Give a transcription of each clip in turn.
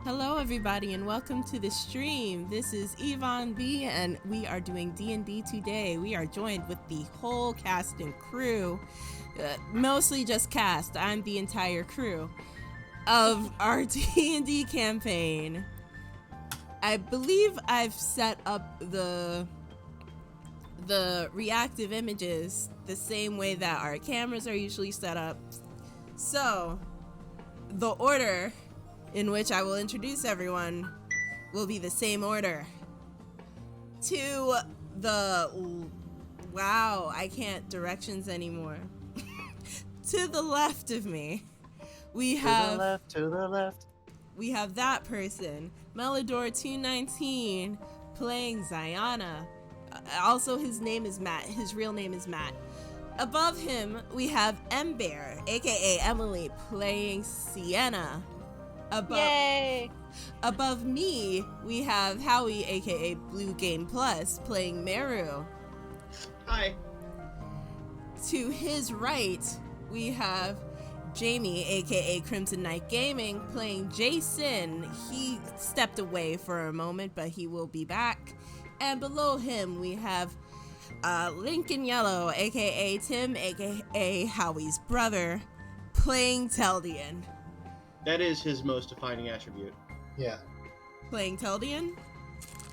Hello everybody and welcome to the stream. This is Yvonne B and we are doing D&D today. We are joined with the whole cast and crew, mostly just cast. I'm the entire crew of our D&D campaign. I believe I've set up the reactive images the same way that our cameras are usually set up. So, the order in which I will introduce everyone will be the same order. To the, wow, I can't directions anymore. To the left of me, we have, to the left. We have that person, Melodor219, playing Ziana. Also, his name is Matt. His real name is Matt. Above him, we have Ember, aka Emily, playing Sienna. Above me, we have Howie, aka Blue Game Plus, playing Meru. Hi. To his right, we have Jamey, aka KrimzonKnight Gaming, playing Jason. He stepped away for a moment, but he will be back. And below him, we have Lincoln Yellow, aka Tim, aka Howie's brother, playing Teldian. That is his most defining attribute. Yeah. Playing Teldian?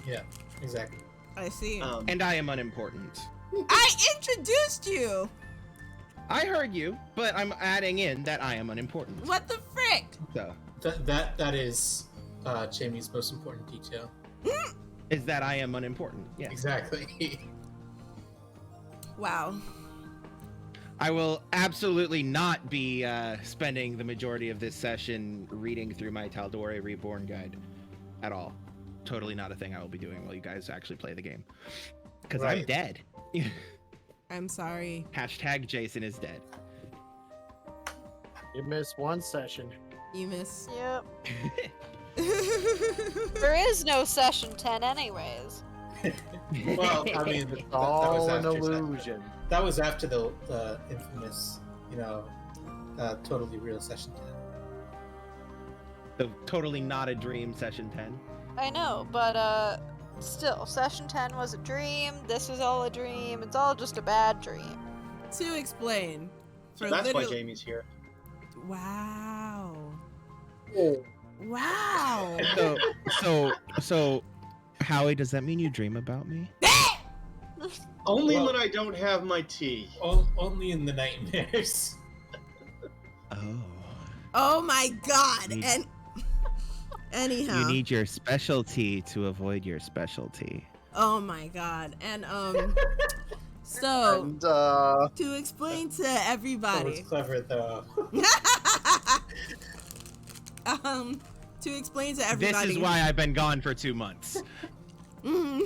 Yeah, exactly. I see. And I am unimportant. I introduced you! I heard you, but I'm adding in that I am unimportant. What the frick? So, That is Jamie's most important detail. is that I am unimportant. Yeah. Exactly. Wow. I will absolutely not be spending the majority of this session reading through my Tal'Dorei Reborn guide at all. Totally not a thing I will be doing while you guys actually play the game. Because Right. I'm dead. I'm sorry. Hashtag Jason is dead. You missed one session. You miss. Yep. There is no session 10 anyways. Well, I mean, It's that all was an after illusion. That was after the infamous, totally real session 10. So totally not a dream session 10. I know, but still, session 10 was a dream, this was all a dream, it's all just a bad dream. To explain. So that's why Jamie's here. Wow. Oh. Wow. So, Howie, does that mean you dream about me? Only Well- when I don't have my tea. Only in the nightmares. Oh. Oh my god. Need- And anyhow. You need your specialty to avoid your specialty. Oh my god. And so And to explain to That was everybody. clever, though. To explain to everybody. This is why I've been gone for 2 months. Mhm.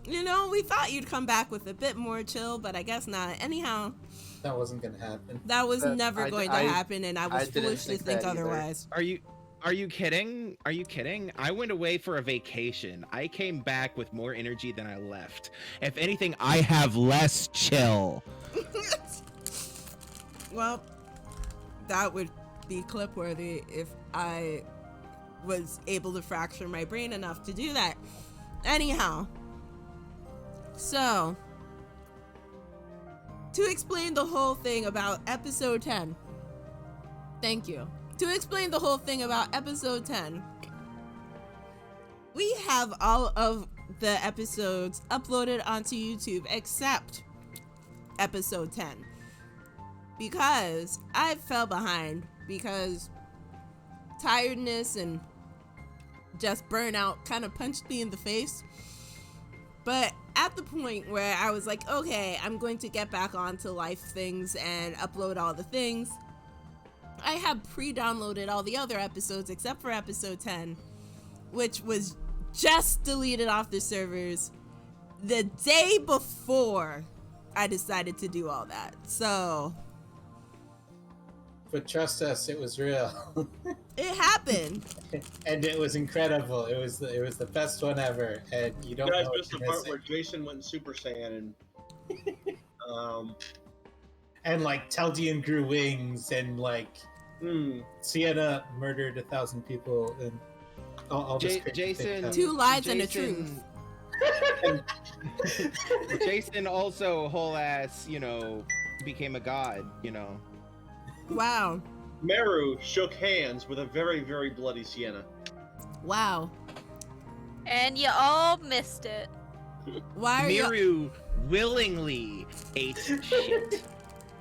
You know, we thought you'd come back with a bit more chill, but I guess not. Anyhow, That wasn't gonna happen. that was never I- going to I- happen, and I was I didn't foolish to think think that either. otherwise. Are you kidding? Are you kidding? I went away for a vacation. I came back with more energy than I left. If anything, I have less chill. Well, that would be clip worthy if I was able to fracture my brain enough to do that. Anyhow, so to explain the whole thing about episode 10, thank you. To explain the whole thing about episode 10, we have all of the episodes uploaded onto YouTube except episode 10. Because I fell behind because tiredness and just burnout kind of punched me in the face. But at the point where I was like, okay, I'm going to get back onto life things and upload all the things, I had pre-downloaded all the other episodes except for episode 10, which was just deleted off the servers the day before I decided to do all that. So But trust us, it was real. it happened. And it was incredible. It was the best one ever, and you You don't guys know missed the what you're part missing. where Jason went Super Saiyan and And like Teldian grew wings, and like hmm, Sienna murdered 1,000 people, and I'll just pick Jason. up. 2 lies and a truth. Jason also whole ass, became a god, Wow. Meru shook hands with a very, very bloody Sienna. Wow. And you all missed it. Why are you? Miru willingly ate shit.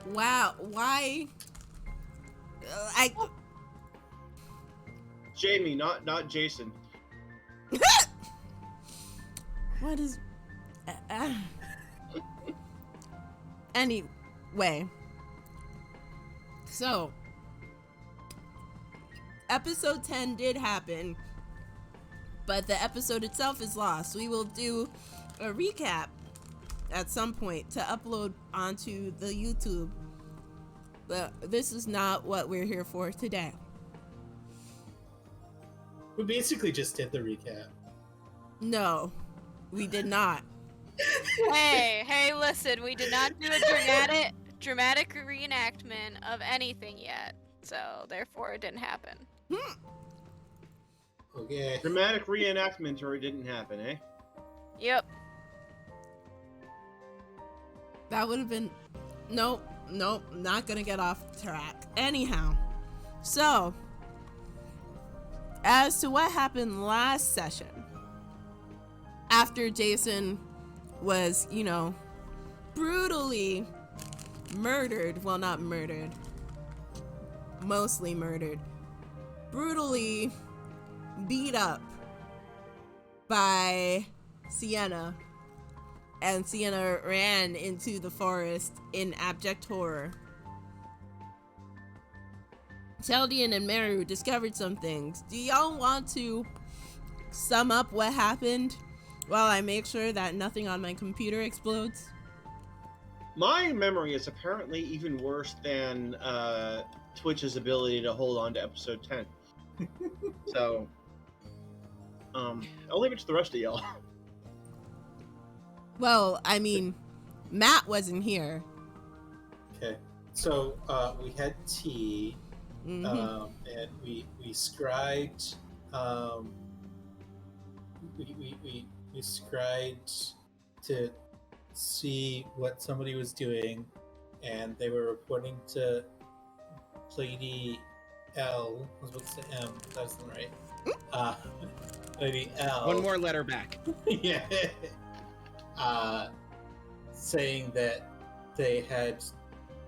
Wow. Why? Jamey, not Jason. What is? Anyway. So, episode 10 did happen, but the episode itself is lost. We will do a recap at some point to upload onto the YouTube, but this is not what we're here for today. We basically just did the recap. No, we did not. Hey, listen, we did not do a dramatic reenactment of anything yet, so therefore it didn't happen. Okay. Dramatic reenactment or it didn't happen, eh? Yep. That would have been... Nope, not gonna get off track. Anyhow, so, as to what happened last session, after Jason was, brutally murdered, well, not murdered, mostly murdered, brutally beat up by Sienna, and Sienna ran into the forest in abject horror. Chaldean and Meru discovered some things. Do y'all want to sum up what happened while I make sure that nothing on my computer explodes? My memory is apparently even worse than Twitch's ability to hold on to episode 10. So, I'll leave it to the rest of y'all. Well, I mean, Matt wasn't here. Okay. So we had tea, Mhm. and we scribed. We scribed to see what somebody was doing, and they were reporting to Lady L. I was about to say M. That wasn't right. Lady L. One more letter back. Yeah. Saying that they had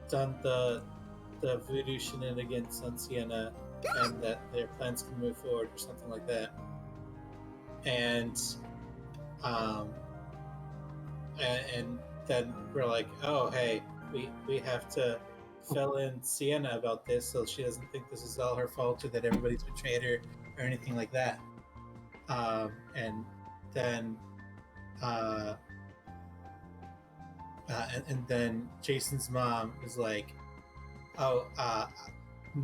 done the voodoo shenanigans on Sienna, and that their plans can move forward or something like that. And then we're like, oh hey, we have to fill in Sienna about this so she doesn't think this is all her fault or that everybody's betrayed her or anything like that. And then and then Jason's mom was like, oh,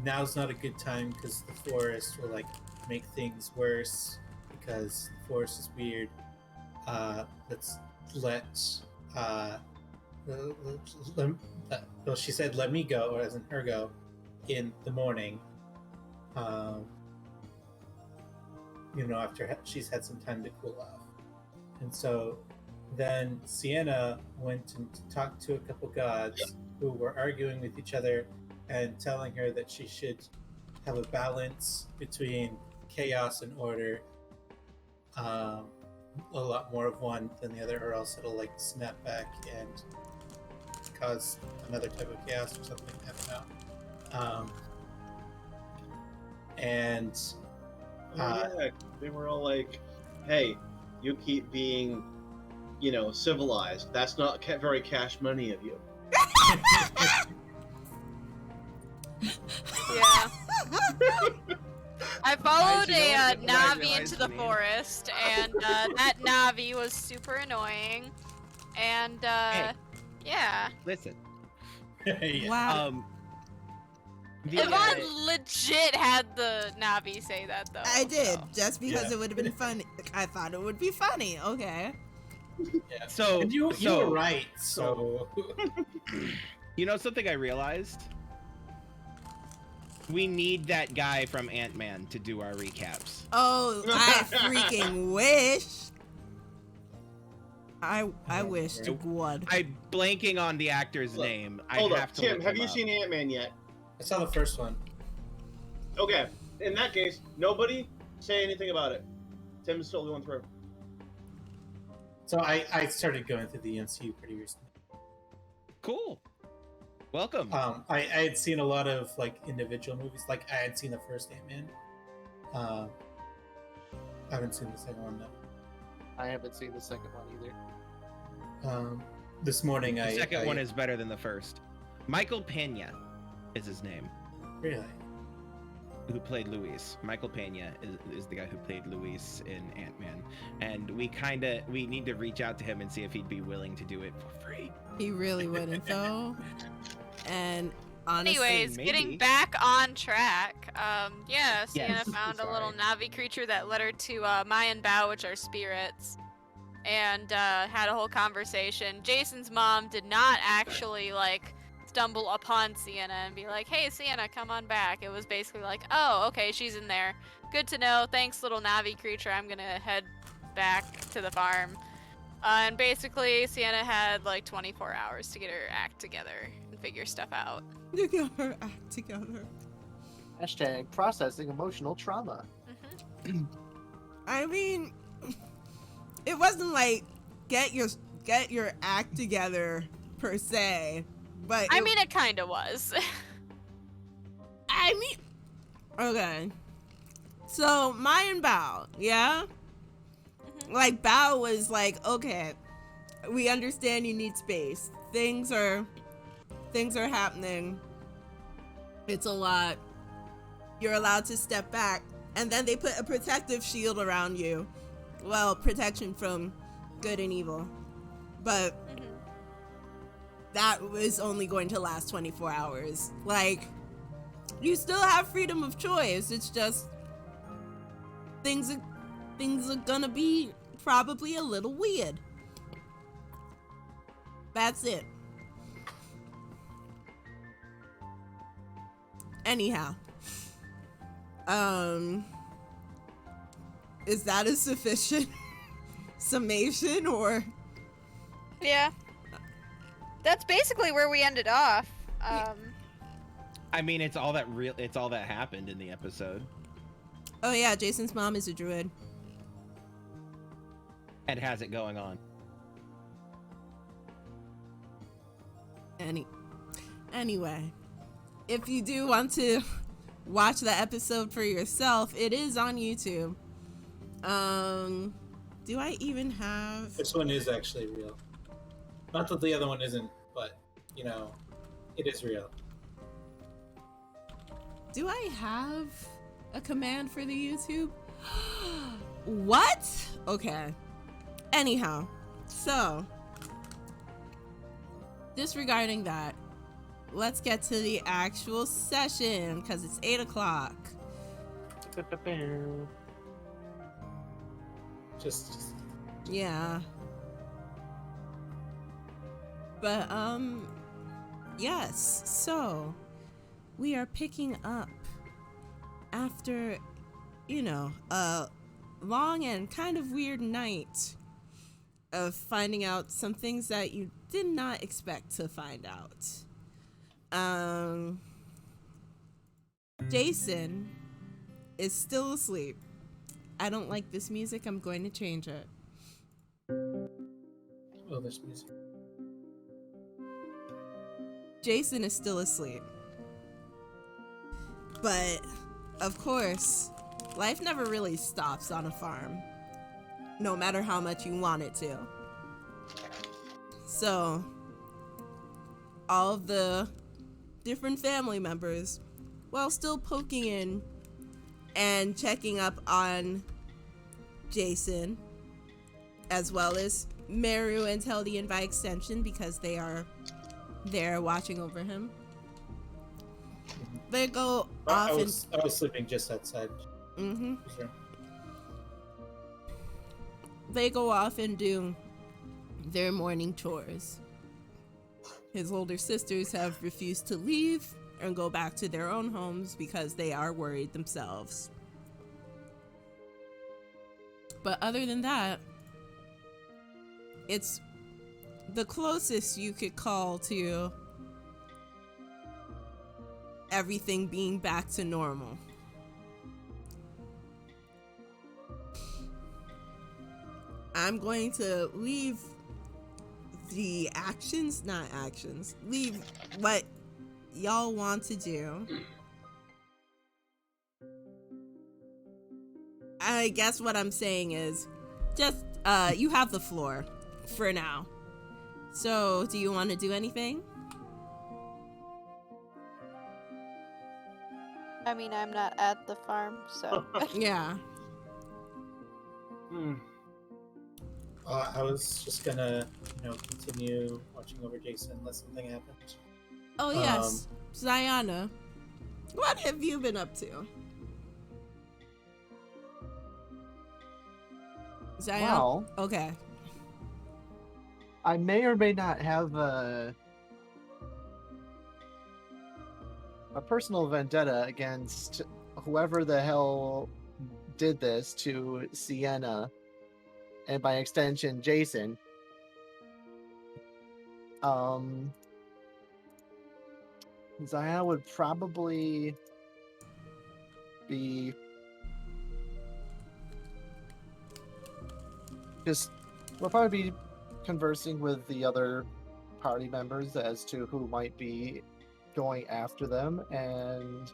now's not a good time because the forest will make things worse because the forest is weird. Let's let well, she said let me go, or as in her go, in the morning. After she's had some time to cool off. And so then Sienna went and talked to a couple gods who were arguing with each other and telling her that she should have a balance between chaos and order, a lot more of one than the other, or else it'll snap back and cause another type of chaos or something. I don't know. Yeah, they were all like, hey, you keep being, civilized. That's not very cash money of you. Yeah. I followed Glad a you Navi into the realized me. forest, and that Navi was super annoying. And Hey. yeah. Listen. Yeah. Wow. Yvonne legit had the Navi say that though. I did, so. just because Yeah. it would have been funny. I thought it would be funny. Okay. Yeah. So, And you so were right. So something I realized? We need that guy from Ant-Man to do our recaps. Oh, I freaking wish. I wish to God. I'm blanking on the actor's name. I Hold have up, to Tim. look Have him you up. seen Ant-Man yet? I saw the first one. Okay. In that case, nobody say anything about it. Tim's still going through. So I started going through the MCU pretty recently. Cool. Welcome. I had seen a lot of like individual movies. Like I had seen the first Ant-Man. I haven't seen the second one though. I haven't seen the second one either. This morning The second one is better than the first. Michael Pena is his name. Really? Who played Luis. Michael Pena is the guy who played Luis in Ant-Man. And we need to reach out to him and see if he'd be willing to do it for free. He really wouldn't though. And honestly, Anyways, maybe. getting back on track. Yeah, Sienna Yes, found a sorry. little Navi creature that led her to Mayan Bao, which are spirits, and had a whole conversation. Jason's mom did not actually like stumble upon Sienna and be like, "Hey, Sienna, come on back." It was basically like, "Oh, okay, she's in there. Good to know. Thanks, little Navi creature. I'm gonna head back to the farm." And basically, Sienna had like 24 hours to get her act together and figure stuff out. you got her act together. Hashtag processing emotional trauma. I mean, it wasn't like get your act together per se, but I mean, it kind of was. okay. So Mayan Bao, yeah. Like Bao was like, okay, we understand you need space. Things are happening. It's a lot. You're allowed to step back, and then they put a protective shield around you. Well, protection from good and evil, but that was only going to last 24 hours. Like, you still have freedom of choice. It's just things are gonna be probably a little weird. That's it. Anyhow, is that a sufficient summation, or? Yeah. That's basically where we ended off. I mean, it's all that happened in the episode. Oh yeah, Jason's mom is a druid. And has it going on. Anyway, if you do want to watch the episode for yourself, it is on YouTube. Do I even have? This one is actually real. Not that the other one isn't, but you know, it is real. Do I have a command for the YouTube? What? Okay. Anyhow, so disregarding that, let's get to the actual session because it's 8 o'clock. Just Yeah. But yes, so we are picking up after, you know, a long and kind of weird night of finding out some things that you did not expect to find out. Jason is still asleep. I don't like this music. I'm going to change it. oh, there's music. Jason is still asleep. But, of course, life never really stops on a farm, no matter how much you want it to. So, all of the different family members, while still poking in and checking up on Jason, as well as Meru and Teldian by extension, because they are there watching over him. They go off I was sleeping just outside. and his room. they go off and do their morning chores. His older sisters have refused to leave, and go back to their own homes because they are worried themselves. But other than that, it's the closest you could call to everything being back to normal. I'm going to leave the leave what y'all want to do. I guess what I'm saying is just, you have the floor for now. So, do you want to do anything? I mean, I'm not at the farm, so. Yeah. I was just gonna, continue watching over Jason unless something happened. Oh, yes. Ziana, what have you been up to? Ziana? Well, okay. I may or may not have a personal vendetta against whoever the hell did this to Sienna, and by extension, Jason. Ziana would probably be we'll probably be conversing with the other party members as to who might be going after them and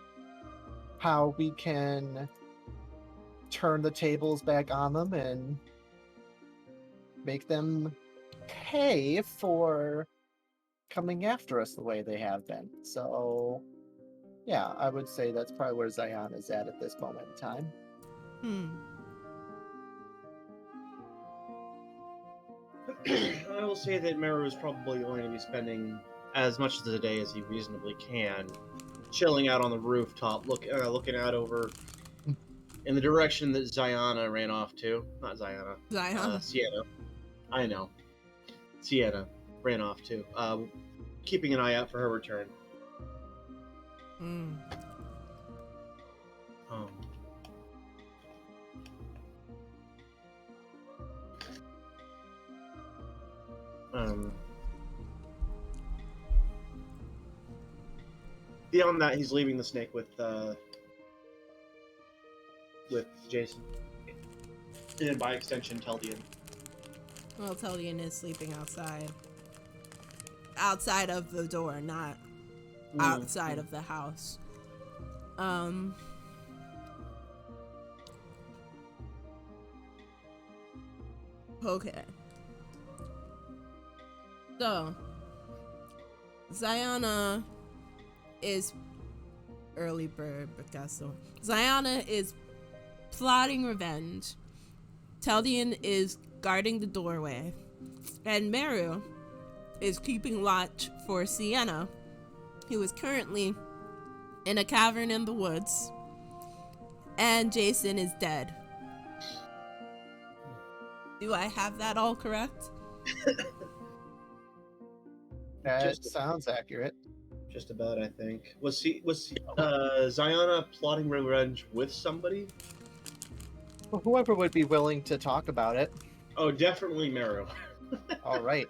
how we can turn the tables back on them and make them pay for coming after us the way they have been. So, yeah, I would say that's probably where Zion is at this moment in time. I will say that Meru is probably going to be spending as much of the day as he reasonably can, chilling out on the rooftop, looking out over in the direction that Ziana ran off to. Not Ziana. Sienna. I know. Sienna ran off to. Keeping an eye out for her return. Beyond that, he's leaving the snake with Jason, and by extension, Teldian. Well, Teldian is sleeping outside of the door, not outside of the house. Okay. So, Ziana is early bird Picasso. Ziana is plotting revenge. Teldian is guarding the doorway. And Meru is keeping watch for Sienna, who is currently in a cavern in the woods. And Jason is dead. Do I have that all correct? That sounds accurate. Just about, I think. Was Ziana plotting revenge with somebody? Well, whoever would be willing to talk about it. Oh, definitely Meru. All right.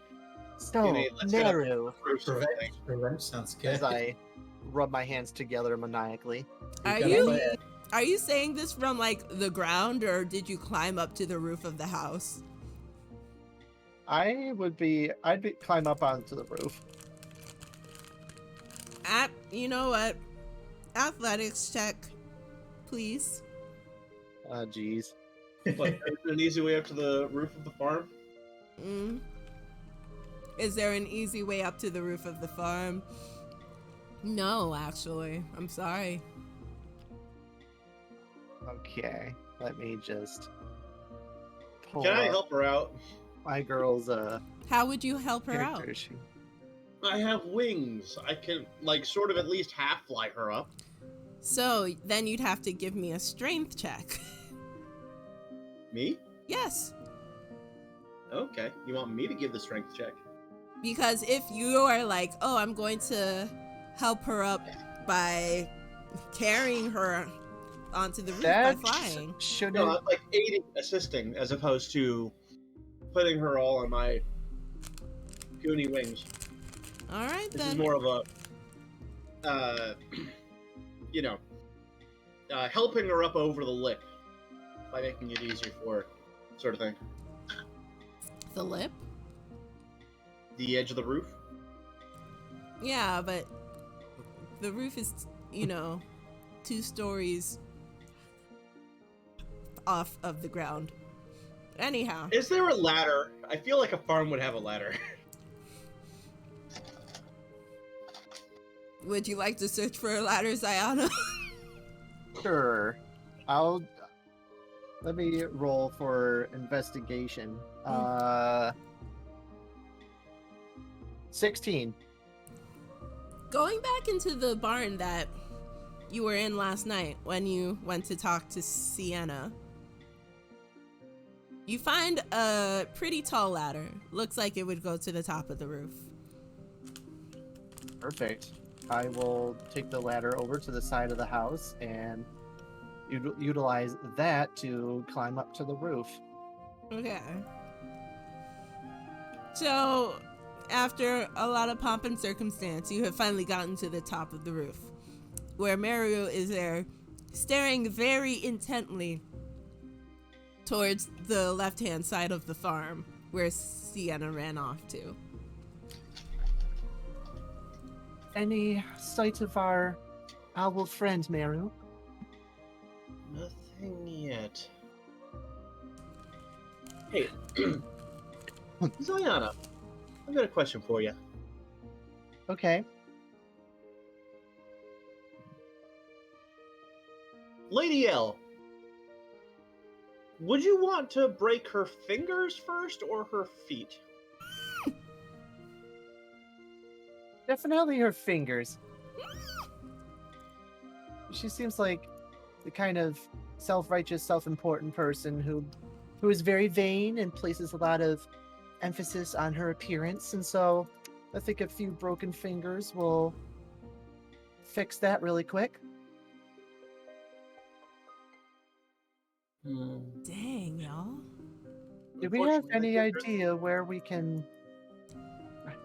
So, Meru. Revenge sounds good. As I rub my hands together maniacally. Are you saying this from like the ground, or did you climb up to the roof of the house? I'd climb up onto the roof. You know what? Athletics check, please. Jeez. What, is there an easy way up to the roof of the farm? Is there an easy way up to the roof of the farm? No, actually. I'm sorry. Okay, let me just pull Can I up help her out? my girl's How would you help her out? character sheet. I have wings. I can, sort of at least half fly her up. So then you'd have to give me a strength check. Me? Yes. Okay. You want me to give the strength check? Because if you are like, oh, I'm going to help her up by carrying her onto the roof That by flying. shouldn't. No, I'm like aiding, assisting, as opposed to putting her all on my puny wings. All right, This then. is more of a, helping her up over the lip by making it easier for her, sort of thing. The lip? The edge of the roof. Yeah, but the roof is, 2 stories off of the ground. Anyhow. Is there a ladder? I feel like a farm would have a ladder. Would you like to search for a ladder, Ziana? Sure. Let me roll for investigation. 16. Going back into the barn that you were in last night when you went to talk to Sienna, you find a pretty tall ladder. Looks like it would go to the top of the roof. Perfect. I will take the ladder over to the side of the house and utilize that to climb up to the roof. Okay. So, after a lot of pomp and circumstance, you have finally gotten to the top of the roof, where Mario is there, staring very intently towards the left-hand side of the farm, where Sienna ran off to. Any sight of our owl friend, Mario? Nothing yet. Hey, Ziana, I've got a question for you. Okay. Lady L, would you want to break her fingers first or her feet? Definitely her fingers. She seems like the kind of self-righteous, self-important person who is very vain and places a lot of emphasis on her appearance, and so I think a few broken fingers will fix that really quick. Dang, y'all. Do we have any Unfortunately, idea where we can...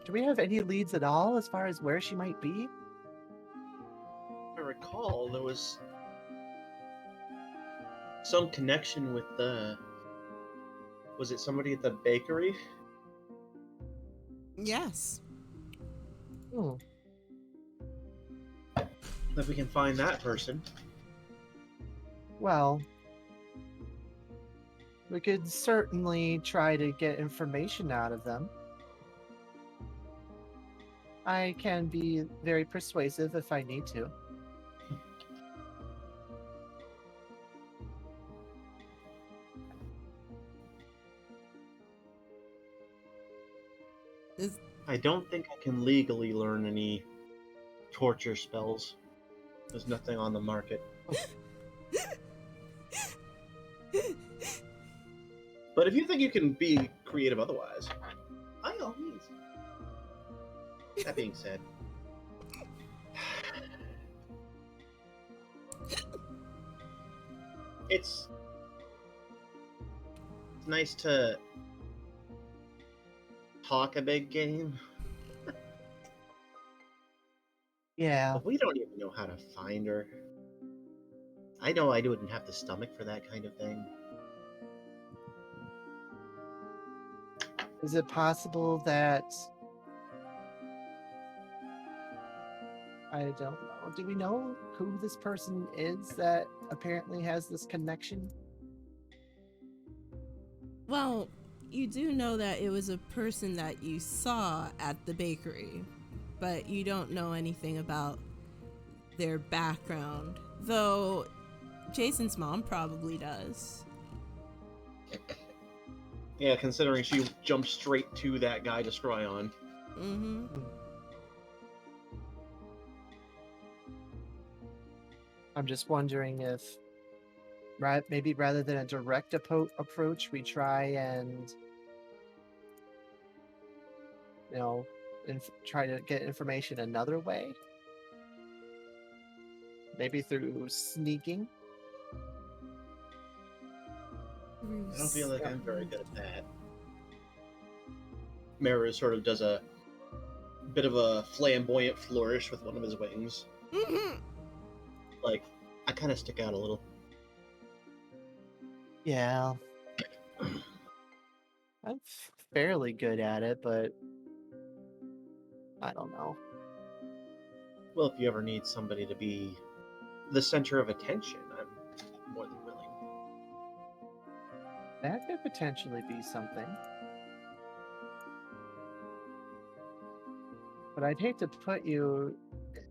Do we have any leads at all as far as where she might be? I recall there was some connection with the... Was it somebody at the bakery? Yes. Hmm. If we can find that person. Well, we could certainly try to get information out of them. I can be very persuasive if I need to. I don't think I can legally learn any torture spells. There's nothing on the market. But if you think you can be creative otherwise, by all means. That being said, it's nice to talk a big game, Yeah. but we don't even know how to find her. I know I wouldn't have the stomach for that kind of thing. Is it possible that... I don't know. Do we know who this person is that apparently has this connection? Well, you do know that it was a person that you saw at the bakery, but you don't know anything about their background, though Jason's mom probably does. Yeah, considering she jumped straight to that guy to scry on. Mm-hmm. I'm just wondering if maybe rather than a direct approach, we try and, try to get information another way. Maybe through sneaking. I don't feel like I'm very good at that. Meru sort of does a bit of a flamboyant flourish with one of his wings. Mhm. Like, I kind of stick out a little. Yeah. I'm fairly good at it, but I don't know. Well, if you ever need somebody to be the center of attention, I'm more than willing. That could potentially be something. But I'd hate to put you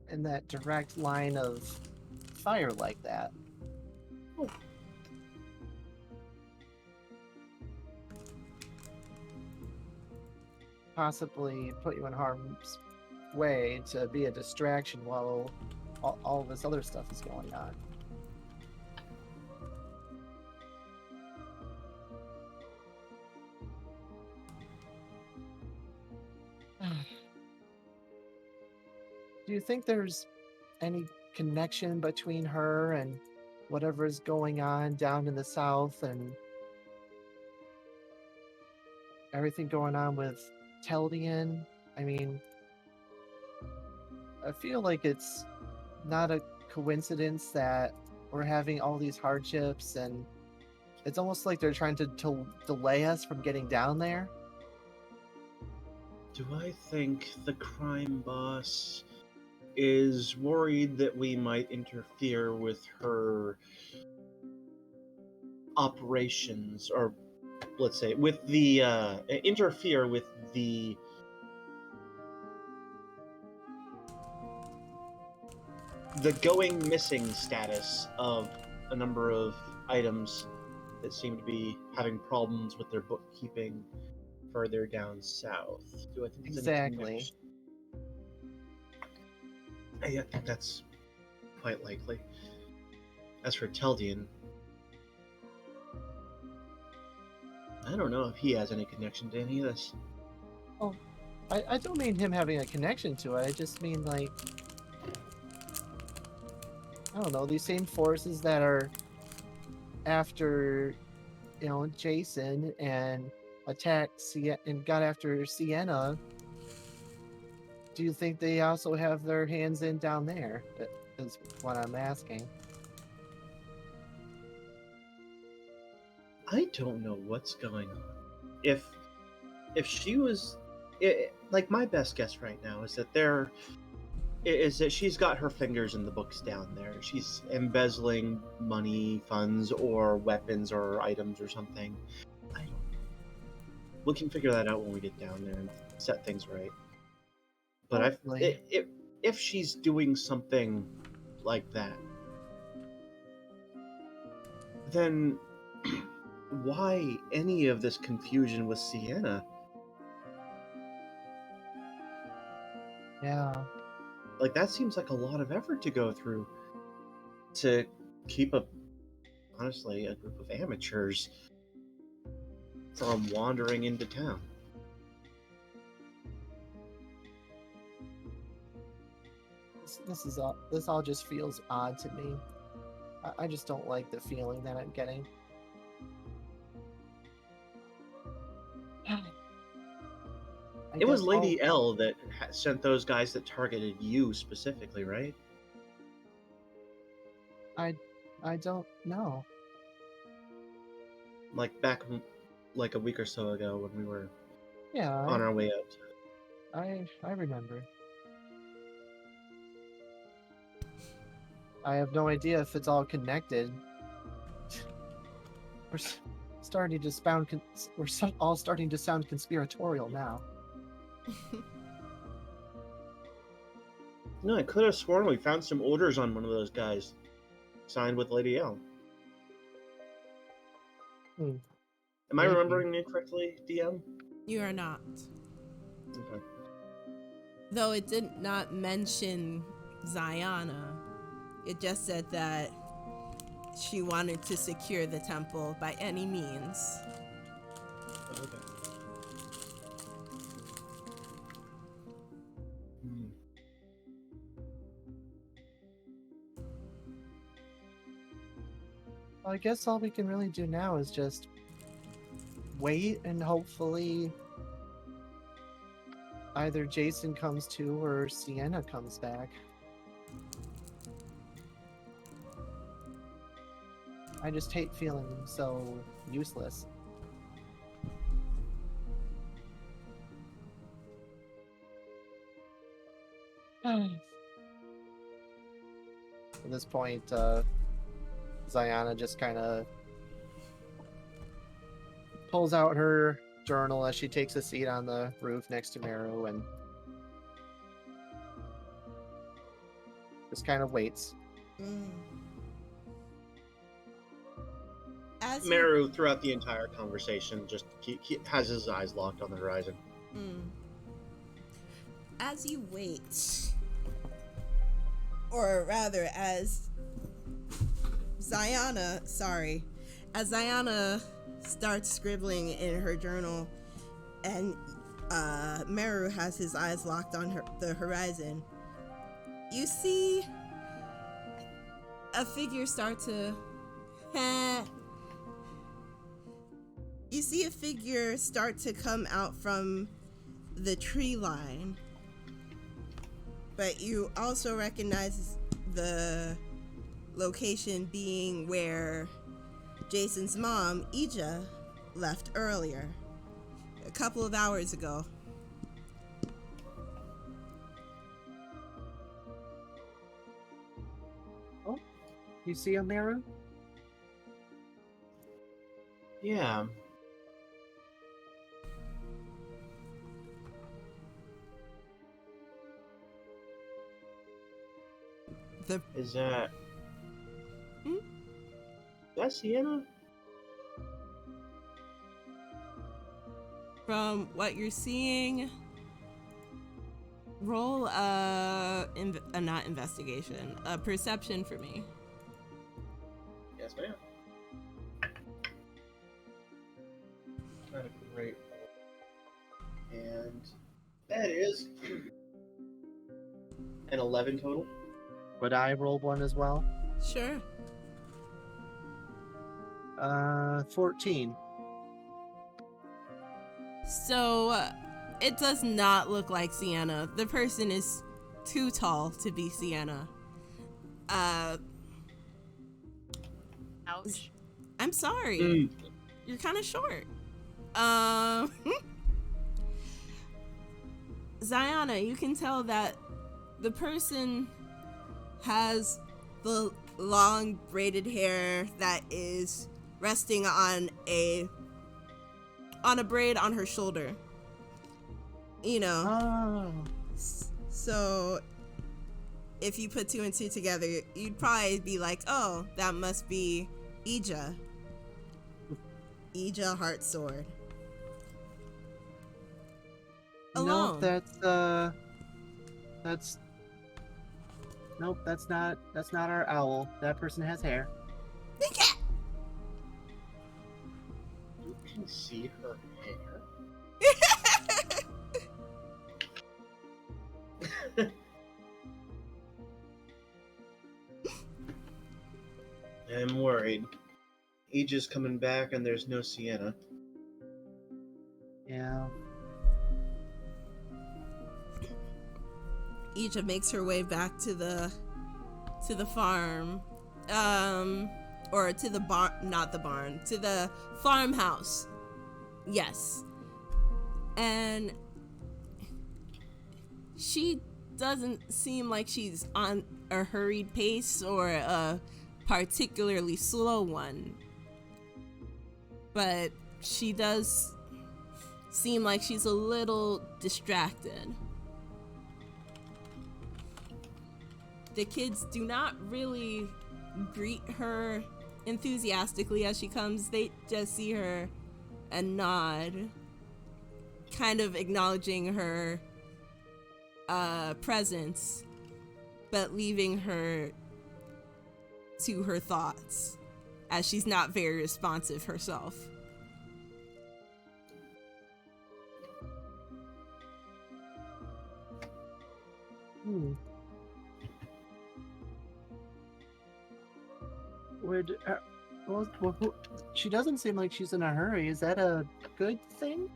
in that direct line of fire like that. Oh. Possibly put you in harm's way to be a distraction while all this other stuff is going on. Do you think there's any connection between her and whatever is going on down in the south and everything going on with Teldian? I mean, I feel like it's not a coincidence that we're having all these hardships, and it's almost like they're trying to delay us from getting down there. Do I think the crime boss is worried that we might interfere with her operations, or let's say with the interfere with the going missing status of a number of items that seem to be having problems with their bookkeeping further down south? Do I think it's Exactly. I think that's quite likely. As for Teldian, I don't know if he has any connection to any of this. Oh, I don't mean him having a connection to it. I just mean, like, I don't know, these same forces that are after, Jason and attacked and got after Sienna. Do you think they also have their hands in down there? That is what I'm asking. I don't know what's going on. If she was, like, my best guess right now is that she's got her fingers in the books down there. She's embezzling money, funds, or weapons, or items, or something. I don't know. We can figure that out when we get down there and set things right. But if she's doing something like that, then why any of this confusion with Sienna? Yeah. Like, that seems like a lot of effort to go through to keep honestly, a group of amateurs from wandering into town. This all just feels odd to me. I just don't like the feeling that I'm getting. It was Lady L that sent those guys that targeted you specifically, right? I don't know. Like, back like a week or so ago when we were Yeah, on our way out. I remember. I have no idea if it's all connected. We're starting to all starting to sound conspiratorial now. No, I could have sworn we found some orders on one of those guys, signed with Lady L. Am I Maybe. remembering it correctly, DM? You are not. Okay. Though it did not mention Ziana, it just said that she wanted to secure the temple by any means. Okay. I guess all we can really do now is just wait and hopefully either Jason comes to or Sienna comes back. I just hate feeling so useless. At this point, Ziana just kind of pulls out her journal as she takes a seat on the roof next to Meru and just kind of waits. As Meru, throughout the entire conversation, just has his eyes locked on the horizon. As you wait, or rather, as Ziana starts scribbling in her journal, and Meru has his eyes locked on the horizon, you see a figure start to you see a figure start to come out from the tree line, but you also recognize the location being where Jason's mom, Ija, left earlier, a couple of hours ago. Oh, you see a Meru? Yeah. Is that... That's Sienna? From what you're seeing, roll not investigation, a perception for me. Yes, ma'am. Not a great roll. And that is an 11 total. Would I roll one as well? Sure. 14. So, it does not look like Sienna. The person is too tall to be Sienna. Ouch. I'm sorry. You're kind of short. Ziana, you can tell that the person has the long braided hair that is resting on a braid on her shoulder. You know. Oh. So if you put two and two together, you'd probably be like, oh, that must be Ija. Ija Heartsword. Alone. Nope, that's not our owl. That person has hair. The cat. You can see her hair. I'm worried. Aegis coming back and there's no Sienna. Yeah. Ija makes her way back to the farm, or to the barn, not the barn, to the farmhouse. Yes. And she doesn't seem like she's on a hurried pace or a particularly slow one. But she does seem like she's a little distracted. The kids do not really greet her enthusiastically as she comes. They just see her and nod, kind of acknowledging her presence, but leaving her to her thoughts, as she's not very responsive herself. She doesn't seem like she's in a hurry. Is that a good thing?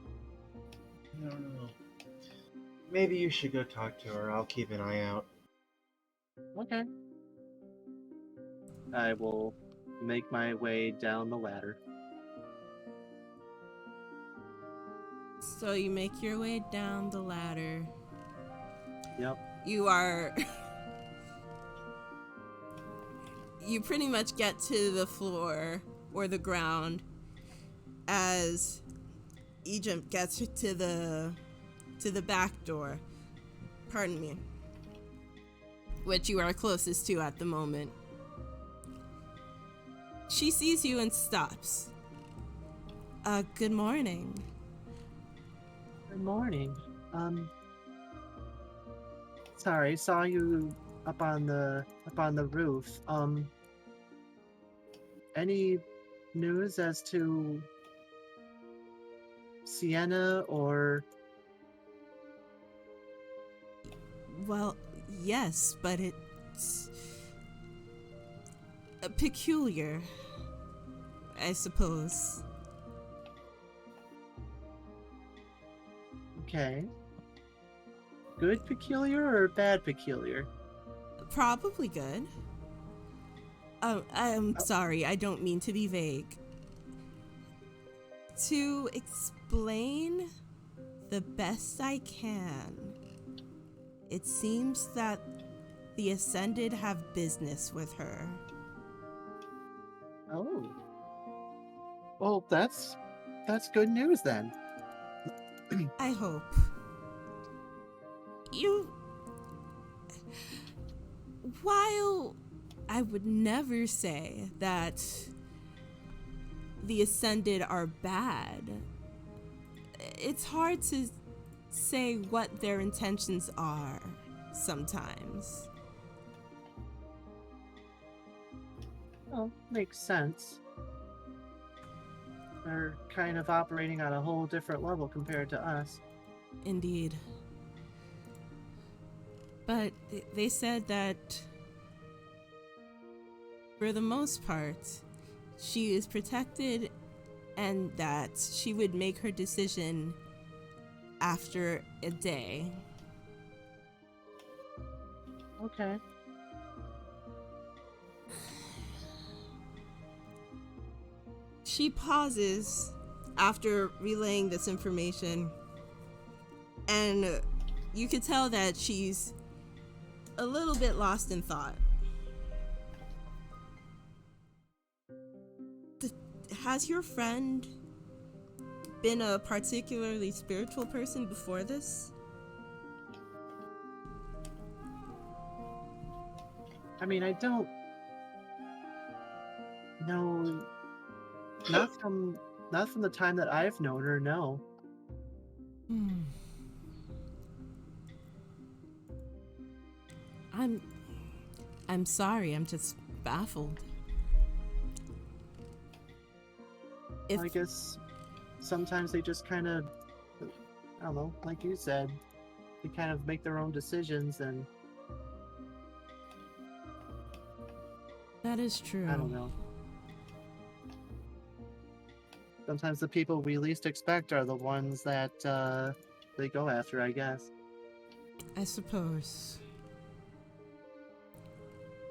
I don't know. Maybe you should go talk to her. I'll keep an eye out. Okay. I will make my way down the ladder. So you make your way down the ladder. Yep. You are... you pretty much get to the floor or the ground as Egypt gets to the back door. Pardon me. Which you are closest to at the moment. She sees you and stops. Good morning. Good morning. Sorry, saw you up on the roof. Any news as to Sienna or... Well, yes, but it's peculiar, I suppose. Okay. Good peculiar or bad peculiar? Probably good. Oh, I'm sorry, I don't mean to be vague. To explain the best I can, it seems that the Ascended have business with her. Oh. Well, that's good news then. I hope. While I would never say that the Ascended are bad, it's hard to say what their intentions are sometimes. Well, makes sense. They're kind of operating on a whole different level compared to us. Indeed. But they said that for the most part, she is protected and that she would make her decision after a day. Okay. She pauses after relaying this information, and you could tell that she's a little bit lost in thought. Has your friend been a particularly spiritual person before this? I mean, I don't know. Not from the time that I've known her, no. I'm sorry, I'm just baffled. I guess sometimes they just kind of, I don't know, like you said, they kind of make their own decisions, and that is true. I don't know. Sometimes the people we least expect are the ones that they go after, I guess. I suppose.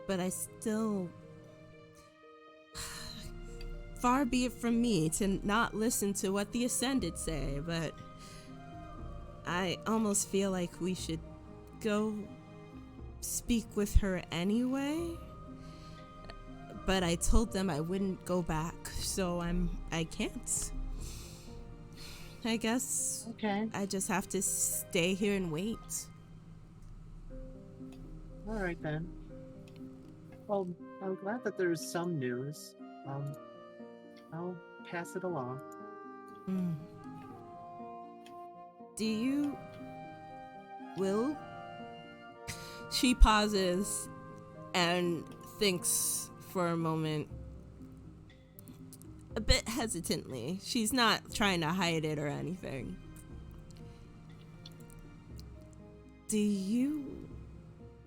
But I still... Far be it from me to not listen to what the Ascended say, but I almost feel like we should go speak with her anyway. But I told them I wouldn't go back, so I can't. I guess Okay. I just have to stay here and wait. All right then. Well, I'm glad that there's some news. I'll pass it along. Do you... Will? She pauses and thinks for a moment, a bit hesitantly. She's not trying to hide it or anything. Do you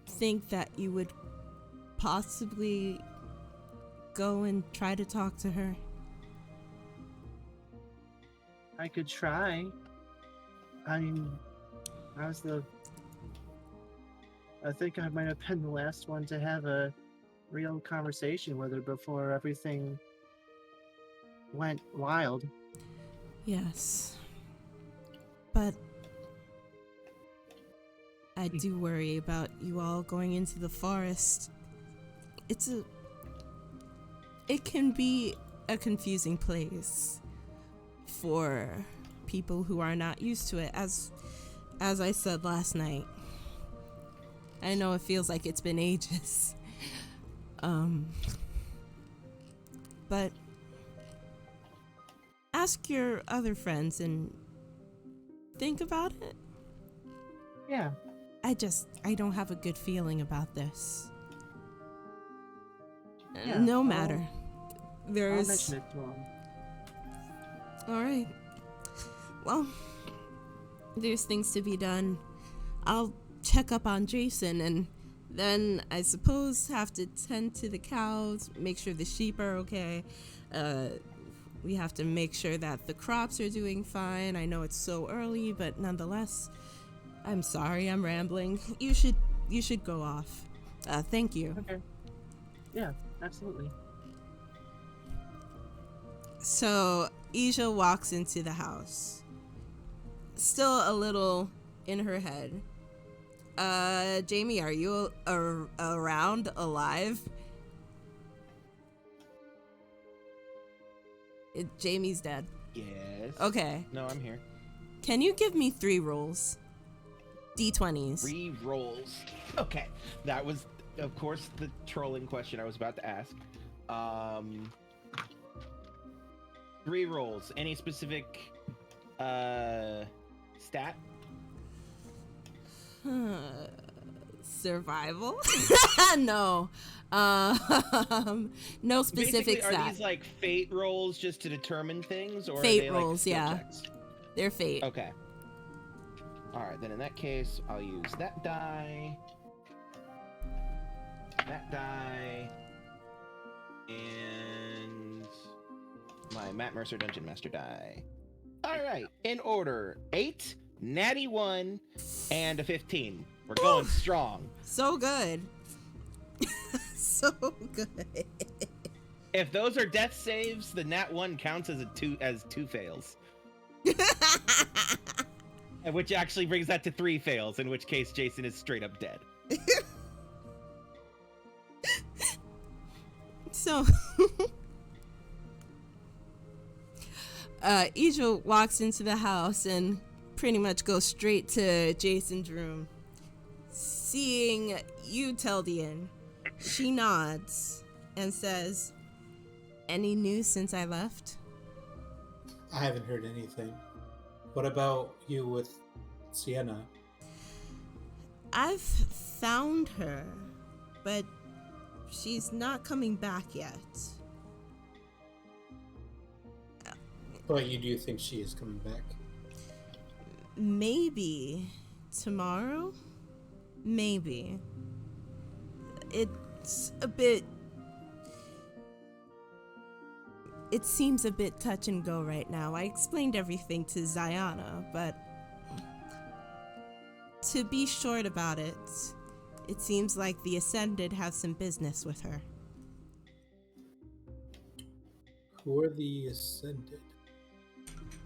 think that you would possibly go and try to talk to her? I could try. I mean, I think I might have been the last one to have a real conversation with her before everything went wild. Yes. But I do worry about you all going into the forest. It can be a confusing place for people who are not used to it, as I said last night. I know it feels like it's been ages. But ask your other friends and think about it. Yeah. I don't have a good feeling about this. Yeah, No matter. I'll There's... mention it to him. Alright. Well, there's things to be done. I'll check up on Jason and then I suppose have to tend to the cows, make sure the sheep are okay. We have to make sure that the crops are doing fine. I know it's so early, but nonetheless, I'm sorry I'm rambling. You should go off. Thank you. Okay. Yeah, absolutely. So Isha walks into the house, still a little in her head. Jamey, are you around, alive? Jamie's dead. Yes. Okay. No, I'm here. Can you give me 3 rolls? D20s. 3 rolls. Okay. That was, of course, the trolling question I was about to ask. 3 rolls. Any specific stat? Survival? No. No specific Basically, stat. are these like fate rolls just to determine things, or Fate are they rolls, like skill yeah. checks? They're fate. Okay. All right, then in that case, I'll use that die, and my Matt Mercer Dungeon Master die. All right, in order: 8, natty 1, and a 15. We're going strong. So good. So good. If those are death saves, the nat 1 counts as two fails. Which actually brings that to 3 fails, in which case Jason is straight up dead. So Isha walks into the house and pretty much goes straight to Jason's room. Seeing you, Teldian, she nods and says, "Any news since I left?" I haven't heard anything. What about you with Sienna? I've found her, but she's not coming back yet. But you do think she is coming back? Maybe tomorrow? Maybe. It's a bit... It seems a bit touch and go right now. I explained everything to Ziana, but to be short about it, it seems like the Ascended have some business with her. Who are the Ascended?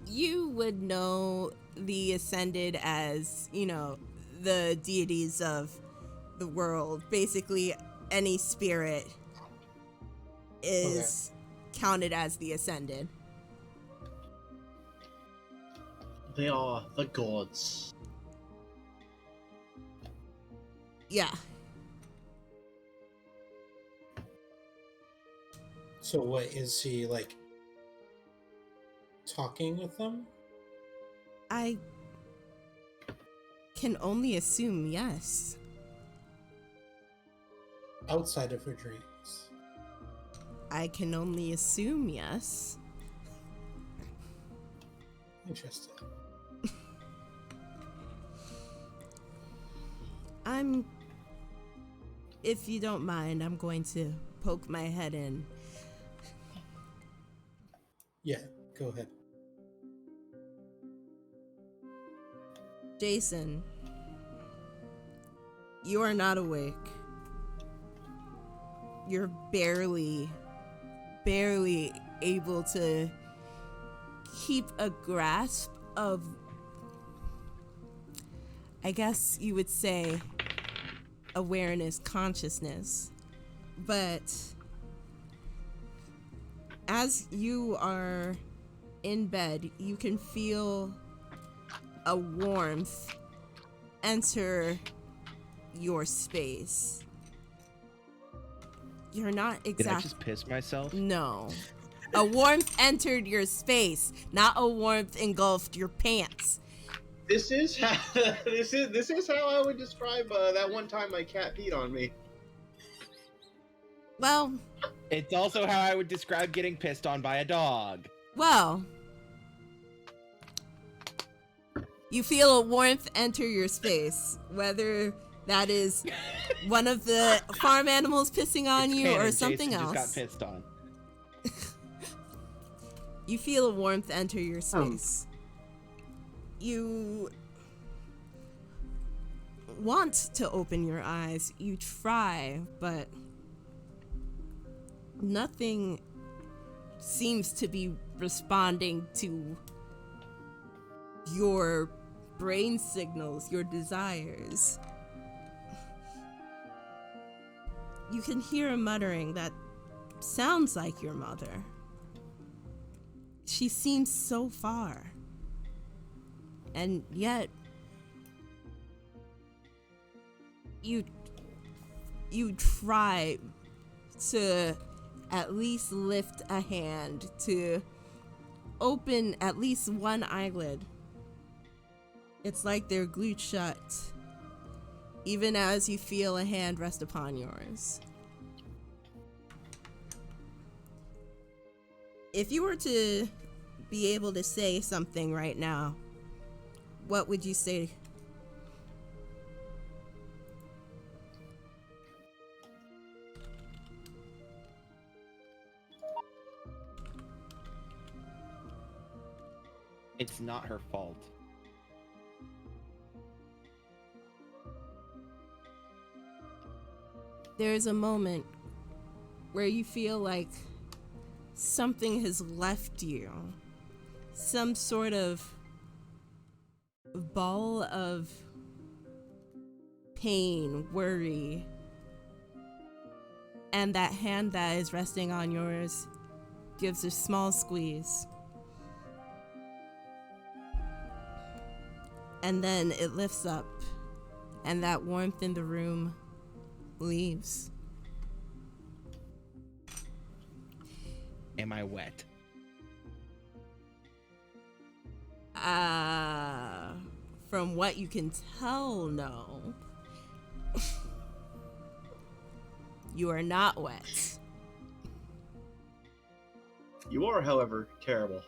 You would know the Ascended as, the deities of the world. Basically, any spirit is counted as the Ascended. They are the gods. Yeah. So what, is she, talking with them? I can only assume yes. Outside of her dreams? I can only assume yes. Interesting. If you don't mind, I'm going to poke my head in. Yeah, go ahead. Jason, you are not awake. You're barely able to keep a grasp of, I guess you would say, awareness, consciousness. But as you are in bed, you can feel a warmth enter your space. You're not Did I exactly. just piss myself? No. A warmth entered your space, not a warmth engulfed your pants. This is how this is how I would describe that one time my cat peed on me. Well, It's also how I would describe getting pissed on by a dog. well. You feel a warmth enter your space, whether that is one of the farm animals pissing on It's you canon, or something Jason else. just got pissed on. You feel a warmth enter your space. You want to open your eyes. You try, but nothing seems to be responding to your brain signals, your desires. You can hear a muttering that sounds like your mother. She seems so far. And yet, you try to at least lift a hand to open at least one eyelid. It's like they're glued shut, even as you feel a hand rest upon yours. If you were to be able to say something right now, what would you say? It's not her fault. There's a moment where you feel like something has left you. Some sort of ball of pain, worry. And that hand that is resting on yours gives a small squeeze. And then it lifts up, and that warmth in the room leaves. Am I wet? From what you can tell, no. You are not wet. You are, however, terrible.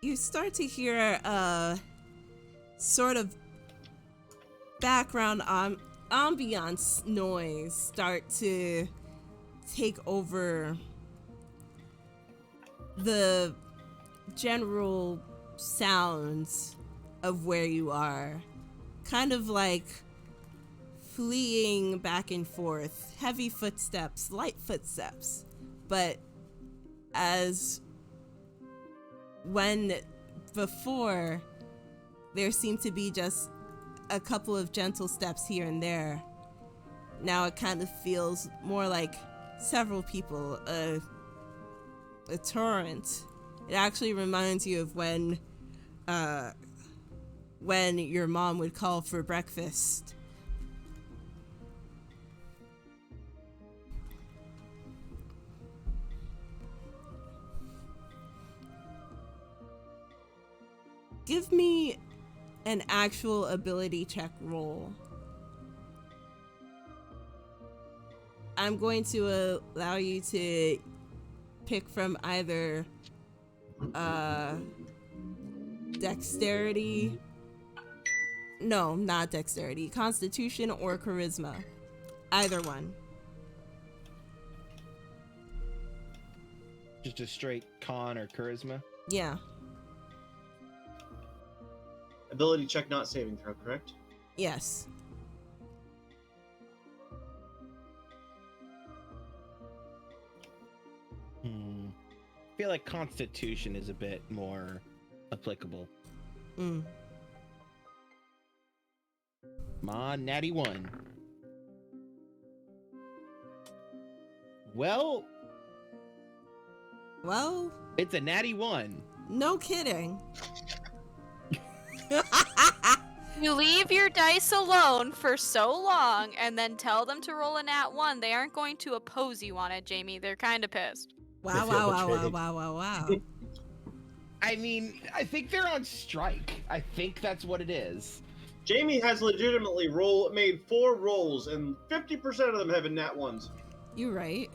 You start to hear a sort of background ambiance noise start to take over the general sounds of where you are. Kind of like fleeing back and forth, heavy footsteps, light footsteps. But as when before there seemed to be just a couple of gentle steps here and there, now it kind of feels more like several people, a torrent. It actually reminds you of when your mom would call for breakfast. Give me an actual ability check roll. I'm going to allow you to pick from either dexterity. No, not dexterity. Constitution or charisma. Either one. Just a straight con or charisma? Yeah. Ability check, not saving throw, correct? Yes. I feel like Constitution is a bit more applicable. Mm. Come on, natty 1. Well, it's a natty 1. No kidding. You leave your dice alone for so long and then tell them to roll a nat 1. They aren't going to oppose you on it, Jamey. They're kind of pissed. Wow, wow, wow, wow, wow, wow, wow. I mean, I think they're on strike. I think that's what it is. Jamey has legitimately made 4 rolls, and 50% of them have been nat 1s. You're right.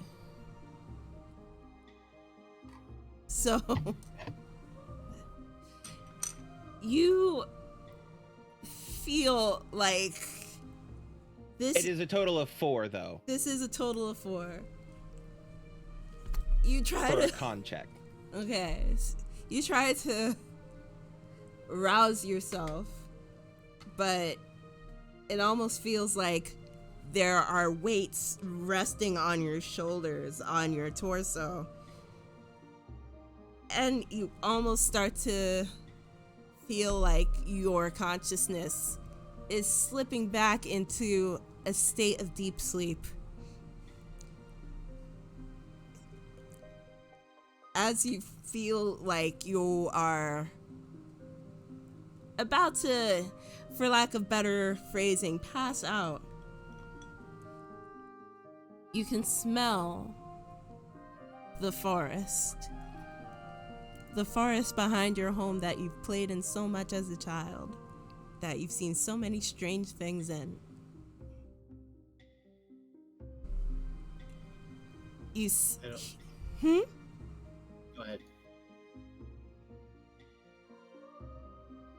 So, you feel like this... It is a total of 4, though. This is a total of 4. You try For to... a con check. Okay. You try to rouse yourself, but it almost feels like there are weights resting on your shoulders, on your torso. And you almost start to feel like your consciousness is slipping back into a state of deep sleep. As you feel like you are about to, for lack of better phrasing, pass out, you can smell the forest. The forest behind your home that you've played in so much as a child, that you've seen so many strange things in. Go ahead.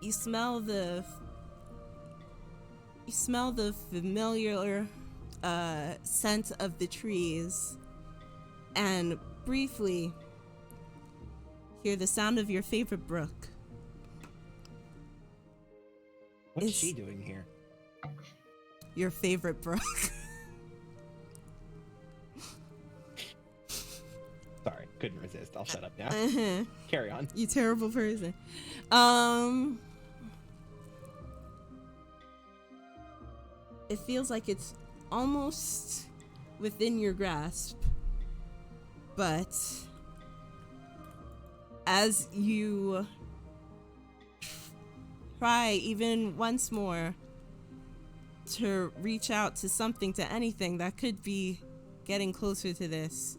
You smell the familiar scent of the trees, and briefly hear the sound of your favorite brook. What's she doing here? Your favorite brook. Sorry, couldn't resist. I'll shut up now. Uh-huh. Carry on. You terrible person. It feels like it's almost within your grasp, but as you try even once more to reach out to something, to anything that could be getting closer to this,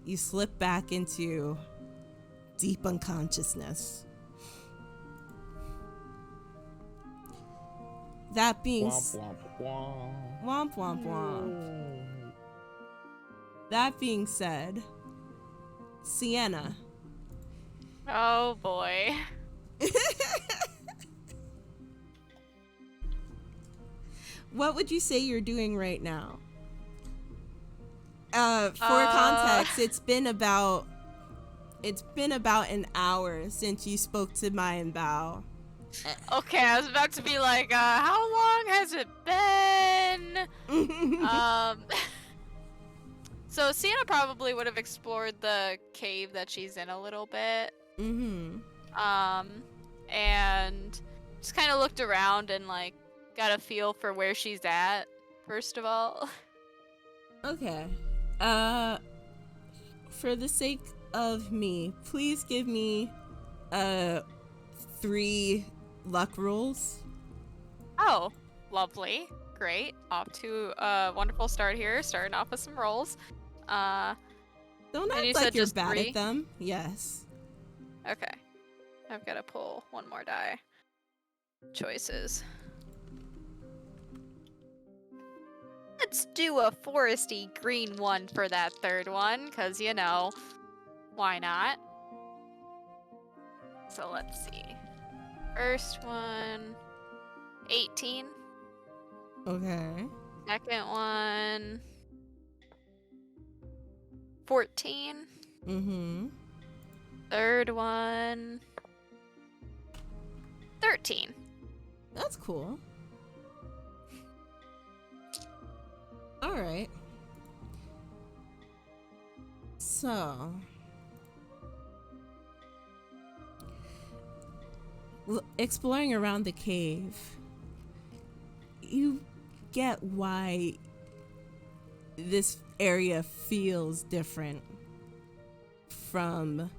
you slip back into deep Womp unconsciousness. That being womp womp. womp womp womp. That being said, Sienna. Oh boy. What would you say you're doing right now? For context, it's been about an hour since you spoke to Mai and Bao. Okay, I was about to be like, how long has it been? So Sienna probably would have explored the cave that she's in a little bit. And just kind of looked around and like got a feel for where she's at, first of all. Okay. For the sake of me, please give me 3 luck rolls. Oh, lovely. Great. Off to a wonderful start here, starting off with some rolls. Don't and you act like said you're just bad 3? at them. Yes. Okay. I've got to pull one more die. Choices. Let's do a foresty green one for that third one, because, you know, Why not? So let's see. First one, 18. Okay. Second one, 14. Mm-hmm. Third one, 13. That's cool. All right. So, exploring around the cave, you get why this area feels different from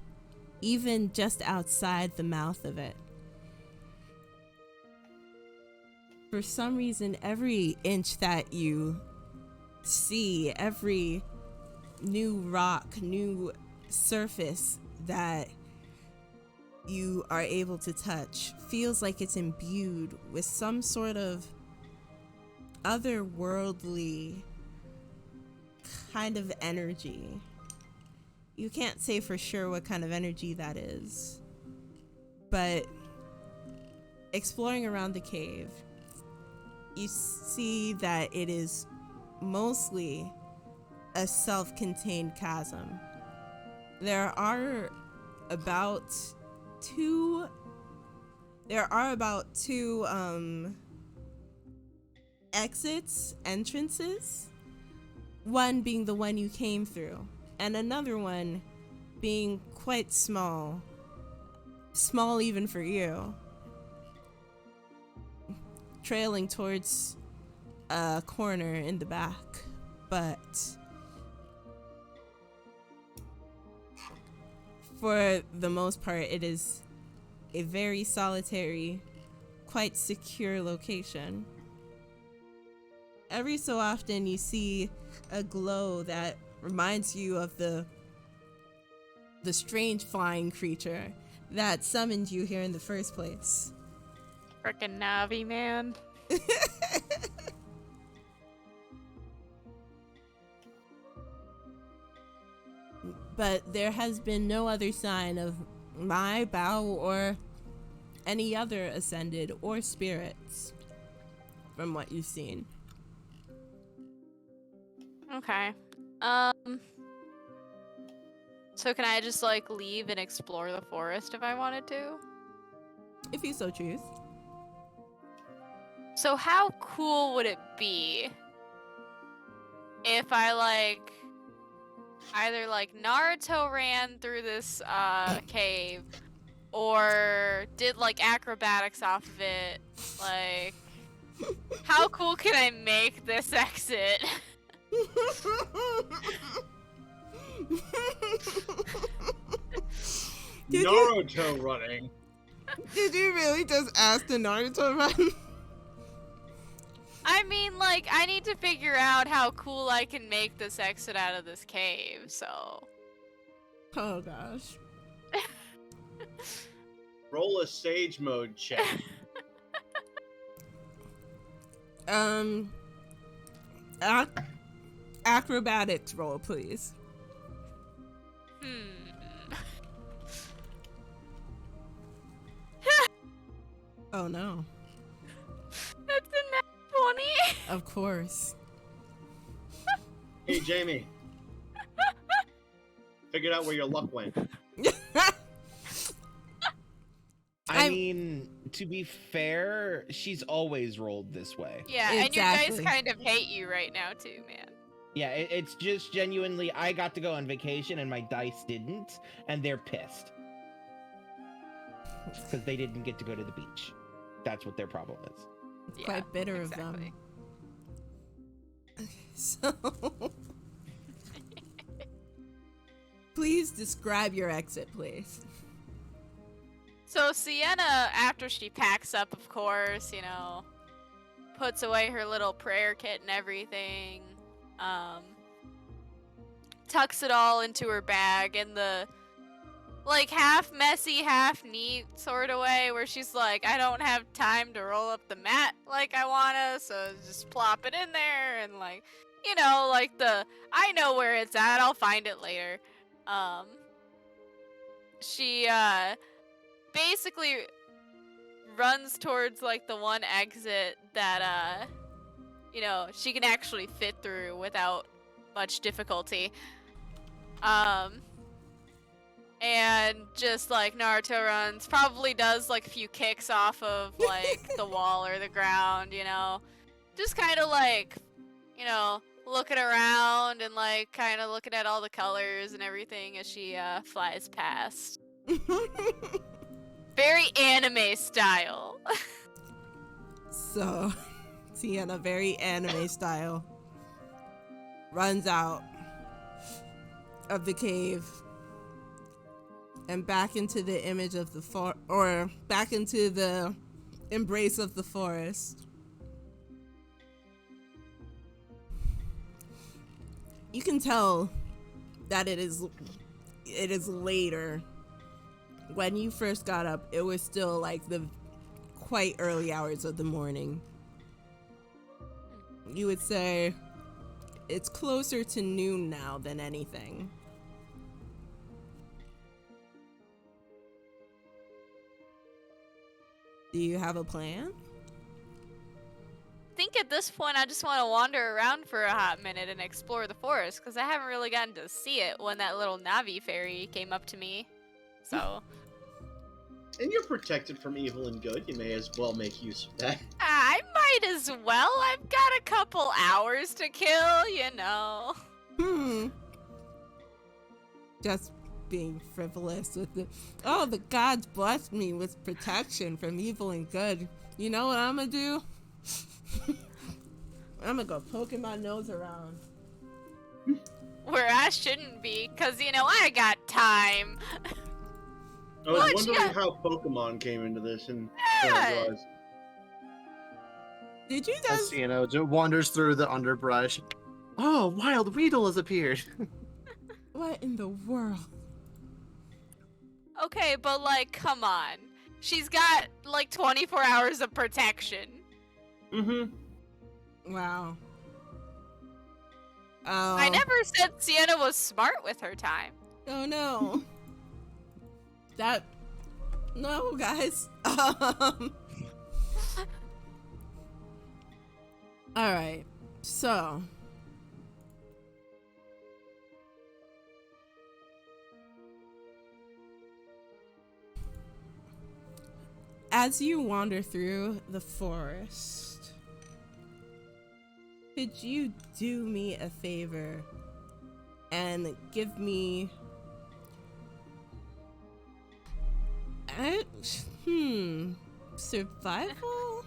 even just outside the mouth of it. For some reason, every inch that you see, every new rock, new surface that you are able to touch feels like it's imbued with some sort of otherworldly kind of energy. You can't say for sure what kind of energy that is, but exploring around the cave, you see that it is mostly a self-contained chasm. There are about two entrances, one being the one you came through, and another one being quite small even for you, trailing towards a corner in the back. But for the most part, it is a very solitary, quite secure location. Every so often you see a glow that reminds you of the strange flying creature that summoned you here in the first place. Frickin' Navi, man. But there has been no other sign of my Bao or any other ascended or spirits from what you've seen. Okay. So can I just like leave and explore the forest if I wanted to? If you so choose. So how cool would it be if I like either like Naruto ran through this cave or did like acrobatics off of it? Like, how cool can I make this exit? Naruto running. Did you really just ask the Naruto run? I mean, like, I need to figure out how cool I can make this exit out of this cave, so... Oh gosh. Roll a sage mode check. Acrobatics roll, please. Oh no. That's a nat 20! Of course. Hey, Jamey. Figured out where your luck went. I mean, to be fair, she's always rolled this way. Yeah, Exactly. and you guys kind of hate you right now too, man. Yeah, it's just genuinely, I got to go on vacation and my dice didn't, and they're pissed. Because they didn't get to go to the beach. That's what their problem is. It's quite bitter of them. Okay, so... Please describe your exit, please. So Sienna, after she packs up, of course, you know, puts away her little prayer kit and everything, tucks it all into her bag in the, like, half messy, half neat sort of way, where she's like, I don't have time to roll up the mat like I wanna, so just plop it in there, and, like, you know, like I know where it's at, I'll find it later. she basically runs towards like the one exit that she can actually fit through without much difficulty. And just like Naruto runs, probably does like a few kicks off of like the wall or the ground, just kind of like, looking around and like kind of looking at all the colors and everything as she flies past. Very anime style. So, Sienna, very anime style, runs out of the cave and back into the image of the back into the embrace of the forest. You can tell that it is later. When you first got up, it was still like the quite early hours of the morning. You would say it's closer to noon now than anything. Do you have a plan? I think at this point I just want to wander around for a hot minute and explore the forest, because I haven't really gotten to see it when that little Navi fairy came up to me. So. And you're protected from evil and good. You may as well make use of that. I might as well. I've got a couple hours to kill, Just being frivolous with the gods blessed me with protection from evil and good. You know what I'm gonna do? I'm gonna go poking my nose around. Where I shouldn't be, because, I got time. I was wondering how Pokemon came into this, and Yeah. Did you As guys? Sienna wanders through the underbrush. Oh, Wild Weedle has appeared. What in the world? Okay, but, like, come on. She's got, like, 24 hours of protection. Mm-hmm. Wow. I never said Sienna was smart with her time. Oh no. No, guys. All right. So, as you wander through the forest, could you do me a favor and give me survival?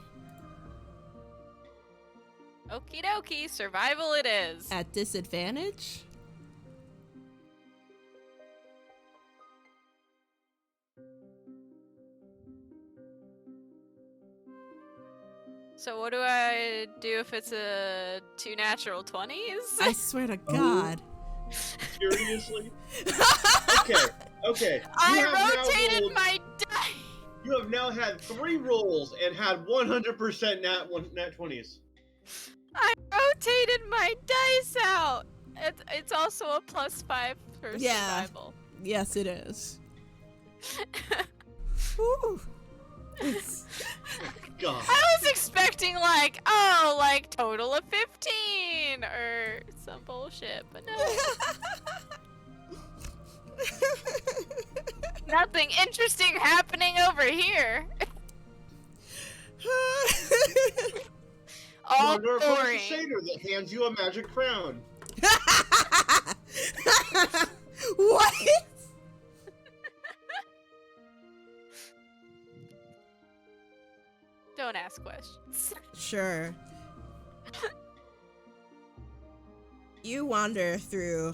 Okie dokie, survival it is. At disadvantage? So what do I do if it's a 2 natural 20s? I swear to God. Seriously? Okay. I rotated my dice. You have now had 3 rolls and had 100% nat 20s. I rotated my dice out. It's also a +5 for survival. Yes, it is. Whew. God. I was expecting like total of 15 or some bullshit, but no. Nothing interesting happening over here. All Wander across the boring. Satyr that hands you a magic crown. What? Don't ask questions. Sure. You wander through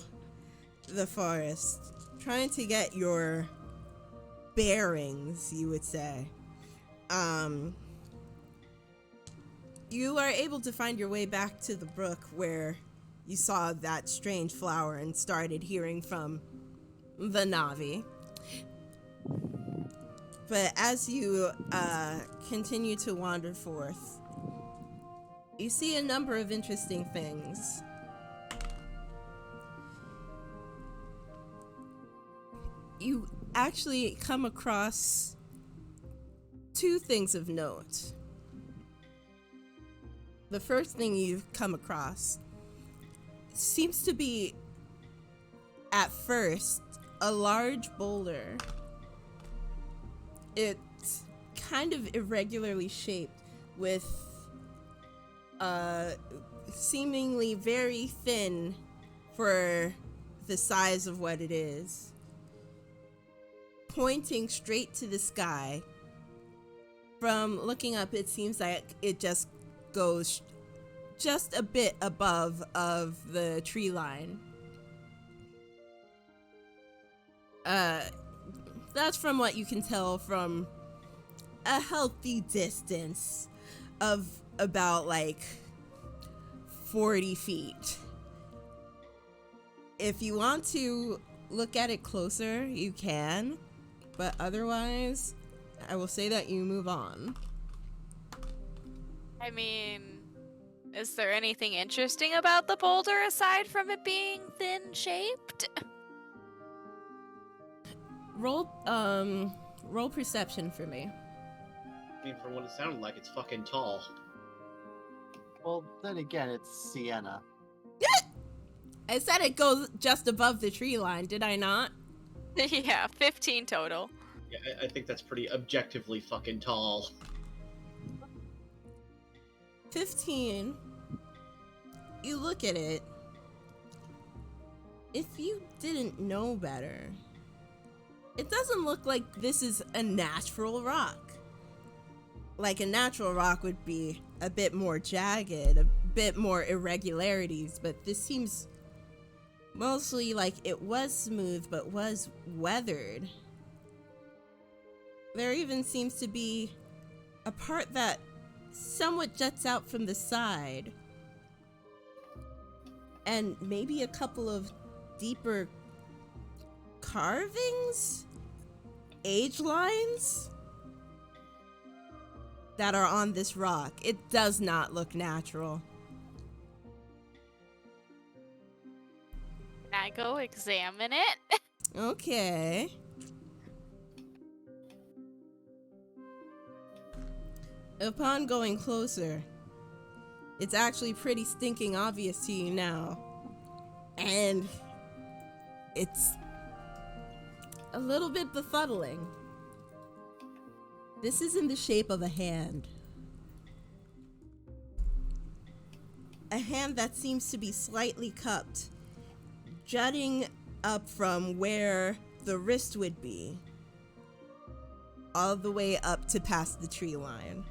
the forest, trying to get your bearings, you would say. You are able to find your way back to the brook where you saw that strange flower and started hearing from the Navi. But as you continue to wander forth, you see a number of interesting things. You actually come across two things of note. The first thing you've come across seems to be, at first, a large boulder. It's kind of irregularly shaped with seemingly very thin for the size of what it is, pointing straight to the sky. From looking up, it seems like it just goes just a bit above of the tree line. That's from what you can tell from a healthy distance of about like 40 feet. If you want to look at it closer, you can, but otherwise, I will say that you move on. I mean, is there anything interesting about the boulder aside from it being thin shaped? Roll perception for me. I mean, from what it sounded like, it's fucking tall. Well, then again, it's Sienna. I said it goes just above the tree line, did I not? Yeah, 15 total. Yeah, I think that's pretty objectively fucking tall. 15. You look at it. If you didn't know better, it doesn't look like this is a natural rock. Like a natural rock would be a bit more jagged, a bit more irregularities, but this seems mostly like it was smooth but was weathered. There even seems to be a part that somewhat juts out from the side, and maybe a couple of deeper carvings, age lines that are on this rock. It does not look natural. Can I go examine it? Okay. Upon going closer, it's actually pretty stinking obvious to you now. And it's a little bit befuddling. This is in the shape of a hand. A hand that seems to be slightly cupped, jutting up from where the wrist would be, all the way up to past the tree line.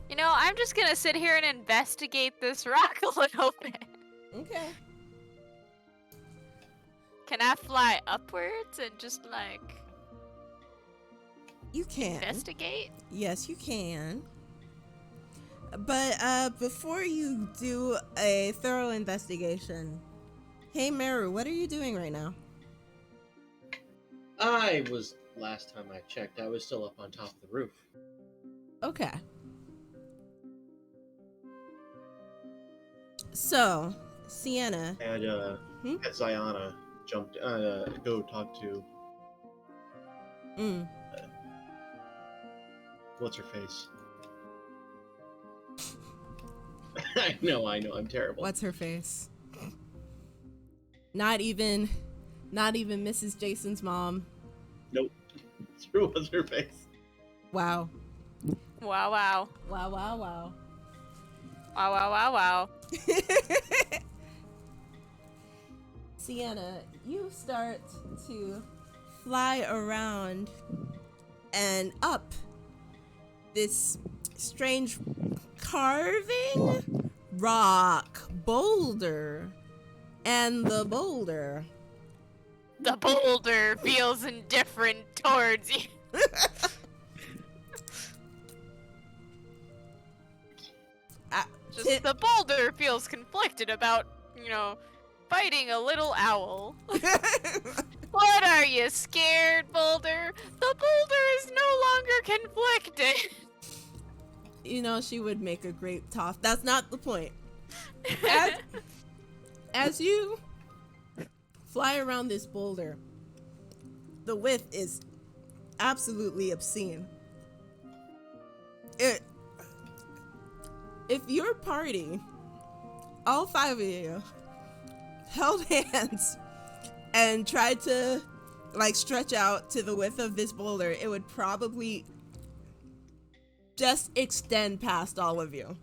You know, I'm just gonna sit here and investigate this rock a little bit. Okay. Can I fly upwards and just, like, You can. investigate? Yes, you can. But before you do a thorough investigation, hey Meru, what are you doing right now? Last time I checked, I was still up on top of the roof. Okay. So, Sienna. And had Ziana jumped, go talk to what's her face? I know, I'm terrible. What's her face? Not even Mrs. Jason's mom. Nope. What's her face? Wow. Wow, wow. Wow, wow, wow. Wow, wow, wow, wow. Sienna, you start to fly around and up this strange carving rock boulder, and the boulder feels indifferent towards you. The boulder feels conflicted about fighting a little owl. What are you, scared, Boulder? The boulder is no longer conflicted. She would make a great Toph. That's not the point. As you fly around this boulder, the width is absolutely obscene. If your party, all 5 of you, held hands and tried to stretch out to the width of this boulder, it would probably just extend past all of you.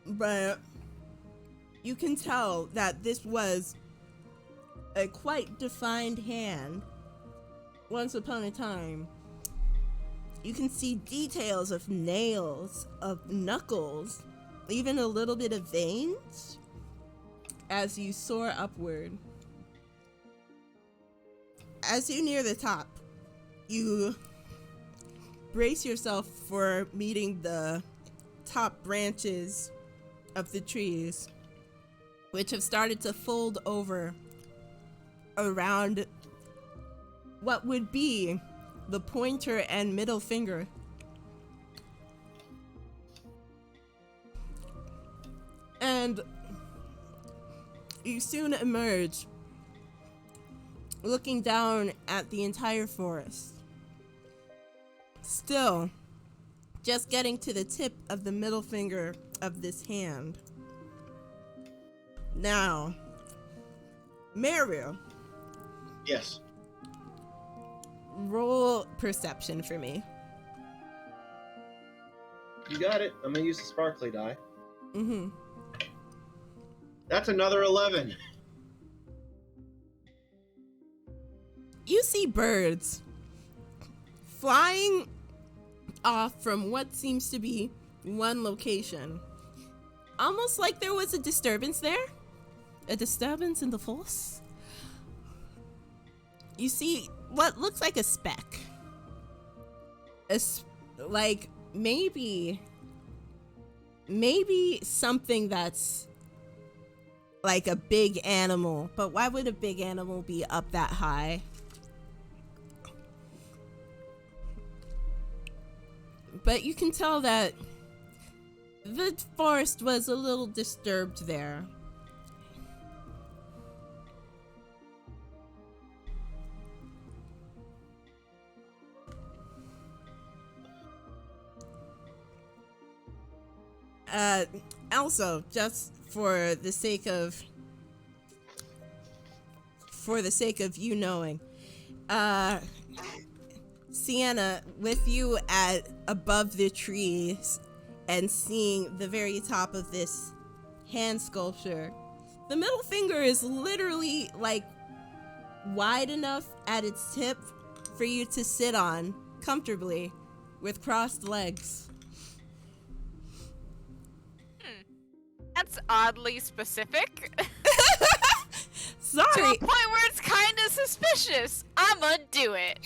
But you can tell that this was a quite defined hand once upon a time. You can see details of nails, of knuckles, even a little bit of veins as you soar upward. As you near the top, you brace yourself for meeting the top branches of the trees, which have started to fold over around what would be the pointer and middle finger. And you soon emerge, looking down at the entire forest. Still, just getting to the tip of the middle finger of this hand. Now, Mario. Yes. Roll perception for me. You got it. I'm gonna use the sparkly die. Mm-hmm. That's another 11. You see birds flying off from what seems to be one location. Almost like there was a disturbance there. A disturbance in the force. You see what looks like a speck. Maybe something that's like a big animal. But why would a big animal be up that high? But you can tell that the forest was a little disturbed there. Also, just for the sake of you knowing, Sienna, with you at above the trees and seeing the very top of this hand sculpture, the middle finger is literally wide enough at its tip for you to sit on comfortably with crossed legs. That's oddly specific. Sorry. To a point where it's kind of suspicious. I'ma do it.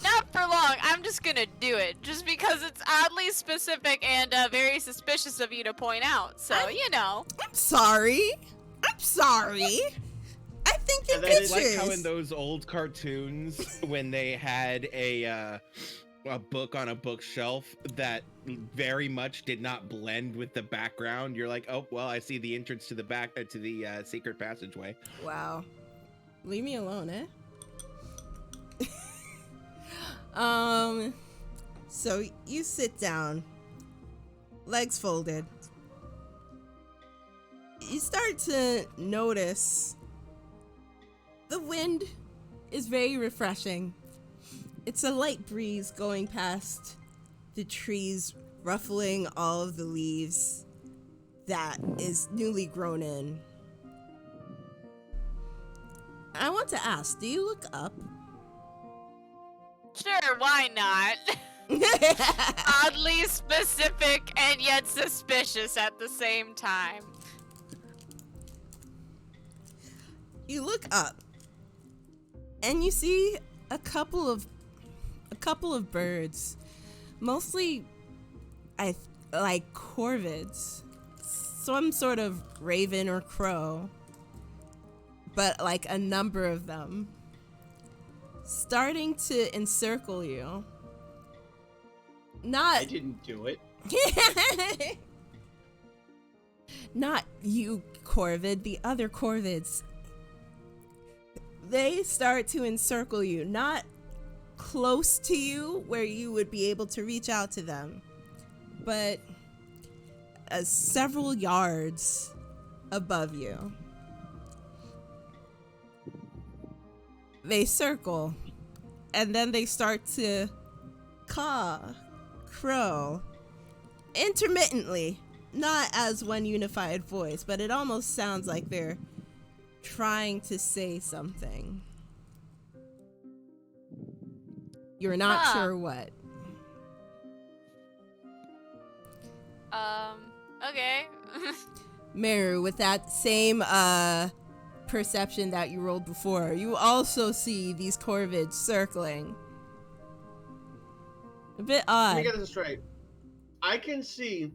Not for long. I'm just gonna do it. Just because it's oddly specific and very suspicious of you to point out. So, I'm sorry. I think your pictures. Like how in those old cartoons when they had a book on a bookshelf that very much did not blend with the background. You're like, oh, well, I see the entrance to the back to the secret passageway. Wow. Leave me alone, eh? So you sit down, legs folded. You start to notice the wind is very refreshing. It's a light breeze going past the trees, ruffling all of the leaves that is newly grown in. I want to ask, do you look up? Sure, why not? Oddly specific and yet suspicious at the same time. You look up and you see a couple of birds mostly like corvids, some sort of raven or crow, but like a number of them starting to encircle you. I didn't do it. Not you, Corvid, the other Corvids. They start to encircle you, not close to you where you would be able to reach out to them, but several yards above you. They circle, and then they start to caw, crow, intermittently, not as one unified voice, but it almost sounds like they're trying to say something. You're not sure what. Okay. Meru, with that same perception that you rolled before, you also see these corvids circling. A bit odd. Let me get this straight. I can see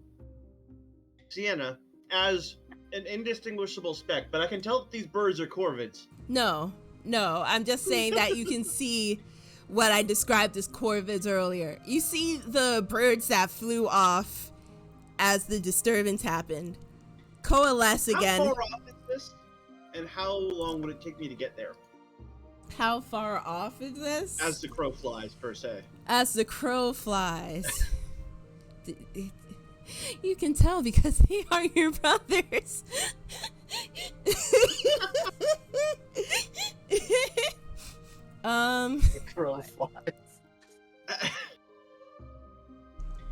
Sienna as an indistinguishable speck, but I can tell that these birds are corvids. No, I'm just saying that you can see what I described as corvids earlier. You see the birds that flew off as the disturbance happened coalesce again. How far off is this? And how long would it take me to get there? How far off is this? As the crow flies, per se. As the crow flies. You can tell because they are your brothers. The crow flies.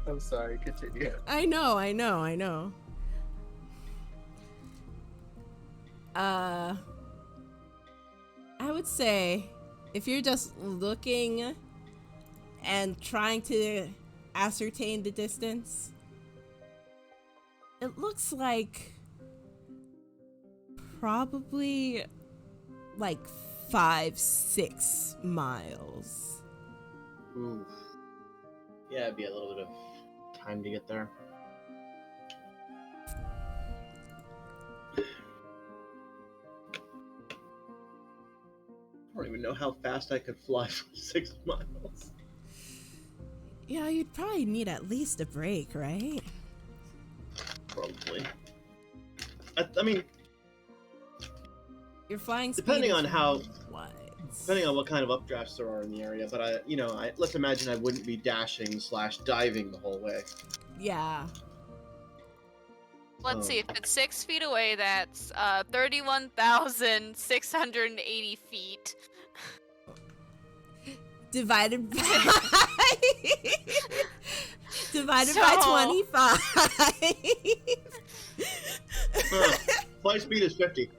I'm sorry, continue. I know. I would say if you're just looking and trying to ascertain the distance, it looks like probably like 5-6 miles. Ooh. Yeah, it'd be a little bit of time to get there. I don't even know how fast I could fly for 6 miles. Yeah, you'd probably need at least a break, right? Probably. I mean, Your flying speed depending is on how, what? depending on what kind of updrafts there are in the area, but let's imagine I wouldn't be dashing/diving the whole way. Yeah. Let's see, if it's 6 feet away, that's 31,680 feet. Divided by by 25. Flight speed is 50.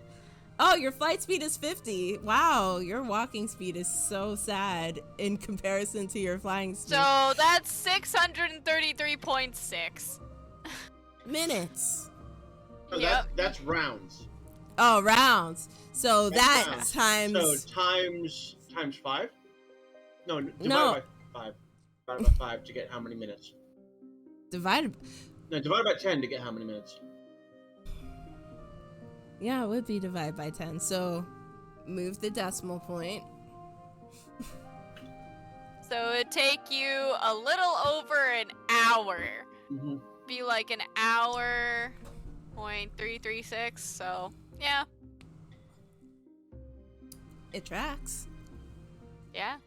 Oh, your flight speed is 50. Wow, your walking speed is so sad in comparison to your flying speed. So that's 633.6 minutes. So Yep. that's rounds. Oh, rounds. So That's that rounds. times. So times 5? No, divided No. by 5. Divided by 5 to get how many minutes? Divided. No, divided by 10 to get how many minutes? Yeah, it would be divided by 10. So move the decimal point. So it'd take you a little over an hour. Mm-hmm. Be like an hour, 0.336, so yeah. It tracks. Yeah.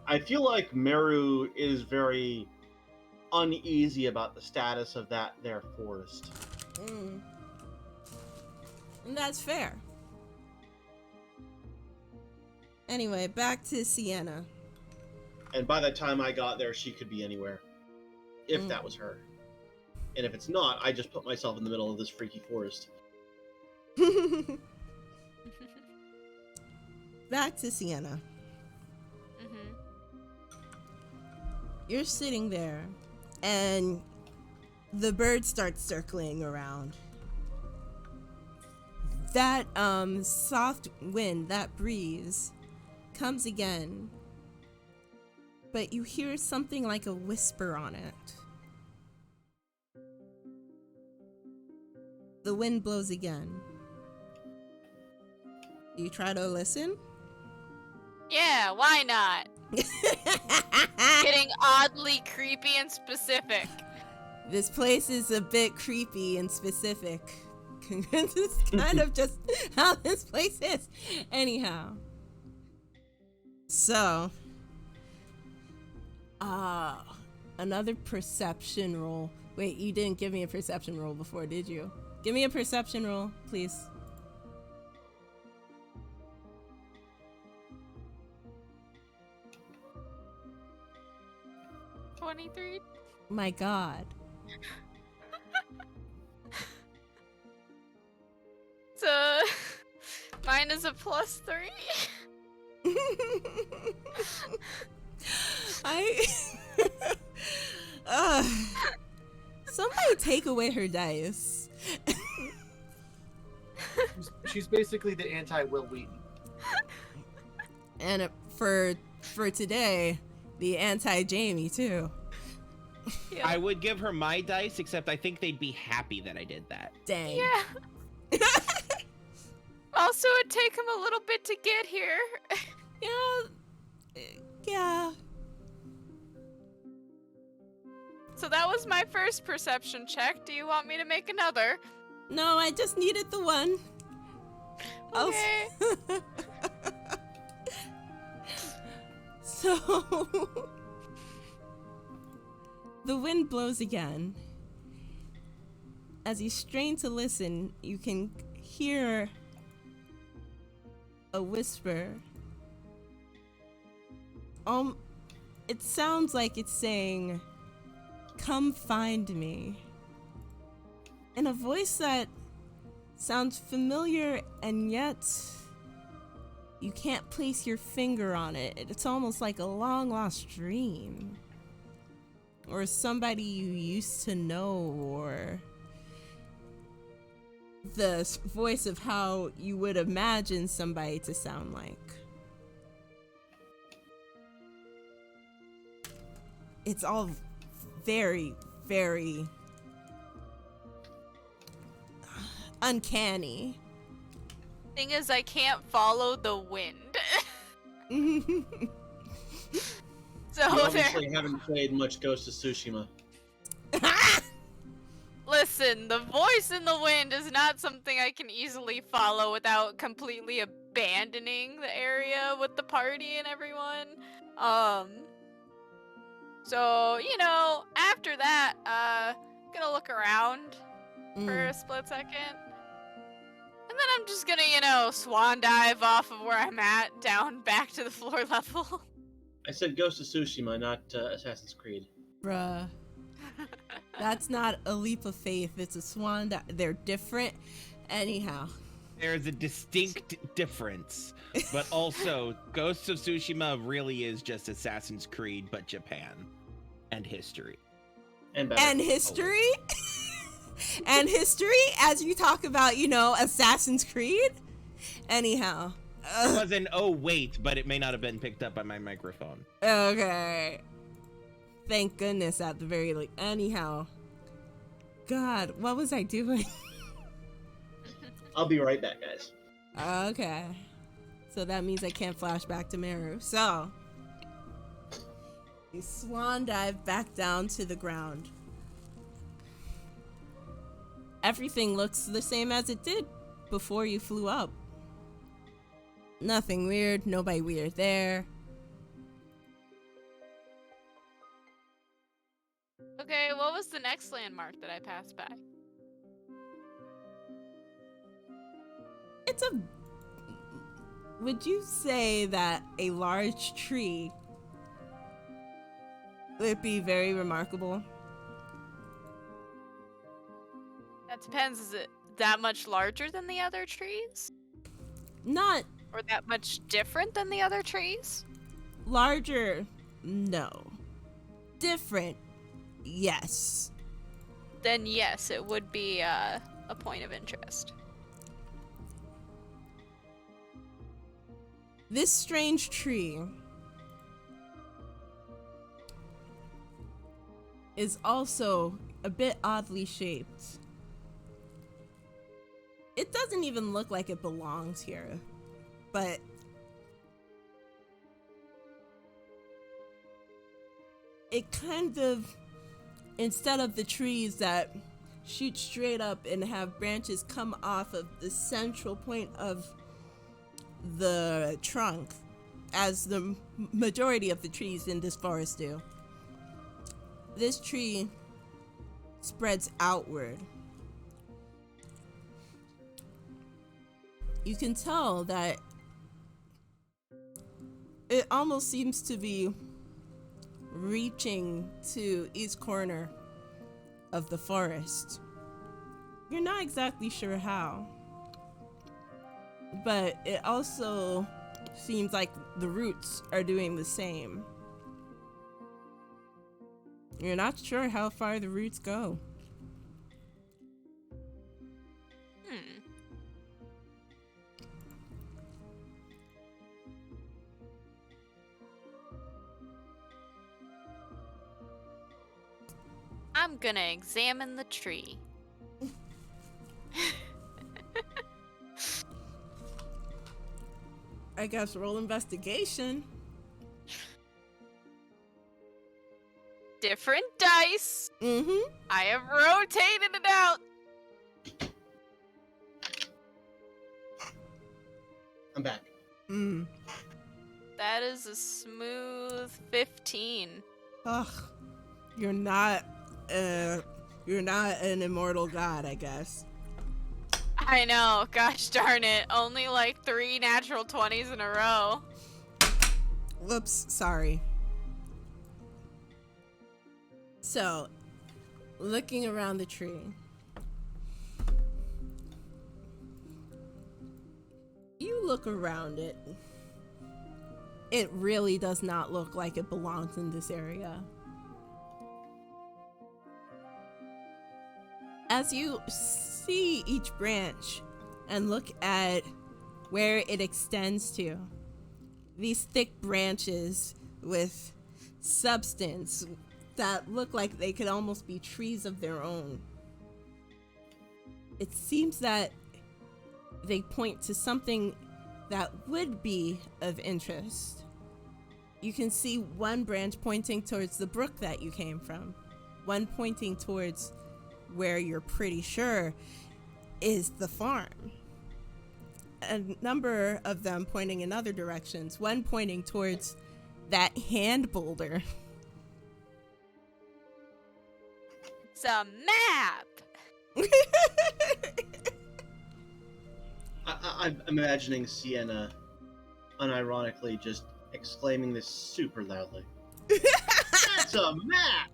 I feel like Meru is very uneasy about the status of that there forest. And that's fair. Anyway, back to Sienna. And by the time I got there, she could be anywhere. If that was her. And if it's not, I just put myself in the middle of this freaky forest. Back to Sienna. You're sitting there, and the bird starts circling around. that soft wind, that breeze, comes again, but you hear something like a whisper on it. The wind blows again. You try to listen? Yeah, why not? Getting oddly creepy and specific. This place is a bit creepy and specific. This is kind of just how this place is. Anyhow. So. Another perception roll. Wait, you didn't give me a perception roll before, did you? Give me a perception roll, please. $23. My God. So, mine is a +3. Somebody take away her dice. She's basically the anti-Will Wheaton. And for today, the anti-Jamey too. Yeah. I would give her my dice, except I think they'd be happy that I did that. Dang. Yeah. Also, it'd take him a little bit to get here. Yeah. So that was my first perception check. Do you want me to make another? No, I just needed the one. Okay. So the wind blows again. As you strain to listen, you can hear a whisper. It sounds like it's saying, "Come find me." In a voice that sounds familiar, and yet you can't place your finger on it. It's almost like a long-lost dream. Or somebody you used to know, or the voice of how you would imagine somebody to sound like. It's all very, very uncanny. Thing is, I can't follow the wind. So You there. obviously haven't played much Ghost of Tsushima. Listen, the voice in the wind is not something I can easily follow without completely abandoning the area with the party and everyone. So, you know, after that, gonna look around for a split second. And then I'm just gonna, you know, swan dive off of where I'm at down back to the floor level. I said Ghost of Tsushima, not Assassin's Creed. Bruh. That's not a leap of faith. It's a swan dive. They're different. Anyhow. There's a distinct difference, but also Ghost of Tsushima really is just Assassin's Creed, but Japan and history. And better. And history? And history as you talk about, you know, Assassin's Creed? Anyhow. It was an oh wait, but it may not have been picked up by my microphone. Okay. Thank goodness at the very least. Anyhow. God, what was I doing? I'll be right back, guys. Okay. So that means I can't flash back to Meru. So, you swan dive back down to the ground. Everything looks the same as it did before you flew up. Nothing weird, nobody weird there. Okay, what was the next landmark that I passed by? It's a... Would you say that a large tree would be very remarkable? That depends. Is it that much larger than the other trees? Not Or that much different than the other trees? larger, no. Different, yes. Then yes, it would be a point of interest. This strange tree is also a bit oddly shaped. It doesn't even look like it belongs here, but it kind of, instead of the trees that shoot straight up and have branches come off of the central point of the trunk, as the majority of the trees in this forest do, this tree spreads outward. You can tell that it almost seems to be reaching to each corner of the forest. You're not exactly sure how, but it also seems like the roots are doing the same. You're not sure how far the roots go. I'm gonna examine the tree. I guess roll investigation. Different dice. Mm-hmm. I have rotated it out. I'm back. That is a smooth 15. Ugh. You're not an immortal god, I guess. I know, gosh darn it. Only like 3 natural 20s in a row. Whoops, sorry. So, looking around the tree, you look around it. It really does not look like it belongs in this area. As you see each branch and look at where it extends to, these thick branches with substance that look like they could almost be trees of their own. It seems that they point to something that would be of interest. You can see one branch pointing towards the brook that you came from, one pointing towards where you're pretty sure is the farm. A number of them pointing in other directions, one pointing towards that hand boulder. It's a map! I'm imagining Sienna unironically just exclaiming this super loudly. That's a map!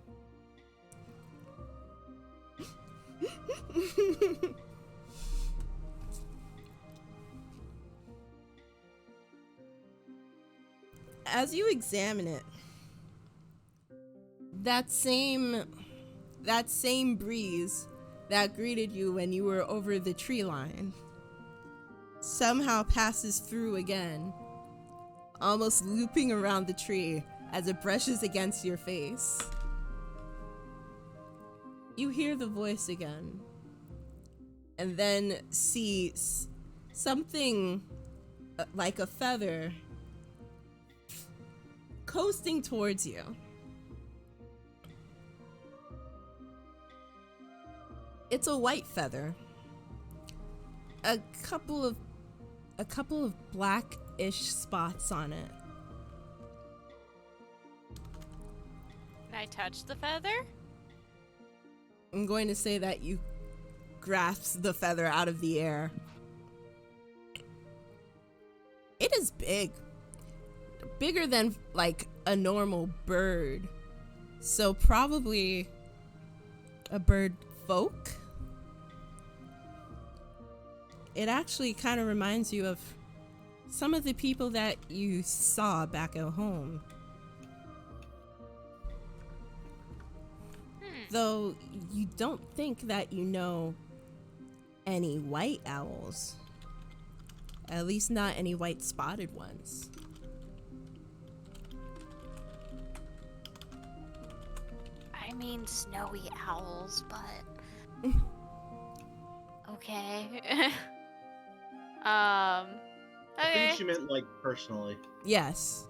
As you examine it, that same breeze that greeted you when you were over the tree line somehow passes through again, almost looping around the tree as it brushes against your face. You hear the voice again, and then see something like a feather coasting towards you. It's a white feather. A couple of blackish spots on it. Can I touch the feather? I'm going to say that you grasp the feather out of the air. It is big. Bigger than like a normal bird. So probably a bird folk. It actually kind of reminds you of some of the people that you saw back at home. Though you don't think that you know any white owls. At least not any white spotted ones. I mean, snowy owls, but okay. I Okay. think she meant like personally. Yes.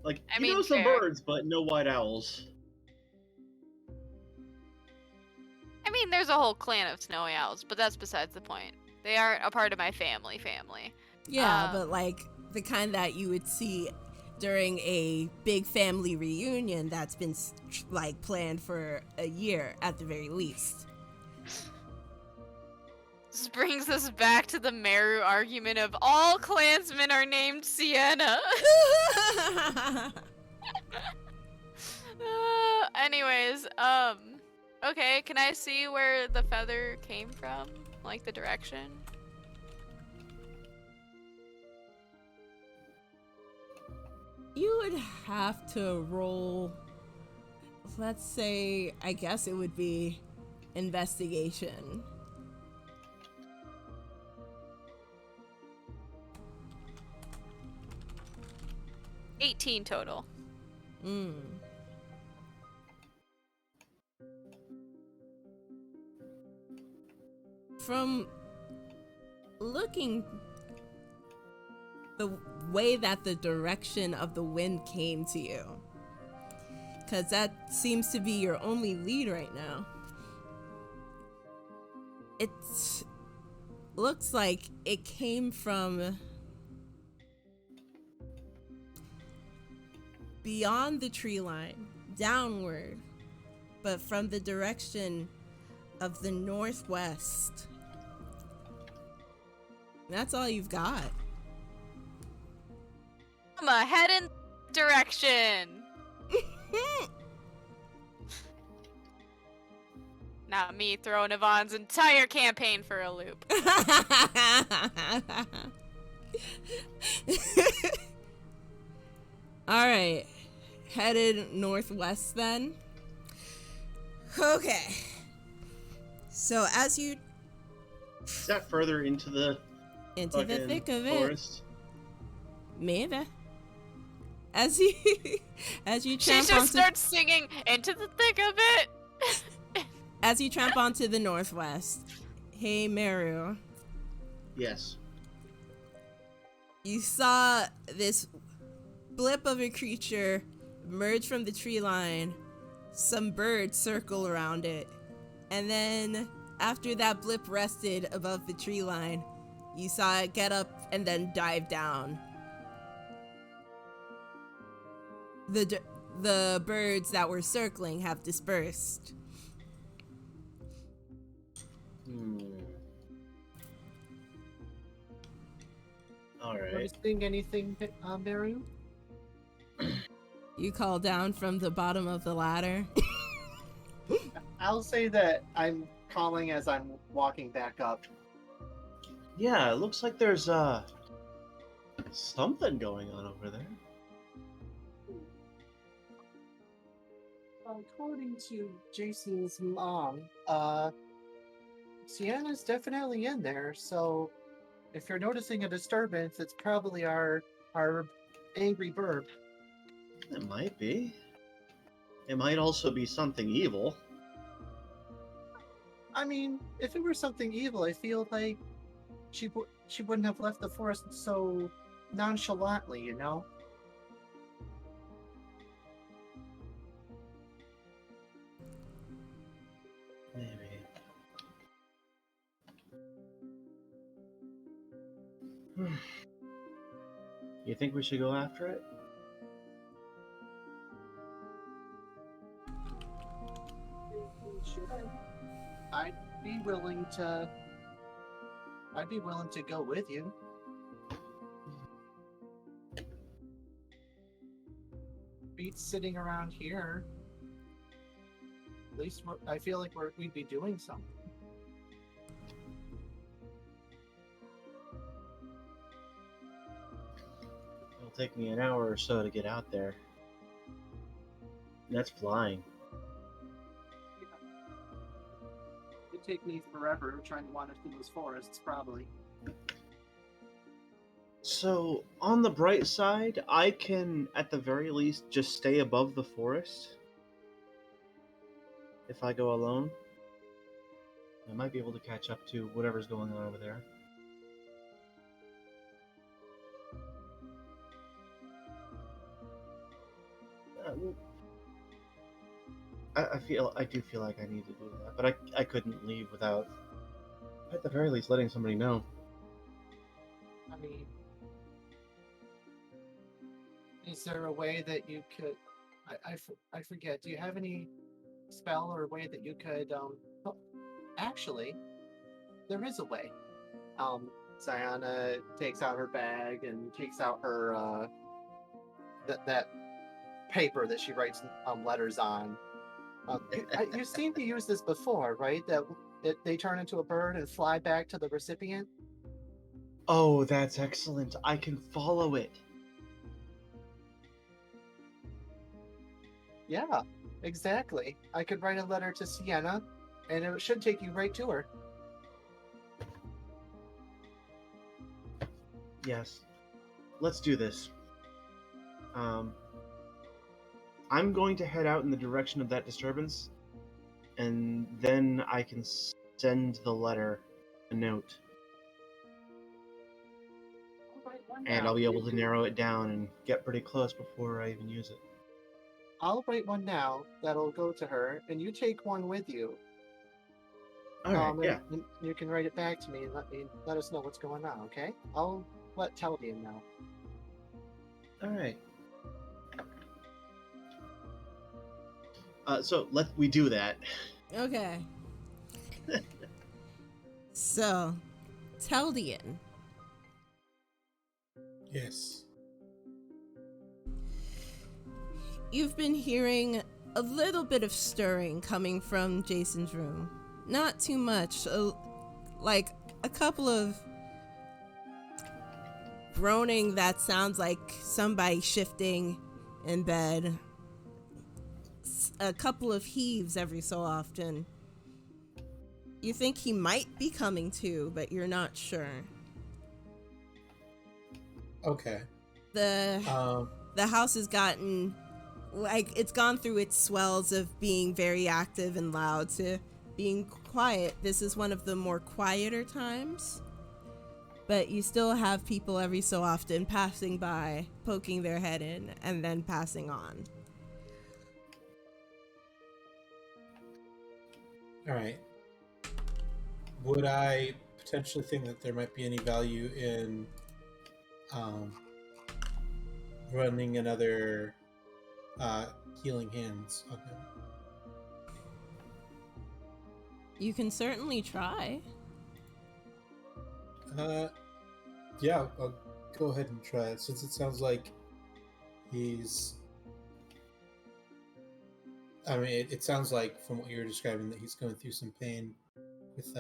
Like I you mean, know some fair. birds, but no white owls. I mean, there's a whole clan of snowy owls, but that's besides the point. They aren't a part of my family. Yeah, but like the kind that you would see during a big family reunion that's been like planned for a year at the very least. This brings us back to the Meru argument of all clansmen are named Sienna. Anyways, okay, can I see where the feather came from? Like the direction? You would have to roll, let's say, I guess it would be investigation. $18 total. From looking the way that the direction of the wind came to you, because that seems to be your only lead right now, it looks like it came from beyond the tree line, downward, but from the direction of the northwest. That's all you've got. I'm a head in direction. Not me throwing Yvonne's entire campaign for a loop. Alright. Headed northwest then. Okay. So as you Is that further into the into the fucking thick of forest? it, maybe. As you She tramp just onto starts singing into the thick of it. as you tramp onto the northwest. Hey Meru, Yes. you saw this blip of a creature emerge from the tree line, some birds circle around it, and then after that blip rested above the tree line, you saw it get up and then dive down. The birds that were circling have dispersed. Alright. Noticing anything, Meru? You call down from the bottom of the ladder. I'll say that I'm calling as I'm walking back up. Yeah, it looks like there's something going on over there. According to Jason's mom, Sienna's definitely in there, so if you're noticing a disturbance, it's probably our angry bird. It might be. It might also be something evil. I mean, if it were something evil, I feel like she wouldn't have left the forest so nonchalantly, you know? Maybe. You think we should go after it? I'd be willing to go with you. Beats sitting around here. At least I feel like we'd be doing something. It'll take me an hour or so to get out there. That's flying. It'd take me forever trying to wander through those forests, probably. So, on the bright side, I can, at the very least, just stay above the forest. If I go alone, I might be able to catch up to whatever's going on over there. I do feel like I need to do that, but I couldn't leave without, at the very least, letting somebody know. I mean, is there a way that you could? I forget. Do you have any spell or way that you could? Oh, actually, there is a way. Sayana takes out her bag and takes out her that paper that she writes letters on. You've seen me use this before, right? That they turn into a bird and fly back to the recipient. Oh, that's excellent. I can follow it. Yeah, exactly. I could write a letter to Sienna, and it should take you right to her. Yes. Let's do this. I'm going to head out in the direction of that disturbance, and then I can send the letter a note. And I'll be able to narrow it down and get pretty close before I even use it. I'll write one now that'll go to her, and you take one with you. Alright, yeah. And you can write it back to me and let us know what's going on, okay? I'll let Telvian know. Alright. So we do that. Okay. So, Teldian. Yes. You've been hearing a little bit of stirring coming from Jason's room. Not too much. Like a couple of groaning that sounds like somebody shifting in bed. A couple of heaves every so often. You think he might be coming to, but you're not sure. Okay. The house has gotten, like, it's gone through its swells of being very active and loud to being quiet. This is one of the more quieter times, but you still have people every so often passing by, poking their head in, and then passing on. All right. Would I potentially think that there might be any value in running another healing hands on him? You can certainly try. Yeah, I'll go ahead and try it, since it sounds like he's... I mean, it sounds like, from what you were describing, that he's going through some pain with,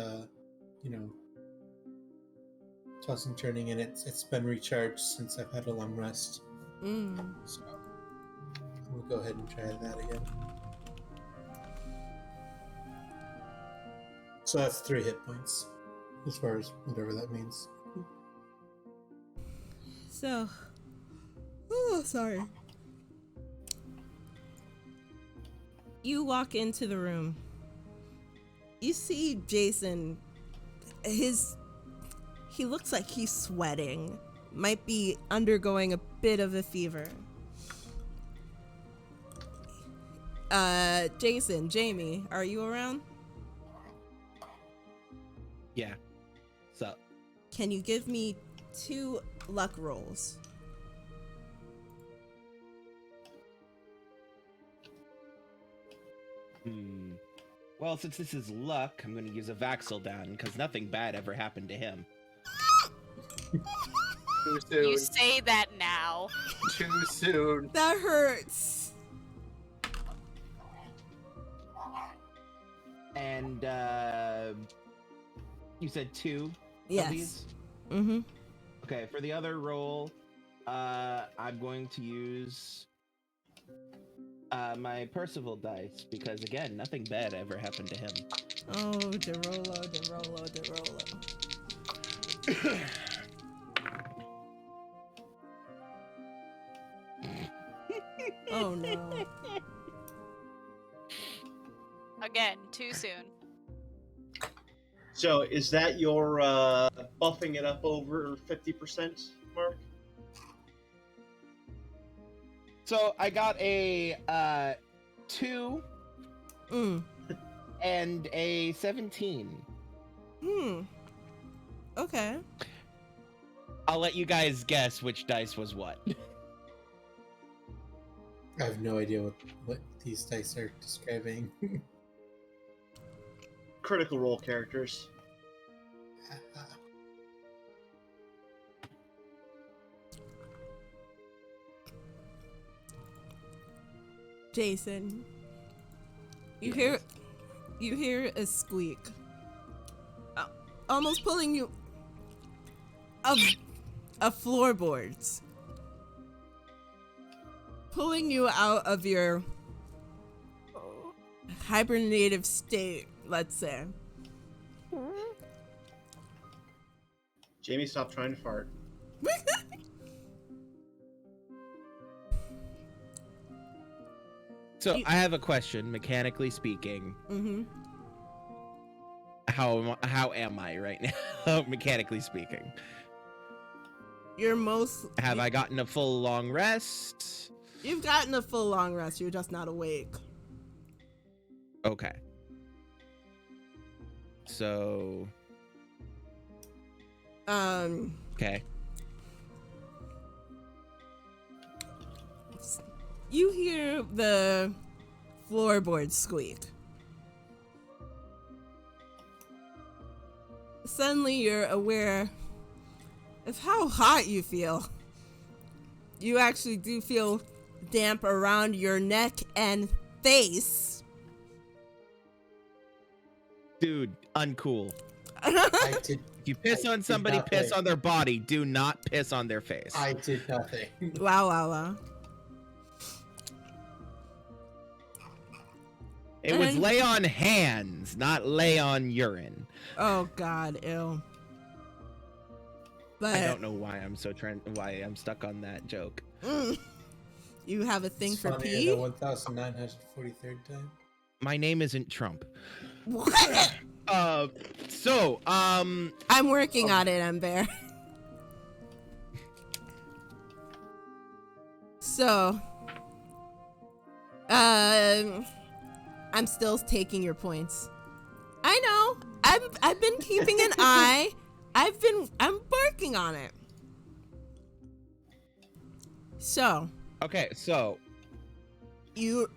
tossing, turning, and it's been recharged since I've had a long rest. So we'll go ahead and try that again. So that's 3 hit points, as far as whatever that means. So, sorry. You walk into the room. You see Jason. He looks like he's sweating. Might be undergoing a bit of a fever. Jason, Jamey, are you around? Yeah. So. Can you give me 2 luck rolls? Well, since this is luck, I'm going to use a Vaxel down, because nothing bad ever happened to him. Too soon. You say that now. Too soon. That hurts. And, you said 2? Yes. Of these? Mm-hmm. Okay, for the other roll, I'm going to use my Percival dice, because again, nothing bad ever happened to him. Oh, Derolo. Oh no. Again, too soon. So is that your buffing it up over 50% mark? So I got a 2 and a 17. Okay. I'll let you guys guess which dice was what. I have no idea what these dice are describing. Critical Role characters. Jason, you hear a squeak, almost pulling you of floorboards, pulling you out of your hibernative state, let's say. Jamey, stop trying to fart. So I have a question, mechanically speaking. How am I right now, mechanically speaking? Have I gotten a full long rest? You've gotten a full long rest. You're just not awake. Okay. So. Okay. You hear the floorboard squeak. Suddenly you're aware of how hot you feel. You actually do feel damp around your neck and face. Dude, uncool. If you piss on somebody, piss on their body. Do not piss on their face. I did nothing. Wow. It was lay on hands, not lay on urine. Oh God, ew. But I don't know why why I'm stuck on that joke. You have a thing It's for funny, pee? the 1943rd time. My name isn't Trump. What? I'm working on it, Ember. So, I'm still taking your points. I know. I've been keeping an eye. I'm working on it. So. Okay, so. You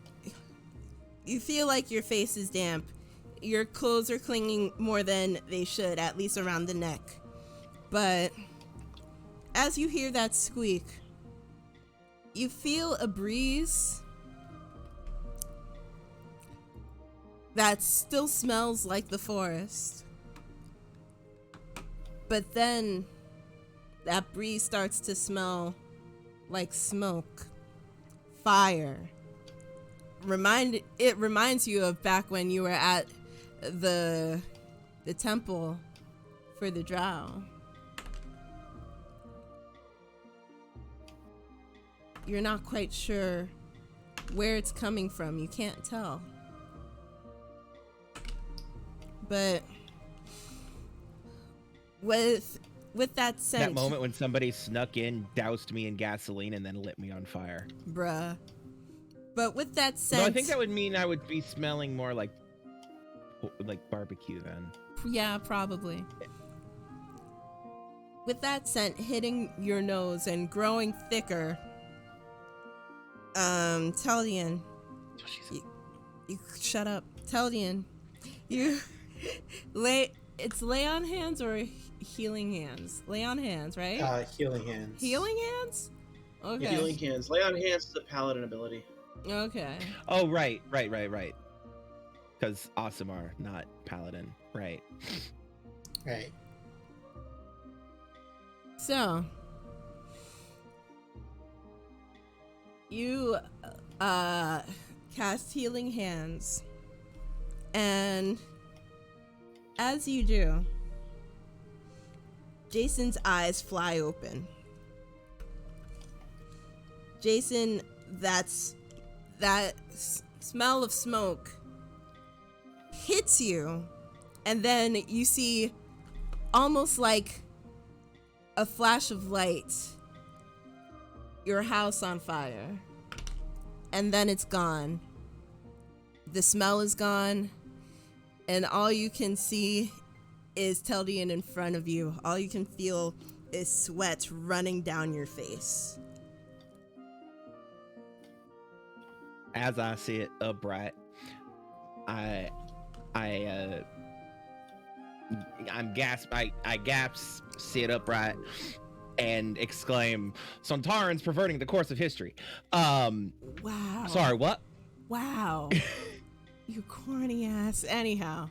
feel like your face is damp. Your clothes are clinging more than they should, at least around the neck. But as you hear that squeak, you feel a breeze that still smells like the forest. But then that breeze starts to smell like smoke, fire. It reminds you of back when you were at the temple for the drow. You're not quite sure where it's coming from. You can't tell. But with that scent, That moment when somebody snuck in, doused me in gasoline, and then lit me on fire. Bruh. But with that scent... No, I think that would mean I would be smelling more like barbecue then. Yeah, probably. With that scent hitting your nose and growing thicker, Teldian, you shut up. Teldian, you it's lay on hands or healing hands? Lay on hands, right? Healing hands. Healing hands? Okay. Healing hands. Lay on hands is a paladin ability. Okay. Oh, right. Because Aasimar, not paladin. Right. Right. So, you cast healing hands, and as you do, Jason's eyes fly open. Jason, that smell of smoke hits you, and then you see almost like a flash of light, your house on fire, and then it's gone. The smell is gone, and all you can see is Teldian in front of you. All you can feel is sweat running down your face. As I sit upright, I gasp, sit upright, and exclaim, "Sontaran's perverting the course of history." Wow. Sorry, what? Wow. You corny ass. Anyhow.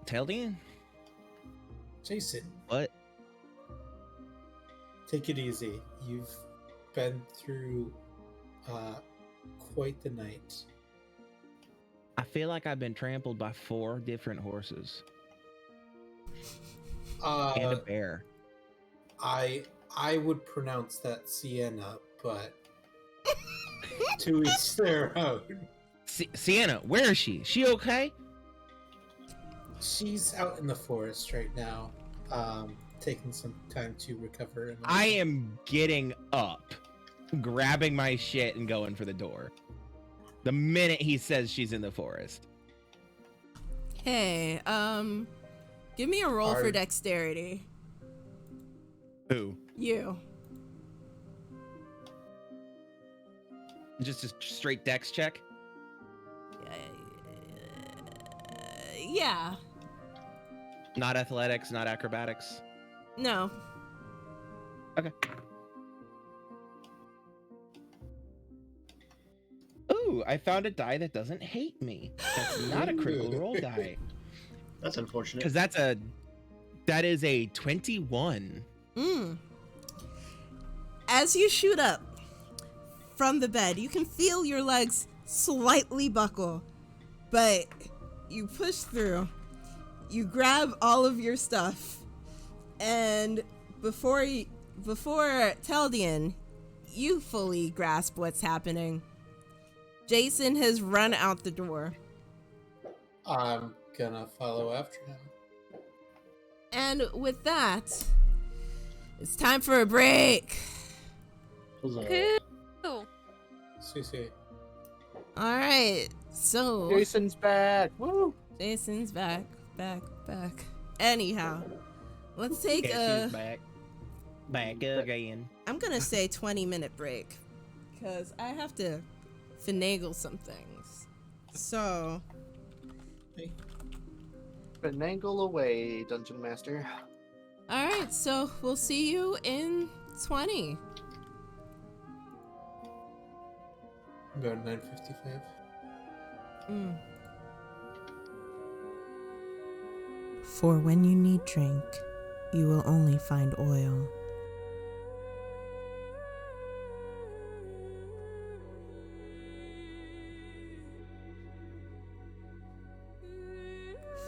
Teldian? Jason, What? take it easy. You've been through quite the night. I feel like I've been trampled by 4 different horses and a bear. I would pronounce that Sienna, but to each their own. Sienna, where is she? She okay? She's out in the forest right now, taking some time to recover. And I am getting up, grabbing my shit, and going for the door. The minute he says she's in the forest. Hey, give me a roll for dexterity. Who? You. Just a straight dex check? Yeah. Not athletics, not acrobatics? No. Okay. Ooh, I found a die that doesn't hate me. That's not a critical roll die. That's unfortunate. Because that is a 21. As you shoot up from the bed, you can feel your legs slightly buckle, but you push through. You grab all of your stuff, and before Teldian, you fully grasp what's happening. Jason has run out the door. I'm gonna follow after him. And with that, it's time for a break. Cool. Susie. All right, so Jason's back. Woo! Jason's back. Anyhow, let's take Guess who's back again. I'm gonna say 20-minute break, because I have to finagle some things. So, Finagle away, Dungeon Master. all right, so we'll see you in 20. About 9:55. For when you need drink, you will only find oil.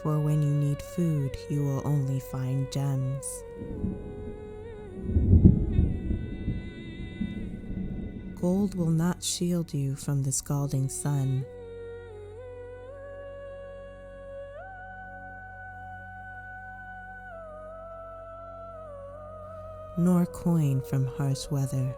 For when you need food, you will only find gems. Gold will not shield you from the scalding sun. Nor coin from harsh weather.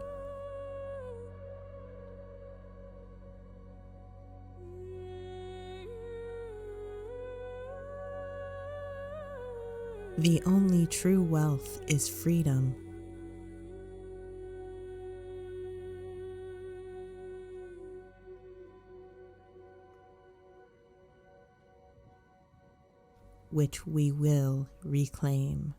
The only true wealth is freedom. Which we will reclaim.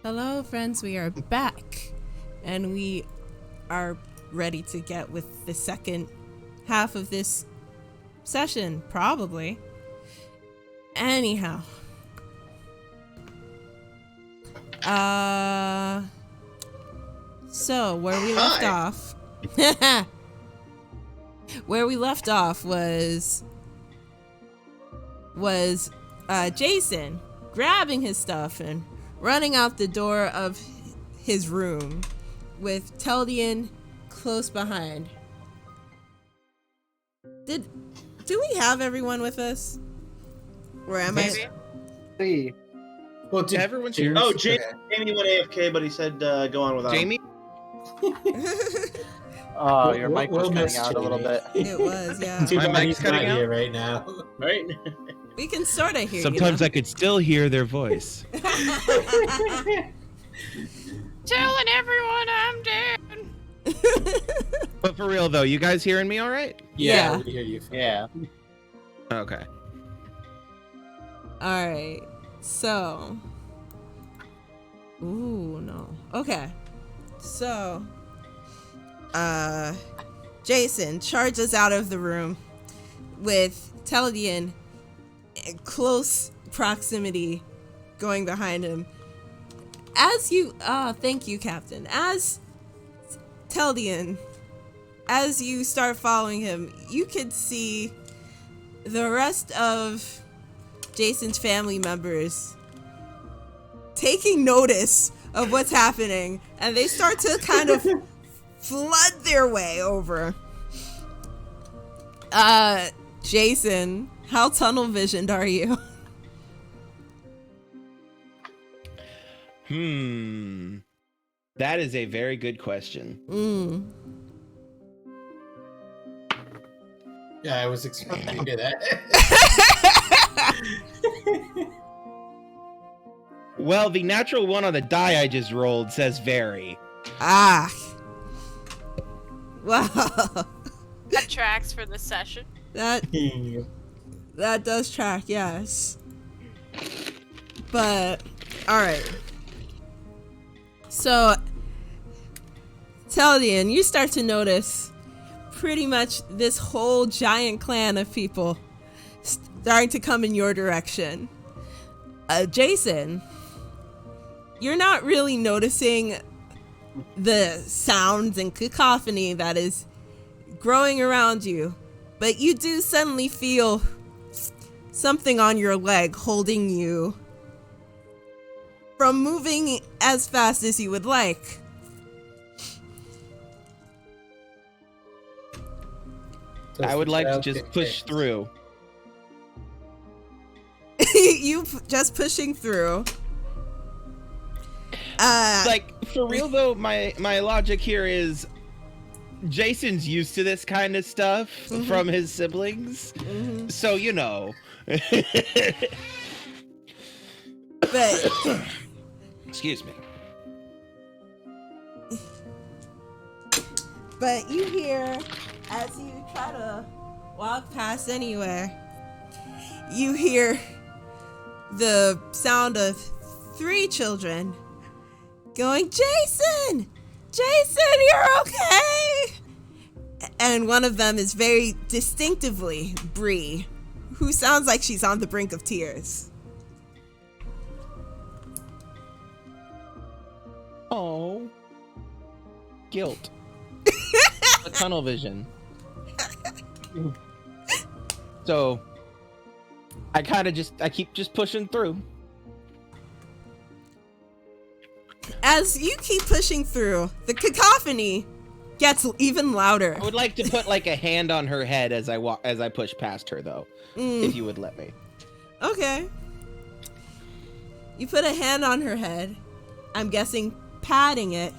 Hello, friends. We are back, and we are ready to get with the second half of this session, probably. Anyhow. So, where we left off... where we left off was Jason grabbing his stuff and running out the door of his room with Teldian close behind. Do we have everyone with us? Or am Maybe. See, Well, did Everyone's here. Oh, Okay. Jamie went AFK, but he said go on without him. Jamie? oh, your mic We'll was cutting miss out a little Jamie. bit. It was, yeah. Too My bad mic's he's not cutting out? here right now. Right? We can sort of hear Sometimes you. I could still hear their voice. Telling everyone I'm dead. But for real though, you guys hearing me all right? Yeah. We hear you. Yeah. Okay. All right. So. Ooh, no. Okay. So. Jason charges out of the room with Teldian in close proximity going behind him. As you, thank you, Captain. As Teldian, as you start following him, you can see the rest of Jason's family members taking notice of what's happening, and they start to kind of flood their way over. Jason, how tunnel visioned are you? That is a very good question. Yeah, I was expecting to hear that. Well, the natural one on the die I just rolled says very. Ah. Wow. That tracks for the session. That does track, yes. But, alright. So, Teldian, you start to notice pretty much this whole giant clan of people starting to come in your direction. Jason, you're not really noticing the sounds and cacophony that is growing around you, but you do suddenly feel something on your leg holding you from moving as fast as you would like. I would like to just push through. You just pushing through. Like, for real though, my logic here is Jason's used to this kind of stuff from his siblings. So, you know. But Excuse me. But you hear, as you try to walk past anywhere, you hear the sound of 3 children going, Jason! Jason, you're okay! And one of them is very distinctively Bree, who sounds like she's on the brink of tears. Oh. Guilt. A tunnel vision. So, I keep just pushing through. As you keep pushing through, the cacophony gets even louder. I would like to put like a hand on her head as I push past her though, if you would let me. Okay. You put a hand on her head. I'm guessing patting it,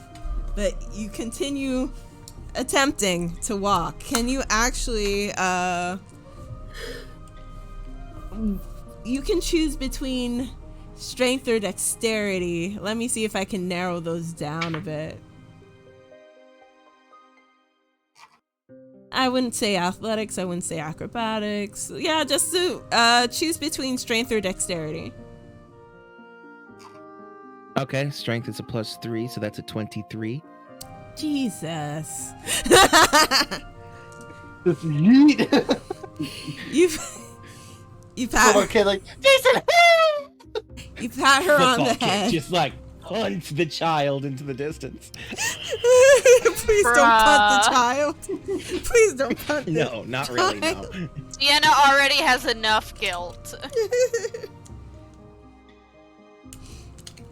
but you continue attempting to walk. Can you actually, you can choose between strength or dexterity. Let me see if I can narrow those down a bit. I wouldn't say athletics, I wouldn't say acrobatics. Yeah, just to choose between strength or dexterity. Okay, strength is a +3, so that's a 23. Jesus. Just yeet. You pat Okay, like Jason. you pat her on the Football kick, head. just like punch the child into the distance. Please don't punt the child. Please don't punt the No, not really. No. Sienna already has enough guilt.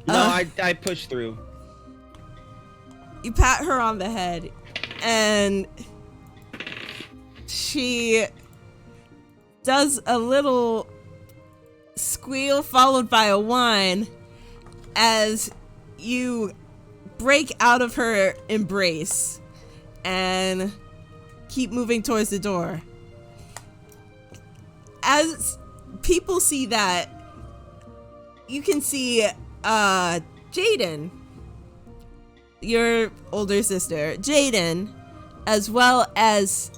No, I push through. You pat her on the head, and she does a little squeal followed by a whine as you break out of her embrace and keep moving towards the door. As people see that, you can see Jaden, your older sister, Jaden, as well as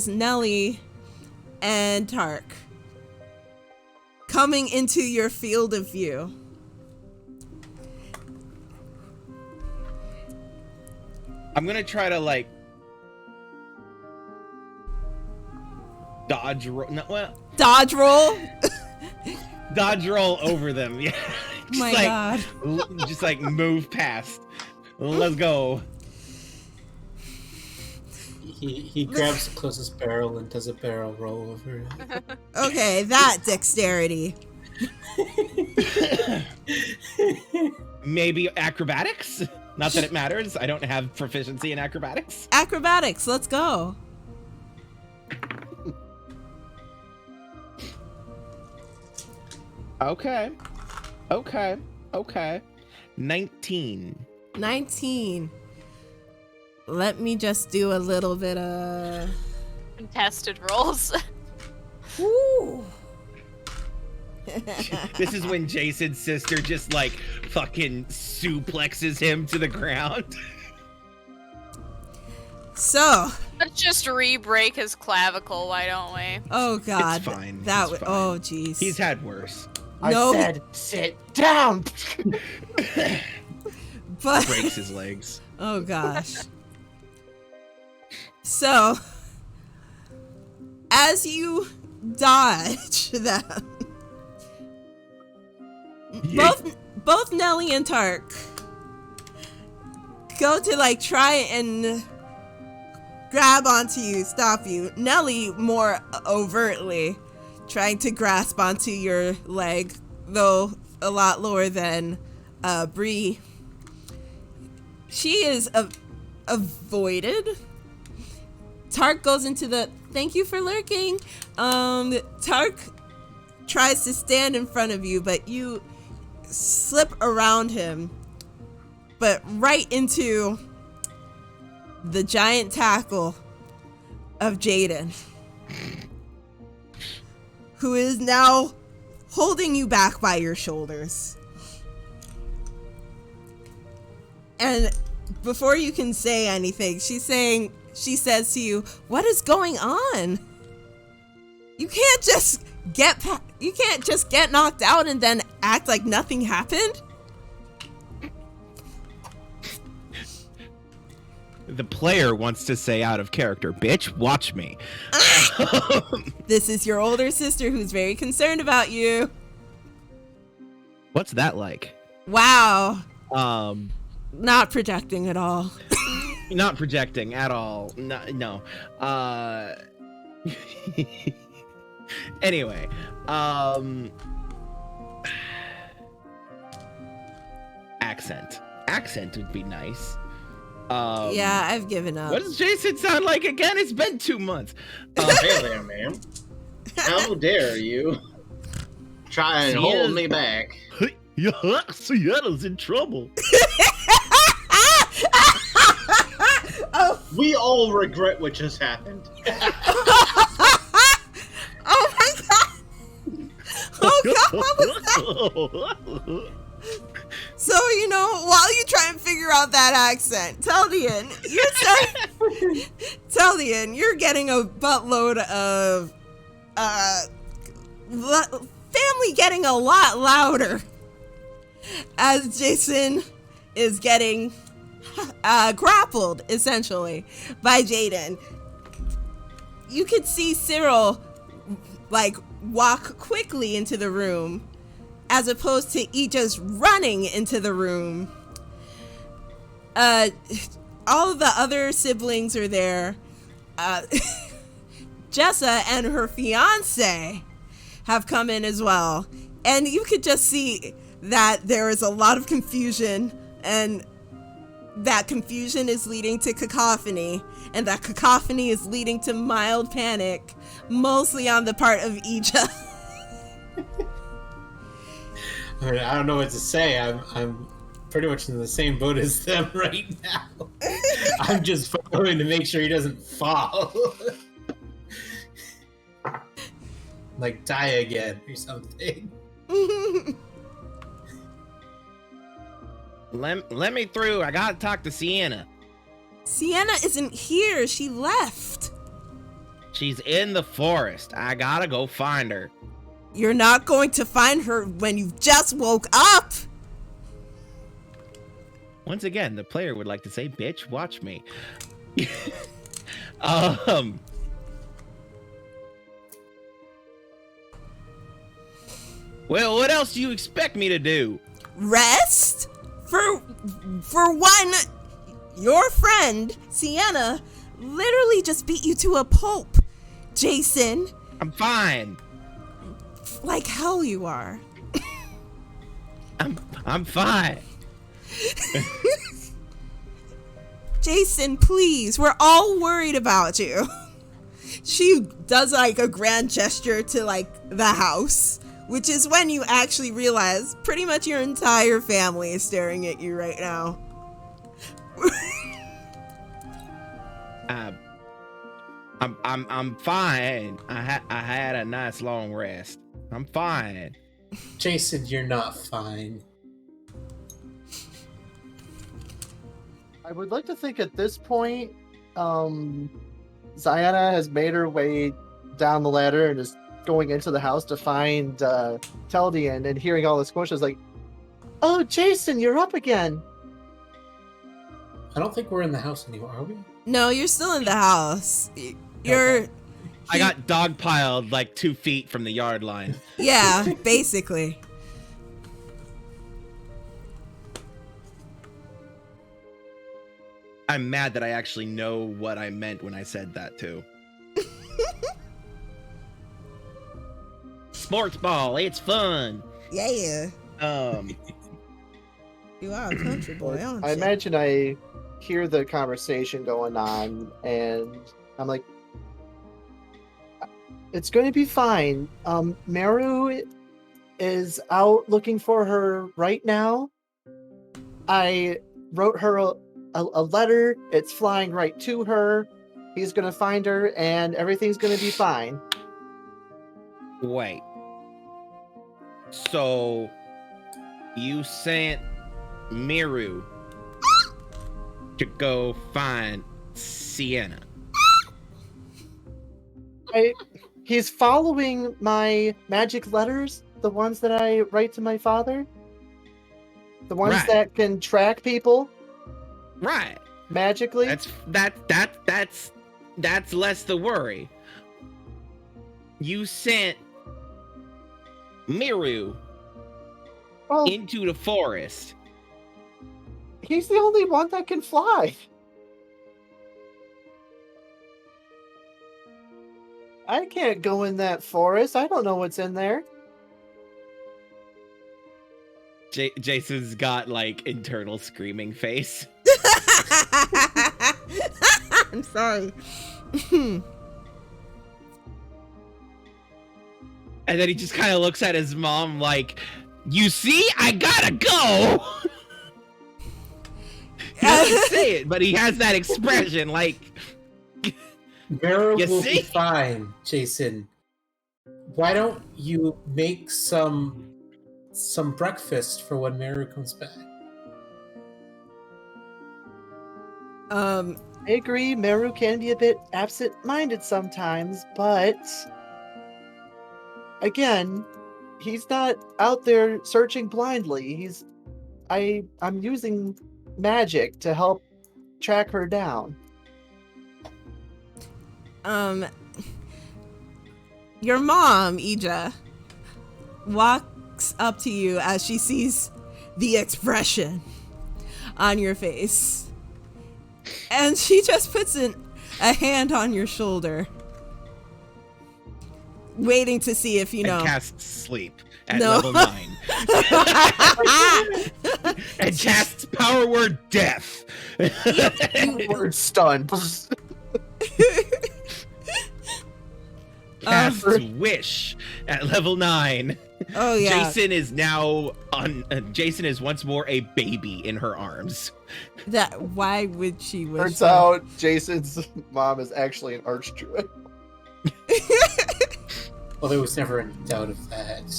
Nellie and Tark coming into your field of view. I'm gonna try to like dodge roll. No, well, Dodge roll. dodge roll over them. Yeah. My like, God. Just like move past. Let's go. He grabs the closest barrel and does a barrel roll over it. Okay, that dexterity. Maybe acrobatics? Not that it matters. I don't have proficiency in acrobatics. Acrobatics, let's go. Okay. 19. 19. Let me just do a little bit of... Contested rolls. Woo. This is when Jason's sister just like fucking suplexes him to the ground. So. Let's just re-break his clavicle, why don't we? Oh God. It's fine. That It's would. fine. Oh jeez. He's had worse. No. I said, sit down. But. Breaks his legs. Oh gosh. So, as you dodge them, both Nellie and Tark go to like try and grab onto you, stop you. Nellie more overtly trying to grasp onto your leg, though a lot lower than Bree. She is avoided. Tark goes into the thank you for lurking. Tark tries to stand in front of you, but you slip around him, but right into the giant tackle of Jaden, who is now holding you back by your shoulders. And before you can say anything, she says to you, "What is going on? You can't just get knocked out and then act like nothing happened." The player wants to say out of character, bitch, watch me. This is your older sister who's very concerned about you. What's that like? Wow. Um, Not projecting at all. not projecting at all. No. Anyway, accent would be nice. Yeah, I've given up. What does Jason sound like again? It's been 2 months. Hey there, ma'am. How dare you try and hold me back? Seattle's in trouble. Oh. We all regret what just happened. Oh my God. Oh God, what was that? So, while you try and figure out that accent, Teldian, you're getting a buttload of family getting a lot louder as Jason is getting grappled, essentially, by Jaden. You could see Cyril, like, walk quickly into the room, as opposed to just running into the room. All of the other siblings are there. Jessa and her fiance have come in as well. And you could just see that there is a lot of confusion, and that confusion is leading to cacophony, and that cacophony is leading to mild panic, mostly on the part of Ija. I mean, I don't know what to say. I'm pretty much in the same boat as them right now. I'm just following to make sure he doesn't fall. Like die again or something. Let me through. I gotta talk to Sienna. Sienna isn't here. She left. She's in the forest. I gotta go find her. You're not going to find her when you just woke up. Once again, the player would like to say, bitch, watch me. Well, what else do you expect me to do? Rest? For one, your friend, Sienna, literally just beat you to a pulp. Jason. I'm fine. Like hell you are. I'm fine. Jason, please. We're all worried about you. She does like a grand gesture to like the house, which is when you actually realize pretty much your entire family is staring at you right now. I'm fine. I had a nice long rest. I'm fine. Jason, you're not fine. I would like to think at this point, Ziana has made her way down the ladder and is going into the house to find Teldian, and hearing all this commotion is like, "Oh, Jason, you're up again." I don't think we're in the house anymore, are we? No, you're still in the house. I got dogpiled like 2 feet from the yard line. Yeah, basically. I'm mad that I actually know what I meant when I said that too. Sports ball, it's fun. Yeah. You are a country boy, aren't you? I imagine I hear the conversation going on, and I'm like, it's going to be fine. Meru is out looking for her right now. I wrote her a letter. It's flying right to her. He's going to find her, and everything's going to be fine. Wait. So, you sent Meru to go find Sienna? He's following my magic letters, the ones that I write to my father. The ones that can track people. Right. Magically. That's less the worry. You sent Meru into the forest. He's the only one that can fly. I can't go in that forest. I don't know what's in there. Jason's got like internal screaming face. I'm sorry. And then he just kind of looks at his mom like, you see, I gotta go. He doesn't say it, but he has that expression like, Meru will be fine, Jason. Why don't you make some breakfast for when Meru comes back? I agree, Meru can be a bit absent-minded sometimes, but again, he's not out there searching blindly. I'm using magic to help track her down. Your mom, Ija, walks up to you as she sees the expression on your face. And she just puts a hand on your shoulder, waiting to see if you know. And casts sleep at No. level 9. And casts power word death. Word stunned. Casts wish at level 9. Oh yeah. Jason is now Jason is once more a baby in her arms. Why would she wish? Turns that? out Jason's mom is actually an archdruid. Well, there was never any doubt of that.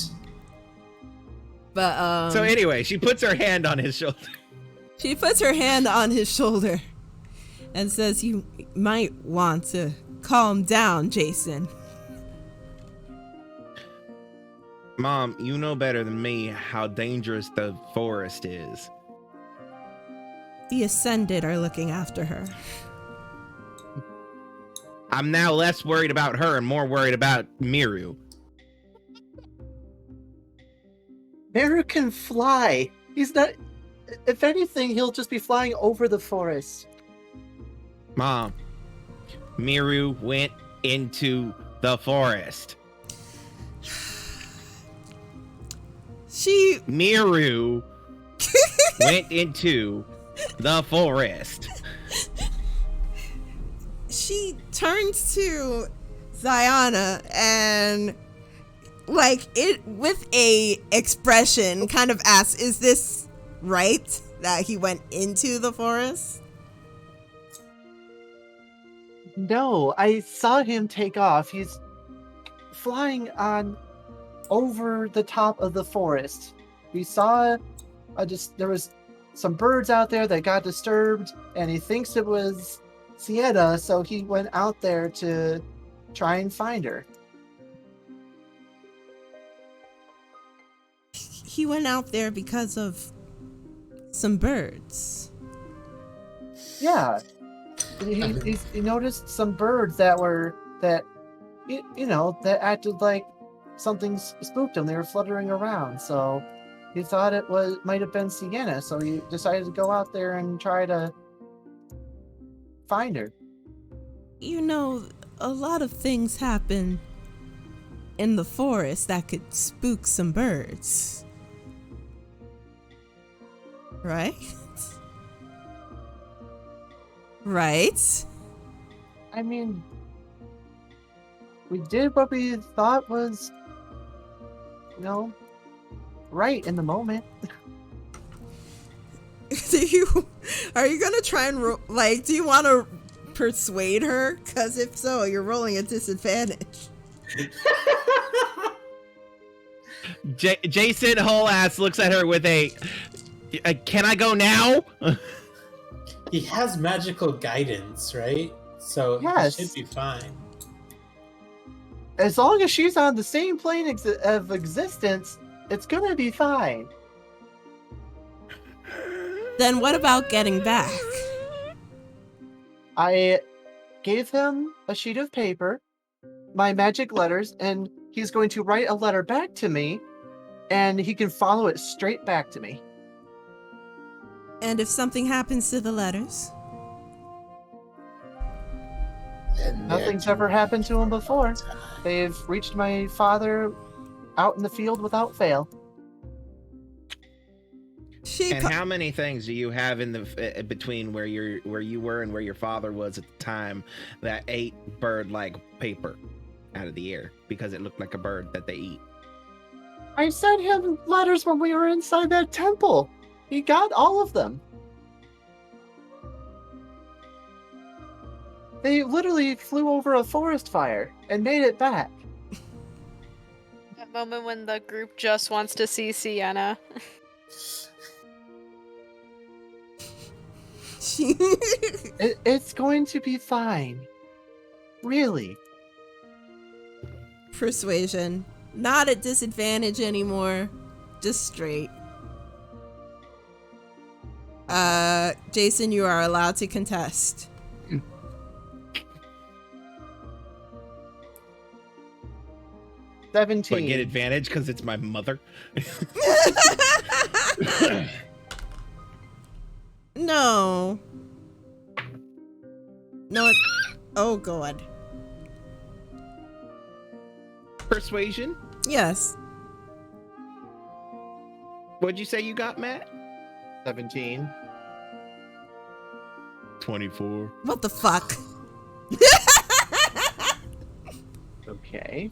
But So anyway, she puts her hand on his shoulder. she puts her hand on his shoulder and says, "You might want to calm down, Jason." Mom, you know better than me how dangerous the forest is. The Ascended are looking after her. I'm now less worried about her and more worried about Miru. Meru can fly. He's not. If anything, he'll just be flying over the forest. Mom, Miru went into the forest. Miru went into the forest. She turns to Ziana and, like, it with a expression, kind of asks, "Is this right that he went into the forest?" No, I saw him take off. He's flying on over the top of the forest. We saw there was some birds out there that got disturbed, and he thinks it was Sienna, so he went out there to try and find her. He went out there because of some birds. Yeah, he noticed some birds that acted like something spooked them. They were fluttering around, so he thought might have been Sienna. So he decided to go out there and try to find her. You know, a lot of things happen in the forest that could spook some birds. Right? Right? I mean, we did what we thought was, right in the moment. Are you gonna try and do you want to persuade her? Because if so, you're rolling a disadvantage. Jason whole ass looks at her with a can I go now? He has magical guidance, right? So Yes. he should be fine. As long as she's on the same plane of existence, it's gonna be fine. Then what about getting back? I gave him a sheet of paper, my magic letters, and he's going to write a letter back to me, and he can follow it straight back to me. And if something happens to the letters? Nothing's ever happened to him before. They've reached my father out in the field without fail. And how many things do you have in the between where you were and where your father was at the time that ate bird-like paper out of the air because it looked like a bird that they eat? I sent him letters when we were inside that temple. He got all of them. They literally flew over a forest fire and made it back. That moment when the group just wants to see Sienna. It's going to be fine. Really. Persuasion. Not at disadvantage anymore. Just straight. Jason, you are allowed to contest. But 17. get advantage because it's my mother. No. No, it's... Oh, God. Persuasion? Yes. What'd you say you got, Matt? 17. 24. What the fuck? Okay.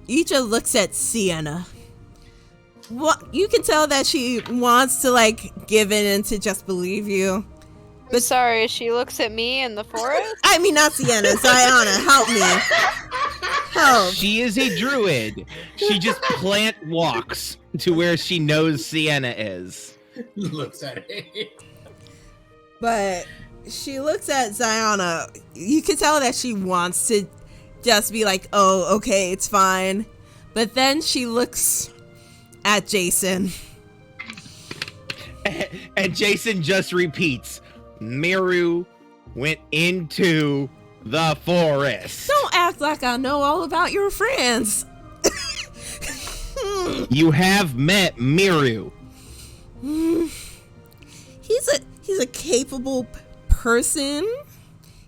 Icha looks at Sienna. What? You can tell that she wants to, like, give in and to just believe you. I'm sorry, she looks at me in the forest? I mean, not Sienna. Ziana, help me. Help. She is a druid. She just plant walks to where she knows Sienna is. Looks at it. But she looks at Ziana. You can tell that she wants to just be like, oh, okay, it's fine. But then she looks at Jason. And Jason just repeats, Miru went into the forest. Don't act like I know all about your friends. You have met Miru. He's a capable person.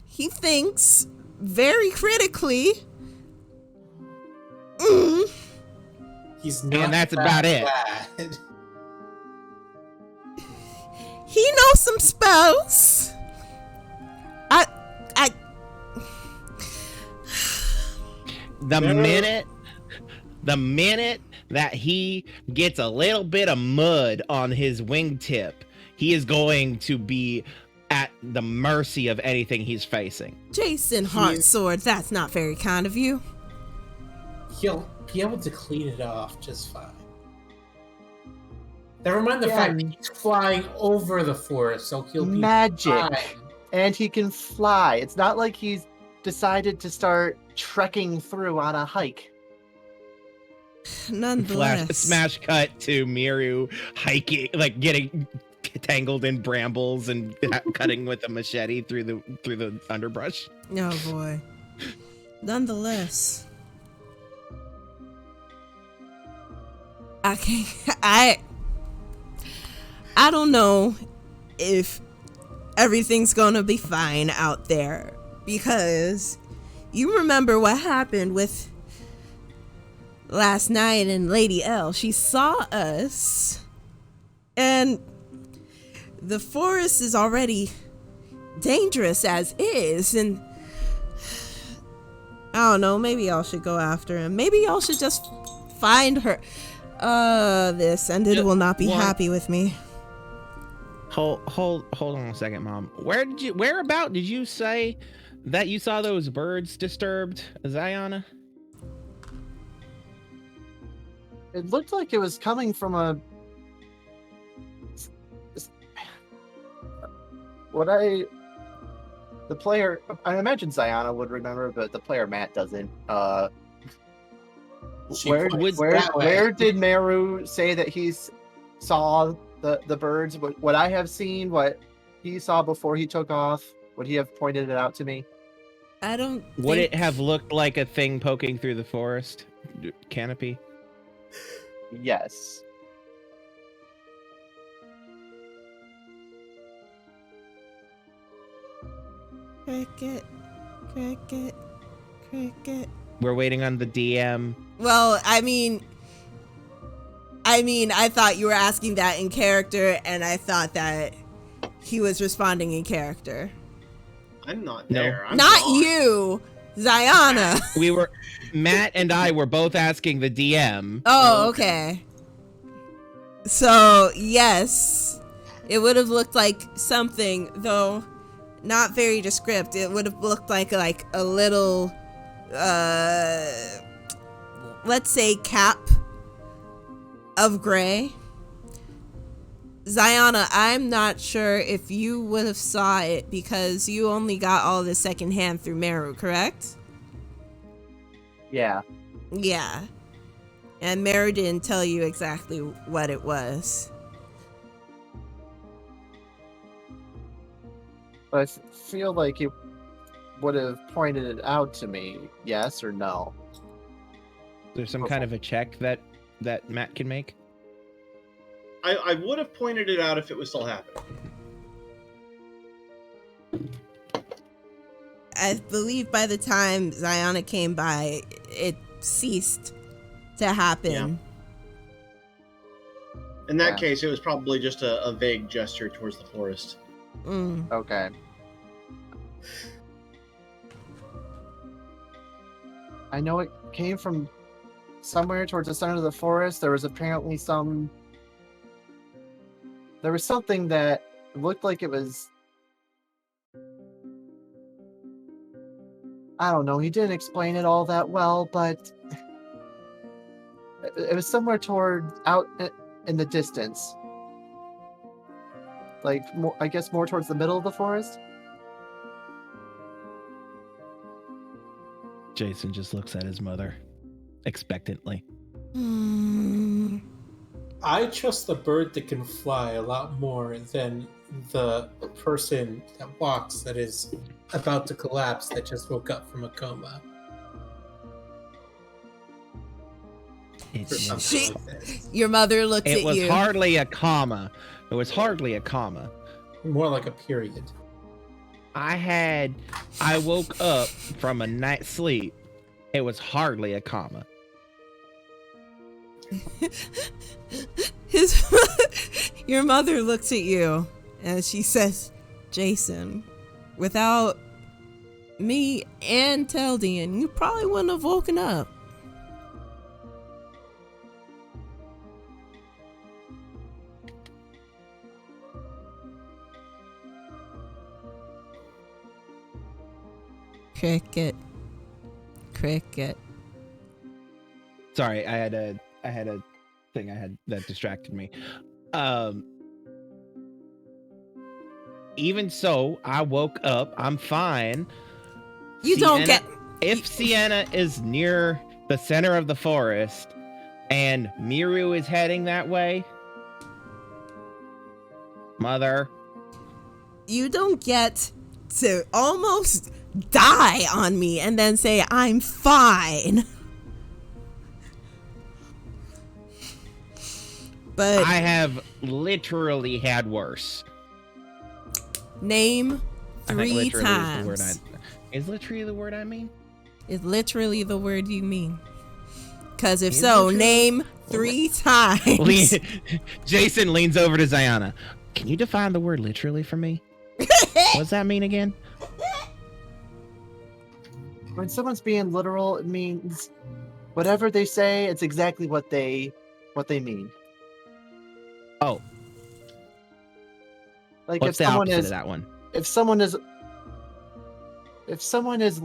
He thinks very critically. He's not And that's that about it. bad. He knows some spells. The minute that he gets a little bit of mud on his wingtip, he is going to be at the mercy of anything he's facing. Jason Heartsword, that's not very kind of you. He'll be able to clean it off just fine. Never mind the fact that he's flying over the forest, so he'll be magic. fine. And he can fly. It's not like he's decided to start trekking through on a hike. Nonetheless. Smash cut to Miru hiking, like getting tangled in brambles and cutting with a machete through the underbrush. Oh boy. Nonetheless. I don't know if everything's gonna be fine out there, because you remember what happened with last night and Lady L. She saw us, and the forest is already dangerous as is, and I don't know, maybe y'all should go after him. Maybe y'all should just find her. This ended will not be happy with me. Hold on a second, Mom. Whereabout did you say that you saw those birds disturbed, Ziana? It looked like it was coming from a... The player... I imagine Ziana would remember, but the player Matt doesn't. Where did Meru say that he saw the birds? Would I have seen what he saw before he took off? Would he have pointed it out to me? I don't Would it have looked like a thing poking through the forest canopy? Yes. Cricket. We're waiting on the DM. Well, I mean, I thought you were asking that in character, and I thought that he was responding in character. I'm not No. there. I'm Not gone. you, Ziana. Matt and I were both asking the DM. Oh, okay. So, yes, it would have looked like something, though not very descriptive. It would have looked like a little, let's say cap of gray. Ziana, I'm not sure if you would have saw it because you only got all this secondhand through Meru, correct? Yeah. Yeah. And Meru didn't tell you exactly what it was. But I feel like you would have pointed it out to me, yes or no? There's some kind of a check that Matt can make. I would have pointed it out if it was still happening. I believe by the time Ziana came by, it ceased to happen. Yeah. In that case, it was probably just a vague gesture towards the forest. Mm. Okay. I know it came from somewhere towards the center of the forest. There was apparently something that looked like it was, I don't know, he didn't explain it all that well, but it was somewhere out in the distance. Like, I guess more towards the middle of the forest? Jason just looks at his mother expectantly. I trust the bird that can fly a lot more than the person that walks that is about to collapse that just woke up from a coma. Or something like this. Your mother looked at It was you. hardly a comma. It was hardly a comma. More like a period. I woke up from a night's sleep. It was hardly a comma. Your mother looks at you and she says, Jason, without me and Teldian, you probably wouldn't have woken up. Cricket. Sorry, I had a thing that distracted me. Even so, I woke up. I'm fine. If Sienna is near the center of the forest and Miru is heading that way, Mother, you don't get to almost die on me and then say I'm fine. But I have literally had worse. Name three times. Is literally the word I mean? Is literally the word you mean? Because if so, name 3 times. Jason leans over to Ziana. Can you define the word literally for me? What does that mean again? When someone's being literal, it means whatever they say, it's exactly what they mean. Oh. Like what's the opposite of that one? If someone is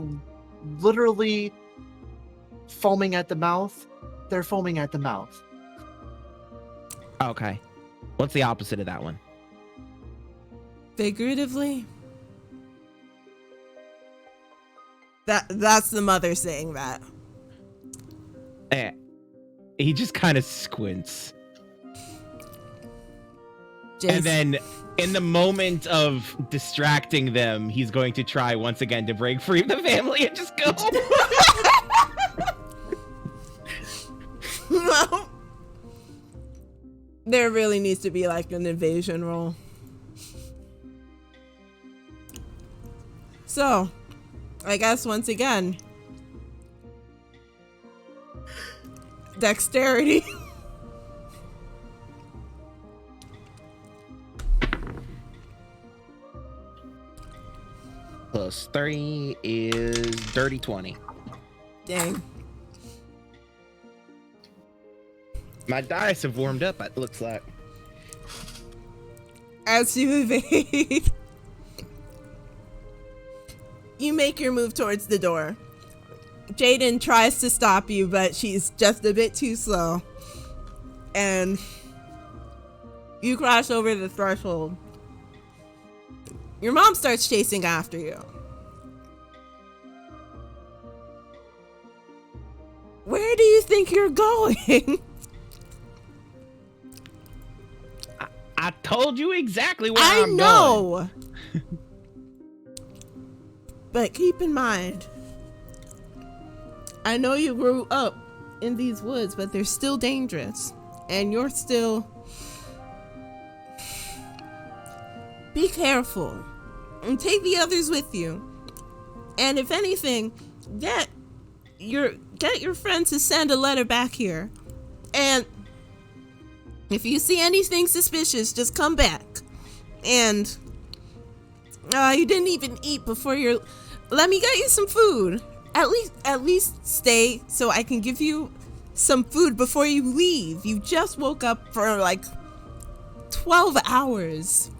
literally foaming at the mouth, they're foaming at the mouth. Okay. What's the opposite of that one? Figuratively? That's the mother saying that. He just kind of squints. Jason. And then in the moment of distracting them, he's going to try once again to break free of the family and just go. No. There really needs to be like an invasion roll. So, I guess once again, dexterity. Plus 3 is dirty 20. Dang. My dice have warmed up, it looks like. As you evade, you make your move towards the door. Jaden tries to stop you, but she's just a bit too slow. And You cross over the threshold. Your mom starts chasing after you. Where do you think you're going? I told you exactly where I I'm know. But keep in mind, I know you grew up in these woods, but they're still dangerous. And you're still... Be careful. And take the others with you. And if anything, get your friend to send a letter back here. And if you see anything suspicious, just come back. And you didn't even eat before you're... Let me get you some food. At least stay so I can give you some food before you leave. You just woke up for like 12 hours.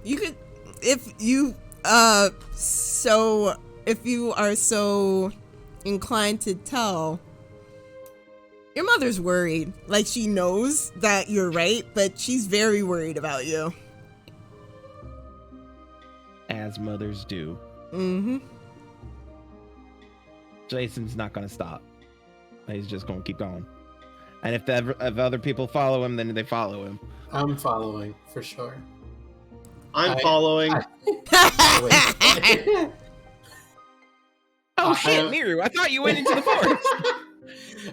You could, if you are so inclined to tell, your mother's worried. Like, she knows that you're right, but she's very worried about you. As mothers do. Mm-hmm. Jason's not gonna stop. He's just gonna keep going. And if other people follow him, then they follow him. I'm following for sure. I'm following. Oh shit, Miru! I thought you went into the forest.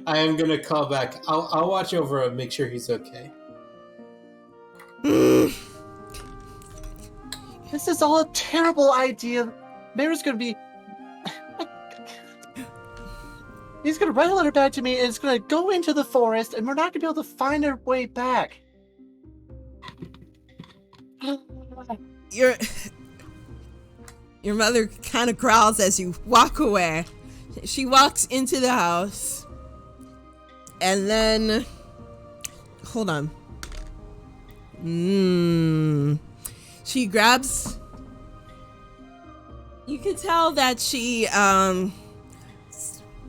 I am gonna call back. I'll watch over him, make sure he's okay. This is all a terrible idea. Miru's gonna be... He's gonna write a letter back to me, and it's gonna go into the forest, and we're not gonna be able to find our way back. Your mother kind of growls as you walk away. She walks into the house, and then... Hold on. She grabs... You can tell that she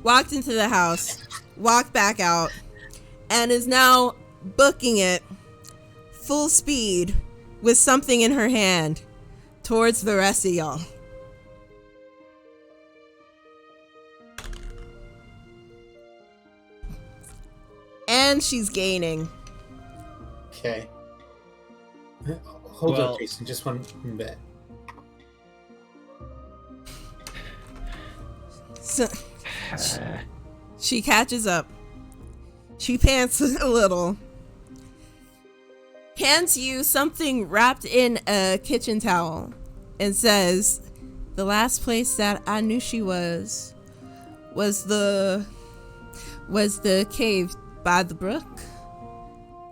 walked into the house, walked back out, and is now booking it full speed with something in her hand towards the rest of y'all. And she's gaining. Okay. Hold up, Jason. Just one bit. So, she catches up. She pants a little. Hands you something wrapped in a kitchen towel and says, the last place that I knew she was the cave by the brook.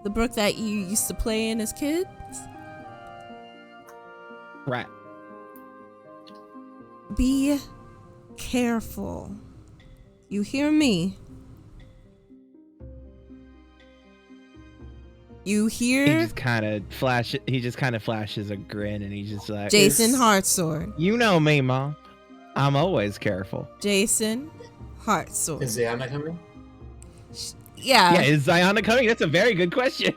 The brook that you used to play in as kids. Right. Be careful. You hear me? You hear? He just kind of flashes a grin, and he's just like, Jason Heartsword. You know me, Mom. I'm always careful. Jason Heartsword. Is Ziana coming? Yeah. Yeah, is Ziana coming? That's a very good question.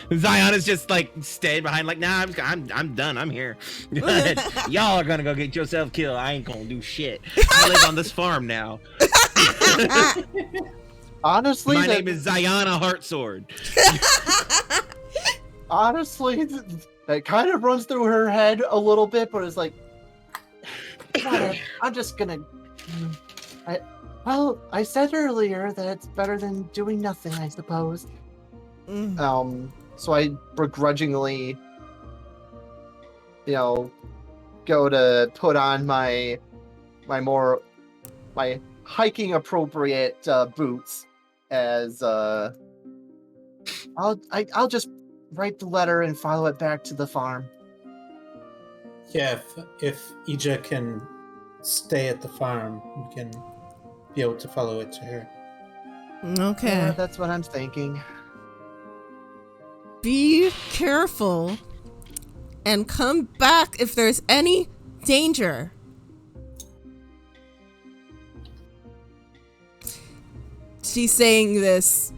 Ziana's just like stayed behind, like, nah, I'm done. I'm here. Y'all are gonna go get yourself killed. I ain't gonna do shit. I live on this farm now. Honestly, my name is Ziana Heartsword. Honestly, that kind of runs through her head a little bit, but it's like, I'm just gonna. I said earlier that it's better than doing nothing, I suppose. So I begrudgingly, go to put on my hiking appropriate boots as I'll just write the letter and follow it back to the farm. Yeah, if Ija can stay at the farm, we can be able to follow it to her. Okay. Yeah, that's what I'm thinking. Be careful and come back if there's any danger. she's saying this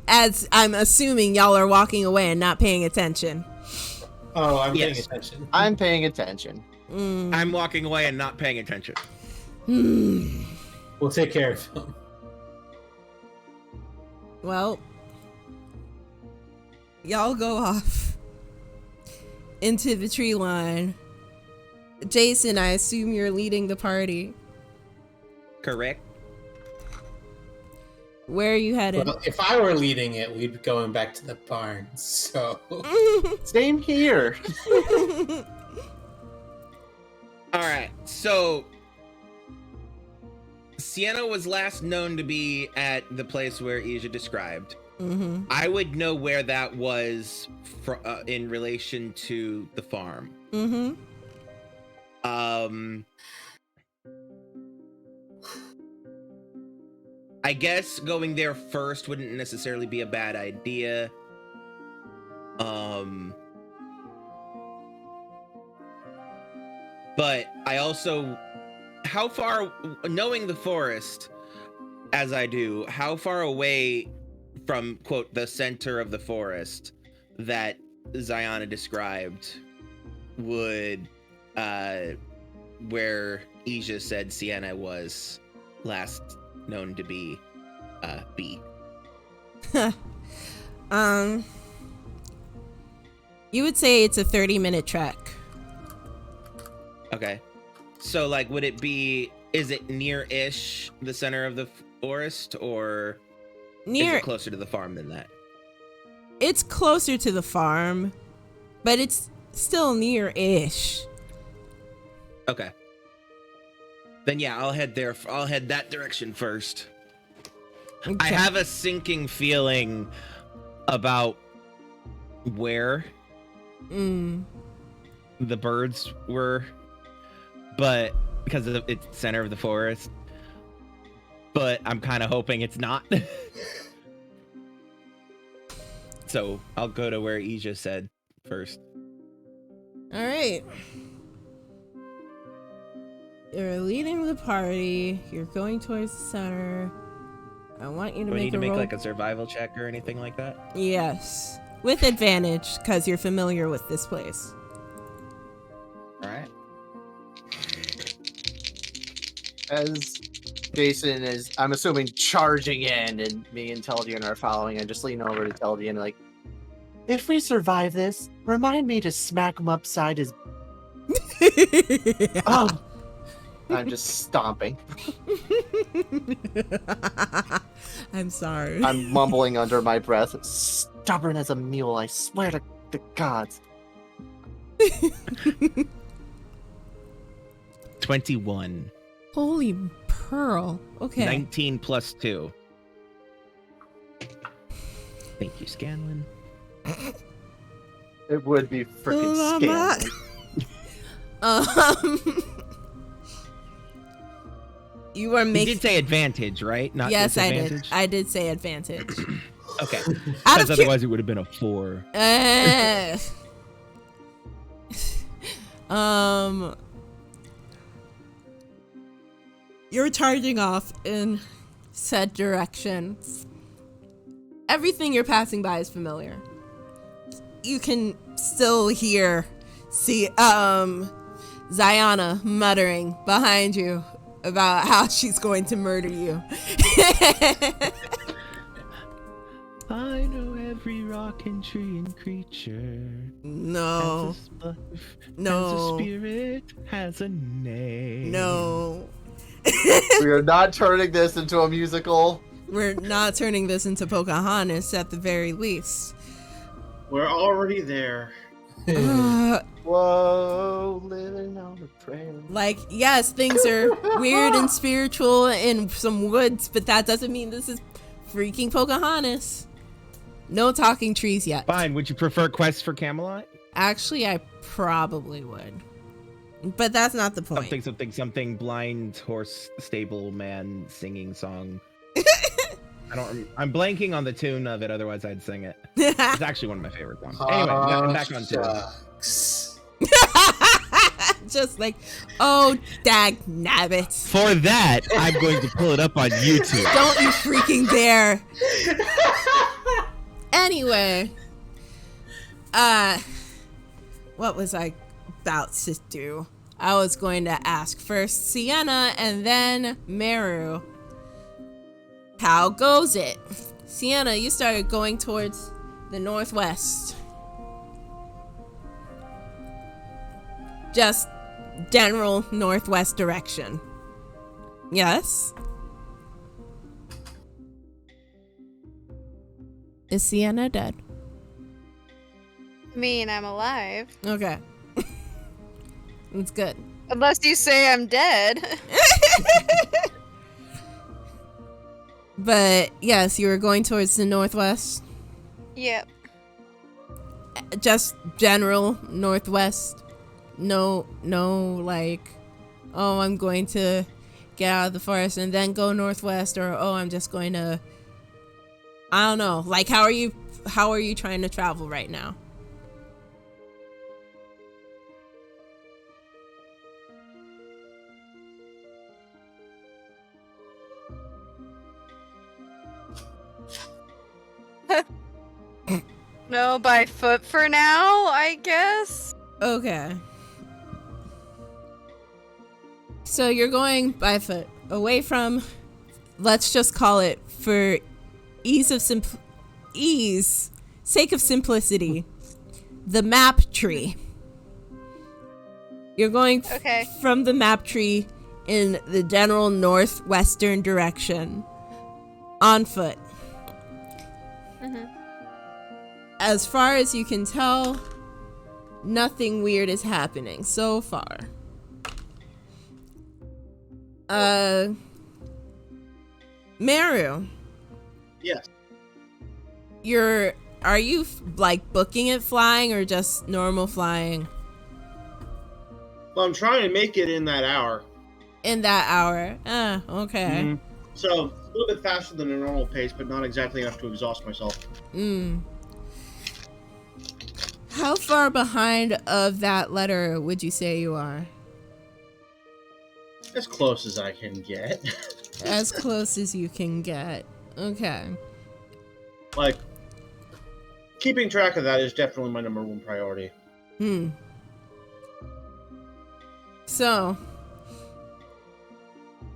as I'm assuming y'all are walking away and not paying attention. Oh, I'm Yes. paying attention. I'm paying attention. I'm walking away and not paying attention. We'll take care of him. Well, y'all go off into the tree line. Jason, I assume you're leading the party. Correct. Where are you headed? Well, if I were leading it, we'd be going back to the barn. So Same here. All right. So Sienna was last known to be at the place where Ija described. Mm-hmm. I would know where that was in relation to the farm. Mm-hmm. I guess going there first wouldn't necessarily be a bad idea. But I also, how far, knowing the forest as I do, how far away from, quote, the center of the forest that Ziana described would, where Ija said Sienna was last known to be, You would say it's a 30-minute trek. Okay. So, like, would it be, is it near-ish the center of the forest, or is it closer to the farm than that? It's closer to the farm, but it's still near-ish. Okay. Then yeah, I'll head there. I'll head that direction first. Okay. I have a sinking feeling about where the birds were, but because of it's center of the forest. But I'm kind of hoping it's not. So I'll go to where Ija said first. All right. You're leading the party. You're going towards the center. I want you to Do I make need to a make roll. like a survival check or anything like that? Yes, with advantage because you're familiar with this place. All right. As Jason is, I'm assuming, charging in, and me and Teldian are following, I just lean over to Teldian like, if we survive this, remind me to smack him upside his... Oh! I'm just stomping. I'm sorry. I'm mumbling under my breath, stubborn as a mule, I swear to the gods. 21. Holy pearl. Okay. 19 plus 2. Thank you, Scanlan. It would be freaking scary. You are You making. did say advantage, right? Not Yes, I did. disadvantage? I did say advantage. Okay. Out Because of otherwise it would have been a 4. You're charging off in said direction. Everything you're passing by is familiar. You can still hear Ziana muttering behind you about how she's going to murder you. I know every rock and tree and creature. No. No. Has a spirit, has a name. No. We are not turning this into a musical. We're not turning this into Pocahontas at the very least. We're already there. Whoa, living on a prayer. Like, yes, things are weird and spiritual in some woods, but that doesn't mean this is freaking Pocahontas. No talking trees yet. Fine, would you prefer Quest for Camelot? Actually, I probably would. But that's not the point. Something blind horse stable man singing song. I'm blanking on the tune of it, otherwise I'd sing it. It's actually one of my favorite ones. Anyway, back on to it. Just like, oh, dag nabbit. For that, I'm going to pull it up on YouTube. Don't you freaking dare. Anyway, what was I about to do? I was going to ask first Sienna and then Meru. How goes it? Sienna, you started going towards the northwest. Just general northwest direction. Yes? Is Sienna dead? I mean, I'm alive. Okay. That's good. Unless you say I'm dead. But yes, you were going towards the northwest. Yep. Just general northwest. No, like, oh, I'm going to get out of the forest and then go northwest, or oh, I'm just going to, I don't know. Like, how are you trying to travel right now? No, by foot for now, I guess. Okay. So you're going by foot away from, let's just call it, for sake of simplicity, the map tree. You're going from the map tree in the general northwestern direction on foot. Mm-hmm. As far as you can tell, nothing weird is happening so far. Meru. Yes. Are you like booking it flying or just normal flying? Well, I'm trying to make it in that hour. In that hour. Okay. Mm-hmm. So, a little bit faster than a normal pace, but not exactly enough to exhaust myself. How far behind of that letter would you say you are? As close as I can get. As close as you can get. Okay. Like, keeping track of that is definitely my number one priority. So,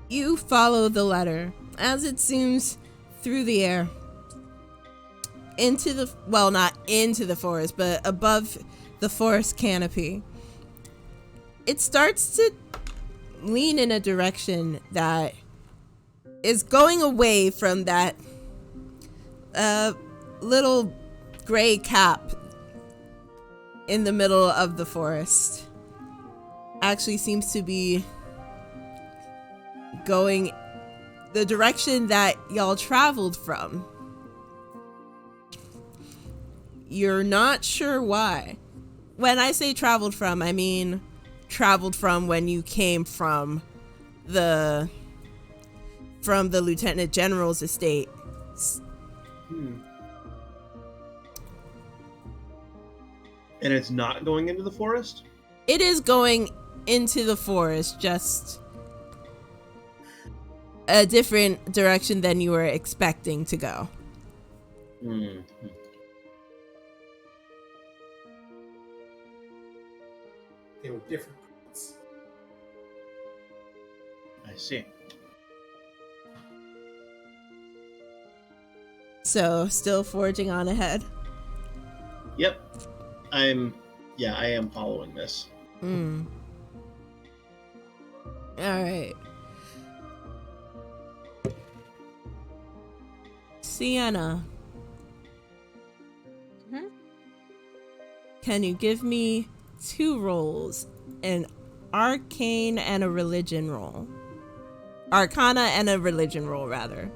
you follow the letter as it zooms through the air. Into the, well, not into the forest, but above the forest canopy. It starts to lean in a direction that is going away from that little gray cap in the middle of the forest. Actually seems to be going the direction that y'all traveled from. You're not sure why. When I say traveled from, I mean traveled from when you came from the Lieutenant General's estate. And it's not going into the forest? It is going into the forest, just a different direction than you were expecting to go. They were different points. I see. So, still forging on ahead. Yep. I am following this. Alright. Sienna. Can you give me 2 rolls? An arcane and a religion roll. Arcana and a religion roll, rather.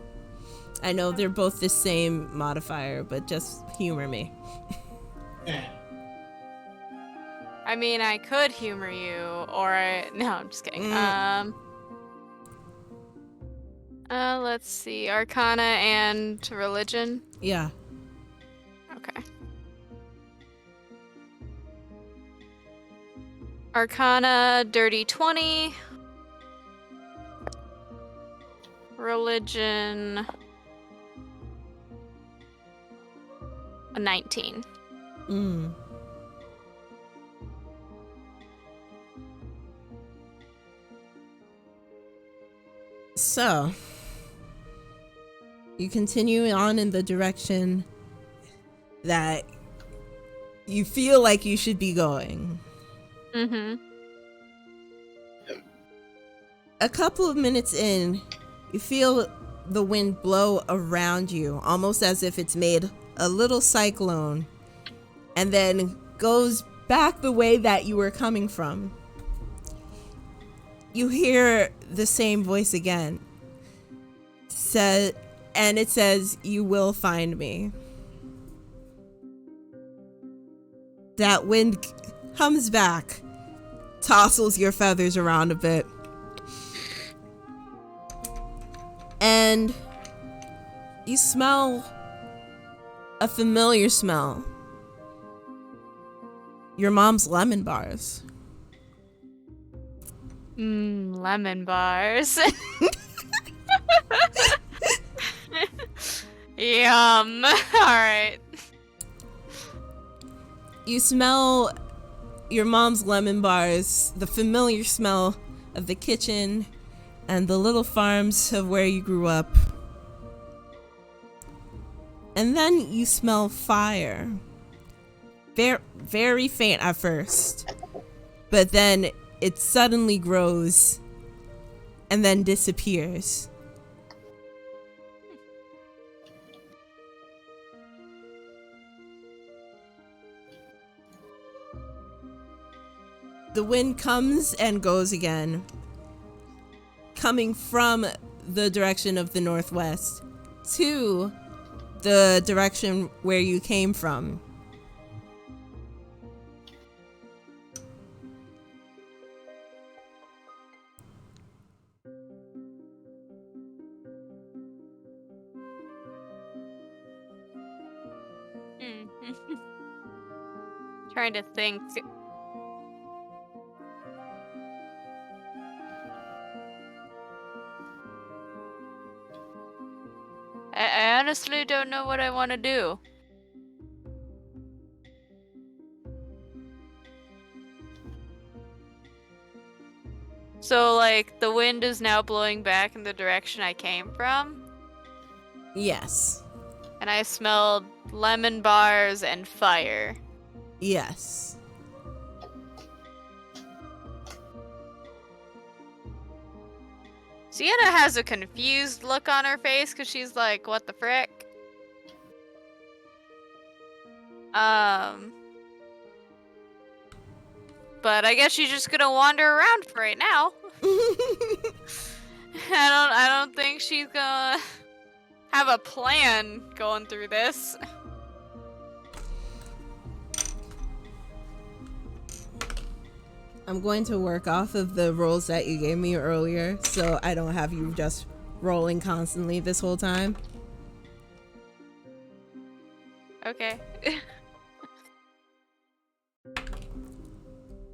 I know they're both the same modifier, but just humor me. I mean, I could humor you, or no, I'm just kidding. Let's see, Arcana and religion. Yeah. Okay. Arcana, dirty 20. Religion, a 19. So, you continue on in the direction that you feel like you should be going. Mm-hmm. A couple of minutes in, you feel the wind blow around you, almost as if it's made a little cyclone, and then goes back the way that you were coming from. You hear the same voice again. And it says, "You will find me." That wind comes back, tousles your feathers around a bit, and you smell a familiar smell. Your mom's lemon bars. Lemon bars. Yum. Alright. You smell your mom's lemon bars, the familiar smell of the kitchen and the little farms of where you grew up. And then you smell fire. Very, very faint at first, but then it suddenly grows and then disappears. The wind comes and goes again, coming from the direction of the northwest to the direction where you came from. Trying to think. I honestly don't know what I want to do. So, like, the wind is now blowing back in the direction I came from? Yes. And I smelled lemon bars and fire. Yes. Sienna has a confused look on her face because she's like, what the frick? But I guess she's just gonna wander around for right now. I don't think she's gonna have a plan going through this. I'm going to work off of the rolls that you gave me earlier, so I don't have you just rolling constantly this whole time. Okay.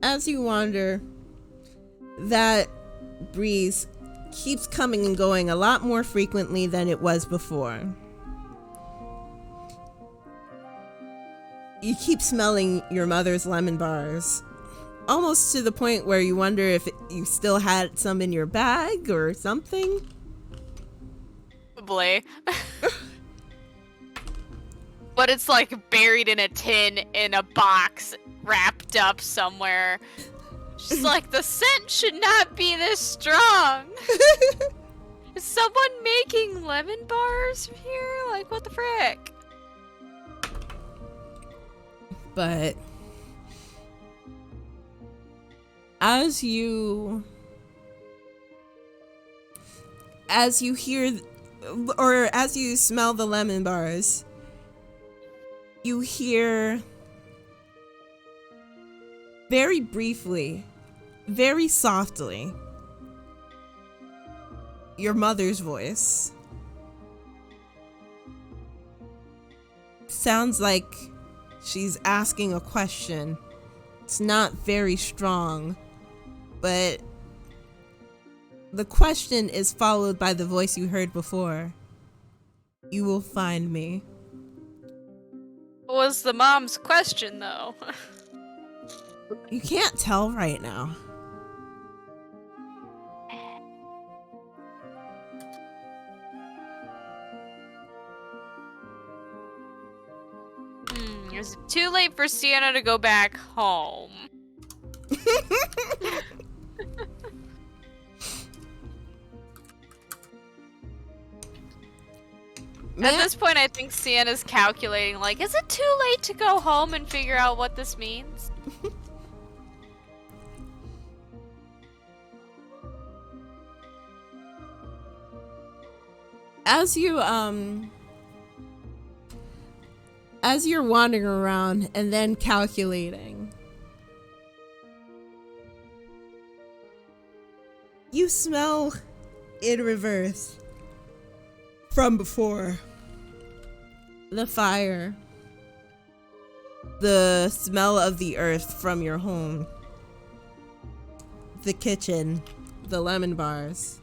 As you wander, that breeze keeps coming and going a lot more frequently than it was before. You keep smelling your mother's lemon bars, almost to the point where you wonder if you still had some in your bag or something. Probably. But it's like buried in a tin in a box, wrapped up somewhere. She's like, the scent should not be this strong. Is someone making lemon bars here? Like, what the frick? But as you hear, or as you smell the lemon bars, you hear very briefly, very softly, your mother's voice. Sounds like she's asking a question It's not very strong, but the question is followed by the voice you heard before. You will find me. What was the mom's question, though? You can't tell right now. Is it too late for Sienna to go back home? At this point, I think Sienna's calculating, like, is it too late to go home and figure out what this means? As you're wandering around and then calculating, you smell in reverse from before. The fire, the smell of the earth from your home, the kitchen, the lemon bars.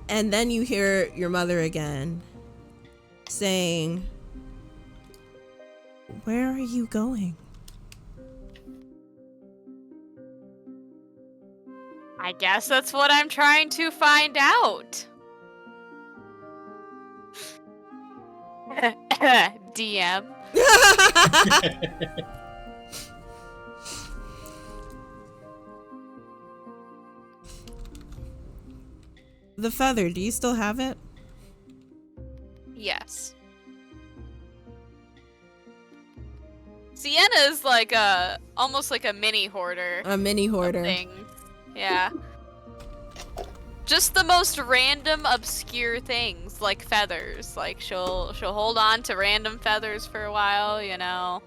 And then you hear your mother again saying, "Where are you going?" I guess that's what I'm trying to find out. DM. The feather, do you still have it? Yes. Sienna is like almost like a mini hoarder. A mini hoarder. Things. Yeah. Just the most random, obscure things, like feathers. Like she'll hold on to random feathers for a while, you know.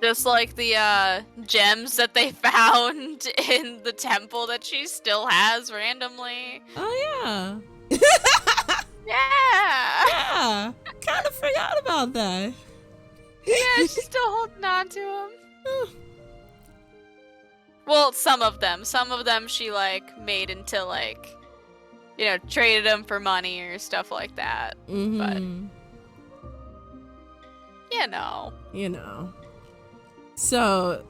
Just like the gems that they found in the temple that she still has randomly. Oh yeah. Yeah. Yeah. Kind of forgot about that. Yeah, she's still holding on to them. Well, some of them. Some of them she, like, made into, like, you know, traded them for money or stuff like that. But, you know. You know. So...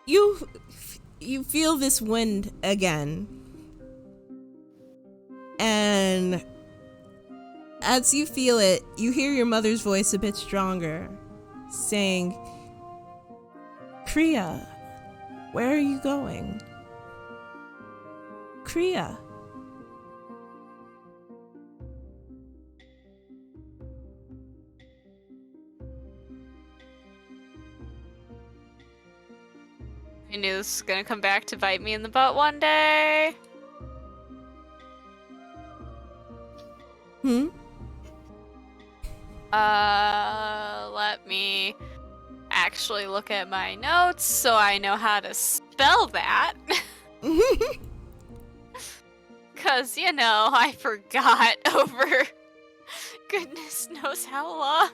You feel this wind again. And... as you feel it, you hear your mother's voice a bit stronger, saying, "Kriya, where are you going? Kriya." I knew this was gonna come back to bite me in the butt one day. Let me actually look at my notes so I know how to spell that. Cause, you know, I forgot over goodness knows how long.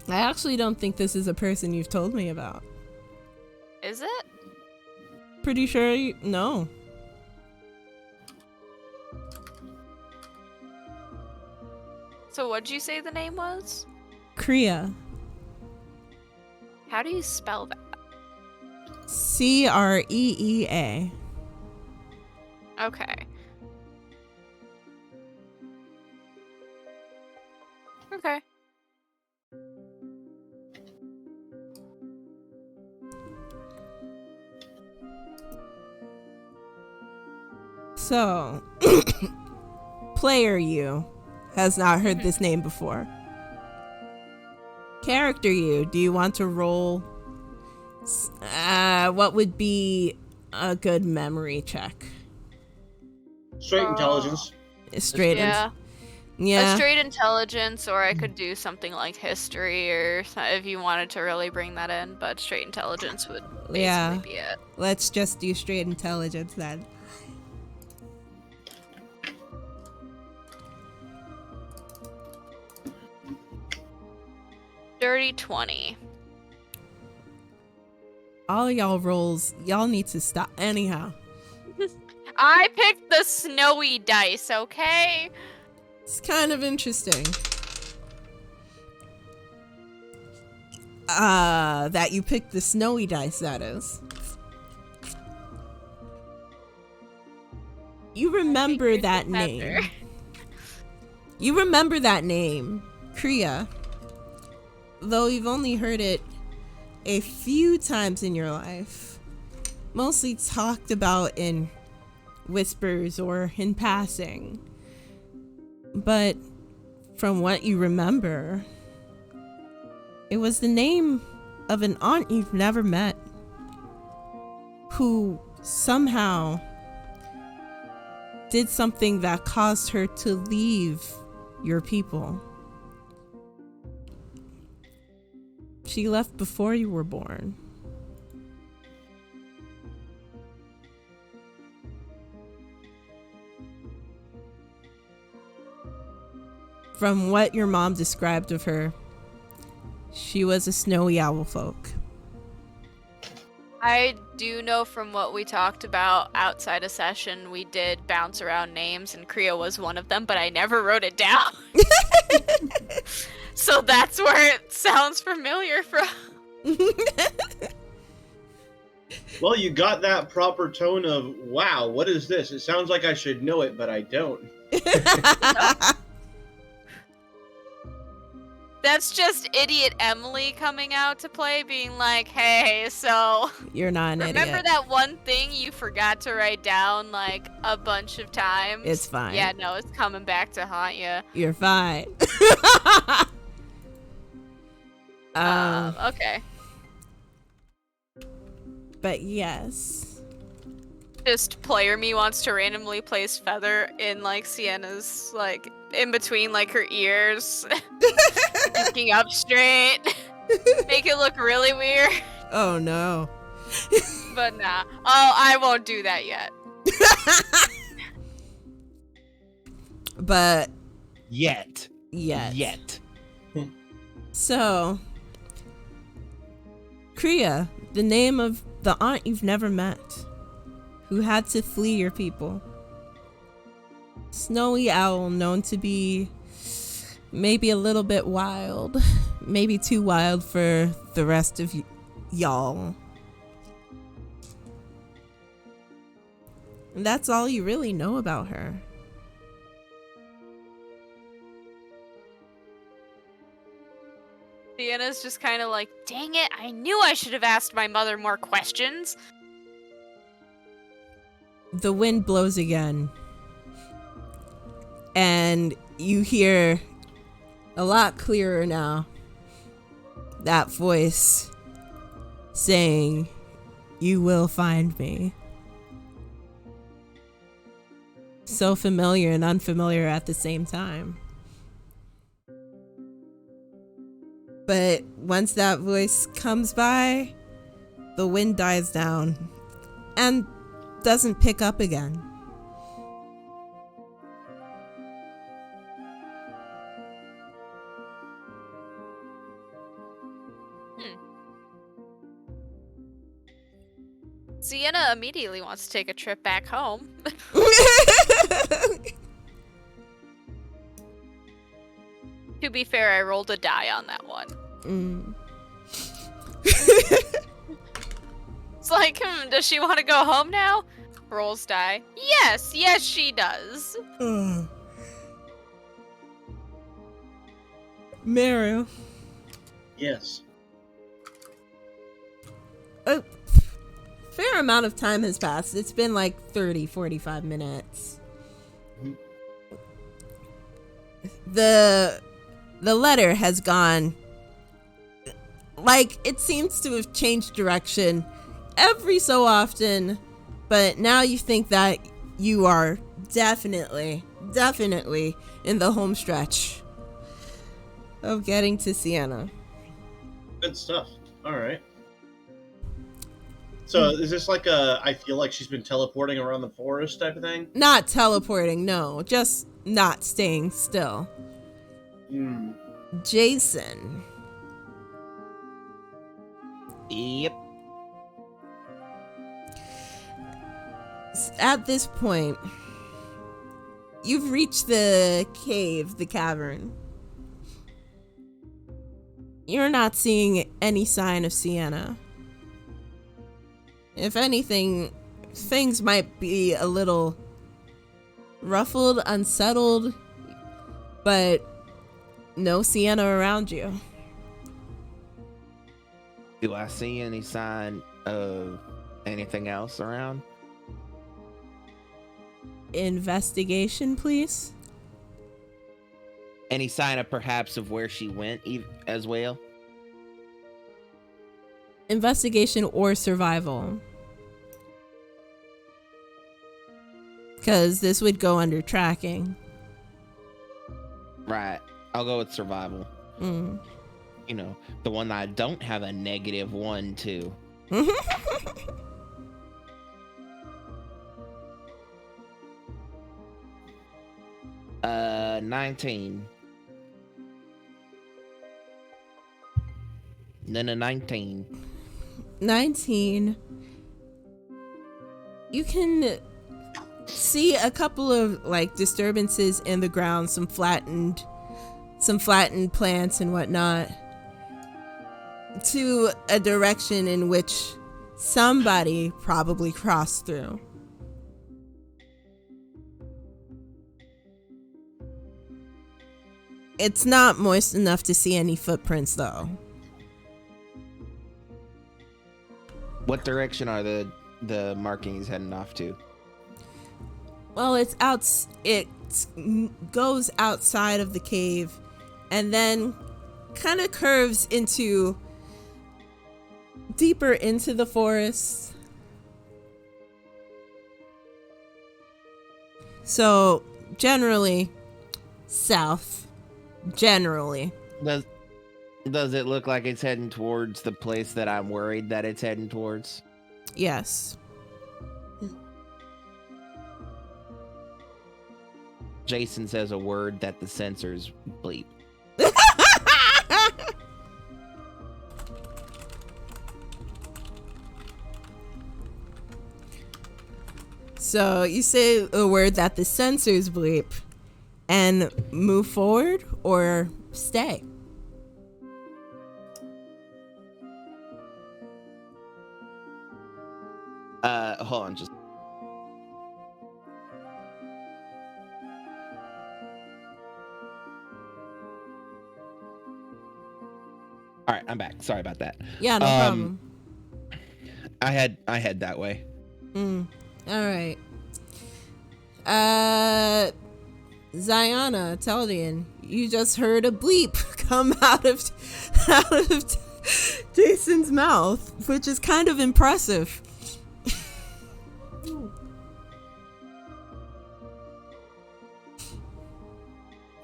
I actually don't think this is a person you've told me about. Is it? Pretty sure no. So what'd you say the name was? Kriya. How do you spell that? Creea. Okay. Okay. So, player you has not heard this name before. Character you, do you want to roll? What would be a good memory check? Straight intelligence. Straight. Yeah. Yeah. A straight intelligence, or I could do something like history, or if you wanted to really bring that in, but straight intelligence would basically be it. Let's just do straight intelligence then. Dirty 20. All y'all rolls, y'all need to stop. Anyhow, I picked the snowy dice, okay? it's kind of interesting. That you picked the snowy dice, that is. You remember that name. You remember that name, Kriya. Though you've only heard it a few times in your life. Mostly talked about in whispers or in passing. But from what you remember, it was the name of an aunt you've never met who somehow did something that caused her to leave your people. She left before you were born. From what your mom described of her, she was a snowy owl folk. I do know from what we talked about outside a session, we did bounce around names, and Kriya was one of them, but I never wrote it down. So that's where it sounds familiar from. Well, you got that proper tone of, wow, what is this? It sounds like I should know it, but I don't. That's just idiot Emily coming out to play, being like, hey, so You're not an remember idiot. that one thing you forgot to write down like a bunch of times? It's fine. Yeah, no, it's coming back to haunt you. You're fine. Okay. But yes. Just player me wants to randomly place Feather in like Sienna's like in between like her ears, looking up straight, make it look really weird. Oh no. But nah. Oh, I won't do that yet. But Yet. yet. So, Kriya, the name of the aunt you've never met, who had to flee your people. Snowy owl, known to be maybe a little bit wild, maybe too wild for the rest of y'all. And that's all you really know about her. Sienna's just kind of like, dang it, I knew I should have asked my mother more questions. The wind blows again. And you hear a lot clearer now that voice saying, "You will find me." So familiar and unfamiliar at the same time. But once that voice comes by, the wind dies down and doesn't pick up again. Sienna immediately wants to take a trip back home. To be fair, I rolled a die on that one. It's like, does she want to go home now? Rolls die. Yes, she does. Meru. Yes. A fair amount of time has passed. It's been like 30, 45 minutes. The letter has gone, like, it seems to have changed direction every so often, but now you think that you are definitely in the home stretch of getting to Sienna. Good stuff. All right. So is this like I feel like she's been teleporting around the forest type of thing? Not teleporting, no, just not staying still. Jason, Yep. At this point, you've reached the cave, the cavern. You're not seeing any sign of Sienna. If anything, things might be a little ruffled, unsettled, but no Sienna around you. Do I see any sign of anything else around? Investigation, please. Any sign of perhaps of where she went as well? Investigation or survival. Because this would go under tracking. Right. I'll go with survival. Mm. You know, the one that I don't have a -1 to. 19. Then a 19. 19. You can see a couple of like disturbances in the ground, some flattened plants and whatnot, to a direction in which somebody probably crossed through. It's not moist enough to see any footprints though. What direction are the markings heading off to? Well, it goes outside of the cave and then kind of curves into deeper into the forest. So generally south. Generally. Does it look like it's heading towards the place that I'm worried that it's heading towards? Yes. Jason says a word that the censors bleep. So you say a word that the censors bleep and move forward or stay? Hold on, just. All right, I'm back. Sorry about that. Yeah, no problem. I head that way. All right. Ziana, Teldian, you just heard a bleep come out of Jason's mouth, which is kind of impressive.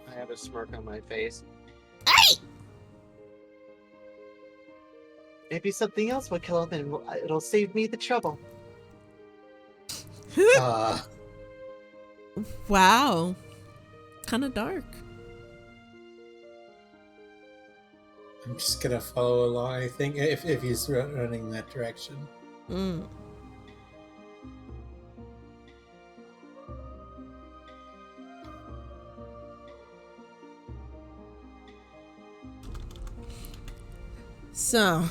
I have a smirk on my face. Hey! Maybe something else will kill him and it'll save me the trouble. Wow. Kind of dark. I'm just gonna follow along, I think, if he's running that direction. Mm. So,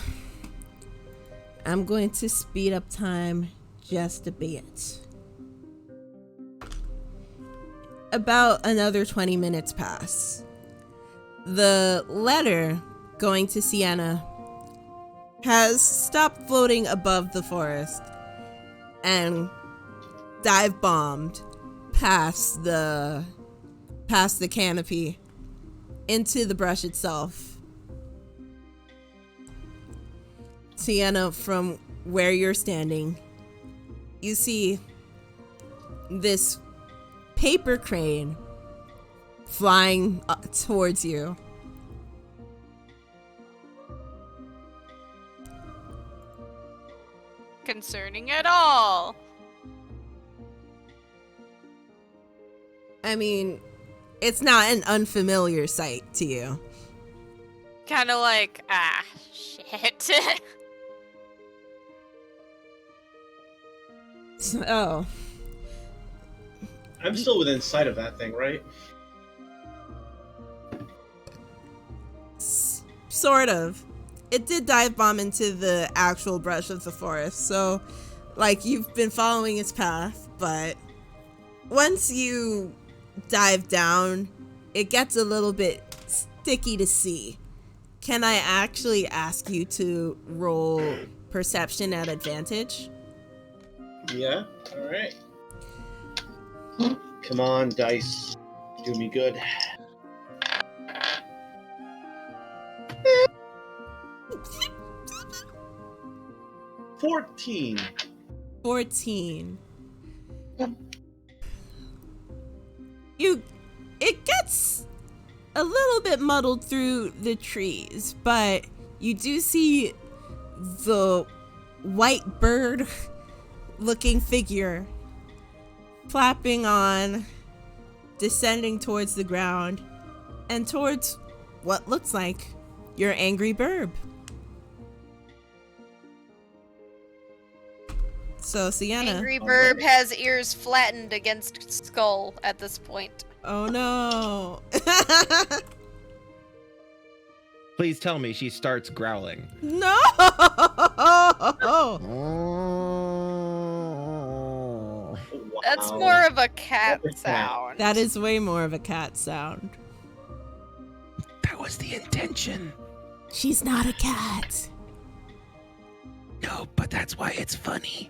I'm going to speed up time just a bit. About another 20 minutes pass. The letter going to Sienna has stopped floating above the forest and dive bombed past the canopy into the brush itself. Sienna, from where you're standing, you see this paper crane flying towards you. Concerning at all. I mean, it's not an unfamiliar sight to you. Kind of like, shit. So, I'm still within sight of that thing, right? sort of. It did dive bomb into the actual brush of the forest, so, like, you've been following its path, but once you dive down, it gets a little bit sticky to see. Can I actually ask you to roll perception at advantage? Yeah. All right. Come on, dice. Do me good. $14. 14. It gets a little bit muddled through the trees, but you do see the white bird looking figure flapping on, descending towards the ground and towards what looks like your angry burb. So Sienna. Angry Burb has ears flattened against skull at this point. Oh no. Please tell me she starts growling. No. That's more of a cat sound. That is way more of a cat sound. That was the intention. She's not a cat. No, but that's why it's funny.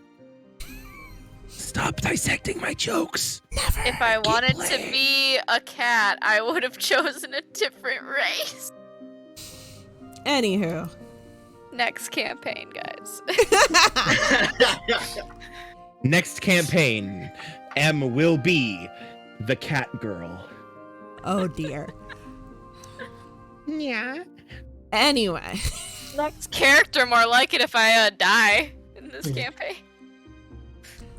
Stop dissecting my jokes. Never. If I wanted to playing. be a cat, I would have chosen a different race. Anywho. Next campaign, guys. Next campaign, M will be the cat girl. Oh dear. Yeah. Anyway. Next character, more like it if I die in this campaign.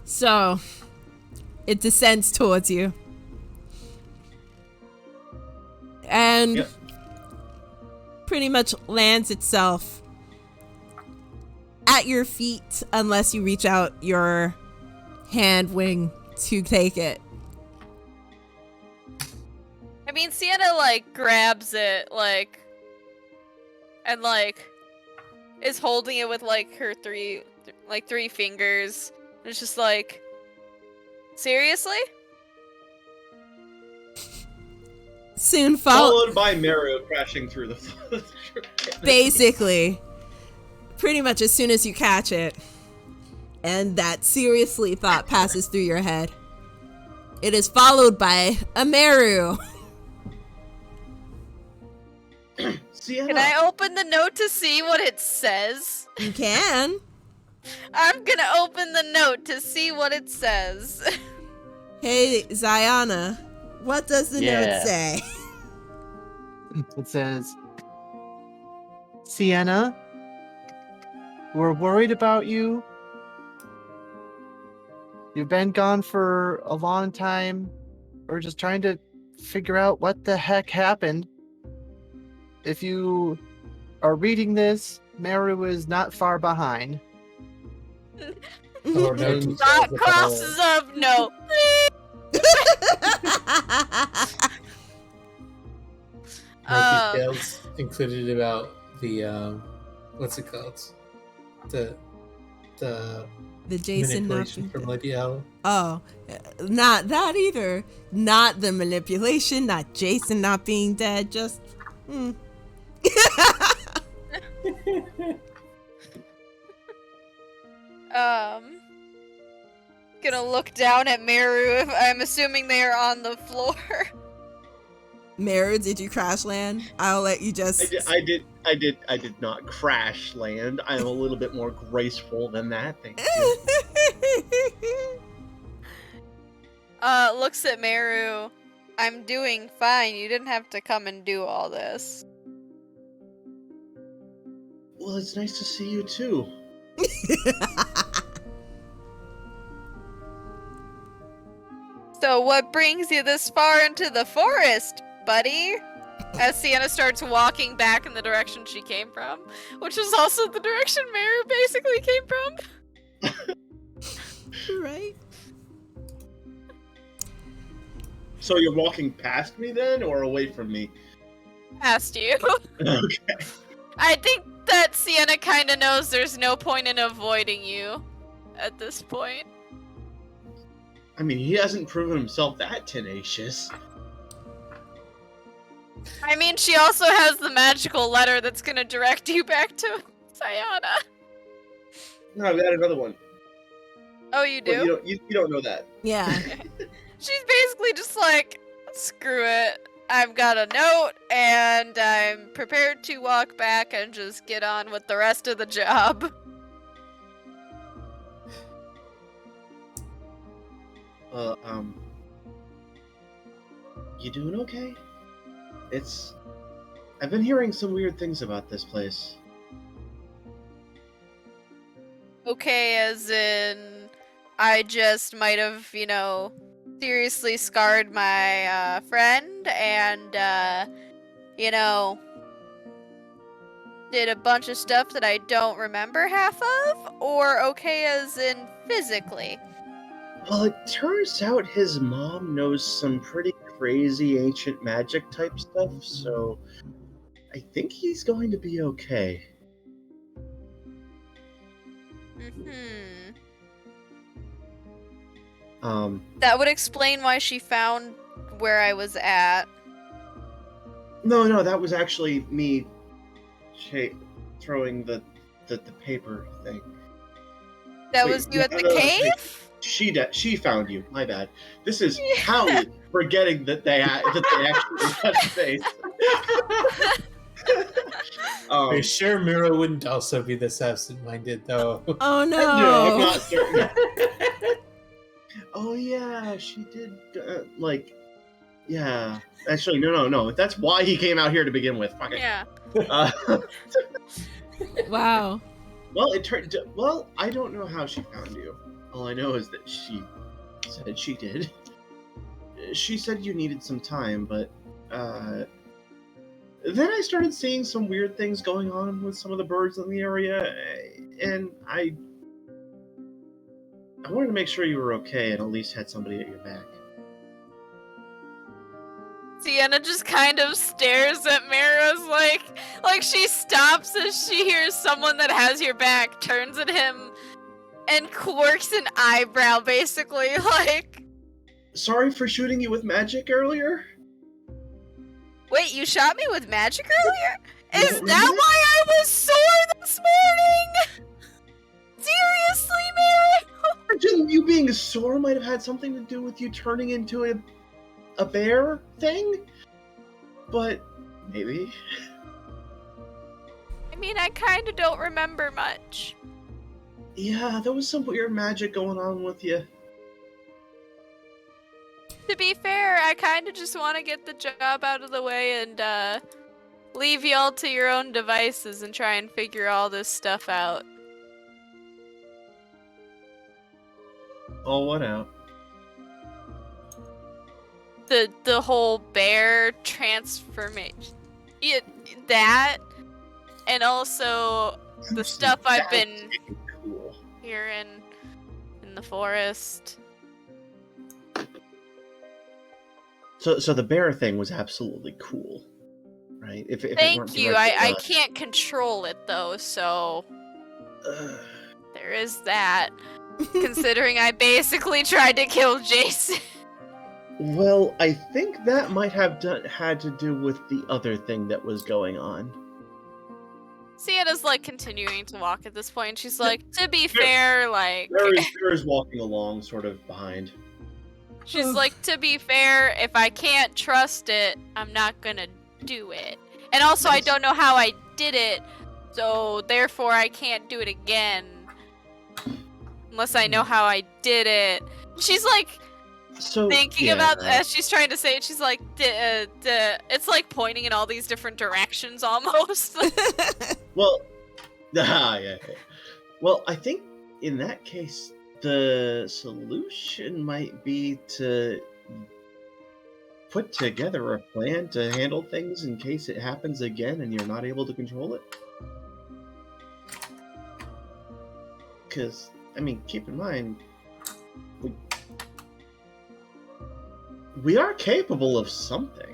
So, it descends towards you. And Yep. pretty much lands itself at your feet unless you reach out your hand wing to take it. I mean, Sienna, like, grabs it, like, and, like, is holding it with, like, her three fingers. And it's just like, seriously? Soon Followed by Meru crashing through the basically, pretty much as soon as you catch it, and that seriously thought passes through your head, it is followed by a Meru. Sienna. Can I open the note to see what it says? You can. I'm gonna open the note to see what it says. Hey, Ziana, what does the note say? It says, Sienna, we're worried about you. You've been gone for a long time. We're just trying to figure out what the heck happened. If you are reading this, Meru is not far behind. Or no And- details Dot at all. crosses of no. No details included about the what's it called? The The Jason manipulation Knopf- from Libya. Oh, not that either. Not the manipulation, not Jason not being dead, just... Gonna look down at Meru. If I'm assuming they are on the floor. Meru, did you crash land? I'll let you just... I did not crash land. I am a little bit more graceful than that. Thank you. Looks at Meru. I'm doing fine. You didn't have to come and do all this. Well, it's nice to see you too. So what brings you this far into the forest, buddy? As Sienna starts walking back in the direction she came from, which is also the direction Meru basically came from. Right? So you're walking past me then, or away from me? Past you. Okay. I think that Sienna kind of knows there's no point in avoiding you at this point. I mean, he hasn't proven himself that tenacious. I mean, she also has the magical letter that's gonna direct you back to Sayana. No, I've got another one. Oh, you But do? you don't know that. Yeah. She's basically just like, screw it. I've got a note, and I'm prepared to walk back and just get on with the rest of the job. You doing okay? I've been hearing some weird things about this place. Okay, as in, I just might have, seriously scarred my friend and, did a bunch of stuff that I don't remember half of? Or okay, as in physically? Well, it turns out his mom knows some pretty crazy ancient magic type stuff, so I think he's going to be okay. That would explain why she found where I was at. No, that was actually me throwing the paper thing. That Wait, was you at the no, cave? She found you. My bad. This is Howie forgetting that they actually touched face. Are you sure Miro wouldn't also be this absent-minded, though? Oh no! No, I'm not certain. Oh yeah, she did. Yeah. Actually, no. That's why he came out here to begin with. Fuck it. Yeah. Wow. Well, it turned. Well, I don't know how she found you. All I know is that she said she did. She said you needed some time, but then I started seeing some weird things going on with some of the birds in the area, and I wanted to make sure you were okay and at least had somebody at your back. Sienna just kind of stares at Mira's like she stops as she hears someone that has your back, turns at him, and quirks an eyebrow, basically, like... Sorry for shooting you with magic earlier? Wait, you shot me with magic earlier? You Is don't that remember why I was sore this morning? Seriously, Mira? Imagine you being sore might have had something to do with you turning into a bear thing? But maybe. I mean, I kind of don't remember much. Yeah, there was some weird magic going on with you. To be fair, I kind of just want to get the job out of the way and leave y'all to your own devices and try and figure all this stuff out. Oh, what out? The whole bear transformation, that, and also the stuff I've been cool. hearing in the forest. So the bear thing was absolutely cool, right? If Thank you. I can't control it though, so there is that. Considering I basically tried to kill Jason. Well, I think that might have had to do with the other thing that was going on. Sienna's like continuing to walk at this point. She's like, to be fair, like... Bear's walking along sort of behind. She's like, to be fair, if I can't trust it, I'm not gonna do it. And also, I don't know how I did it, so therefore I can't do it again. Unless I know how I did it. She's like... thinking about as she's trying to say it, she's like, it's like pointing in all these different directions almost. Well, yeah. Well, I think in that case, the solution might be to put together a plan to handle things in case it happens again and you're not able to control it. Because, I mean, keep in mind, We are capable of something.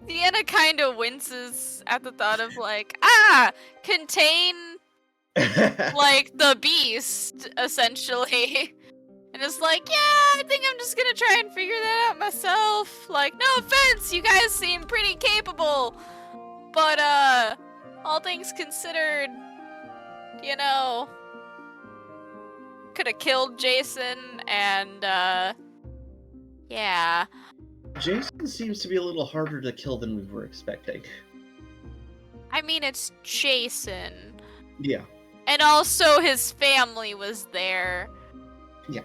Sienna kind of winces at the thought of contain like the beast essentially, and is like, yeah, I think I'm just gonna try and figure that out myself. Like, no offense, you guys seem pretty capable, but all things considered, you know, could have killed Jason, and yeah. Jason seems to be a little harder to kill than we were expecting. I mean, it's Jason. Yeah. And also his family was there. Yeah.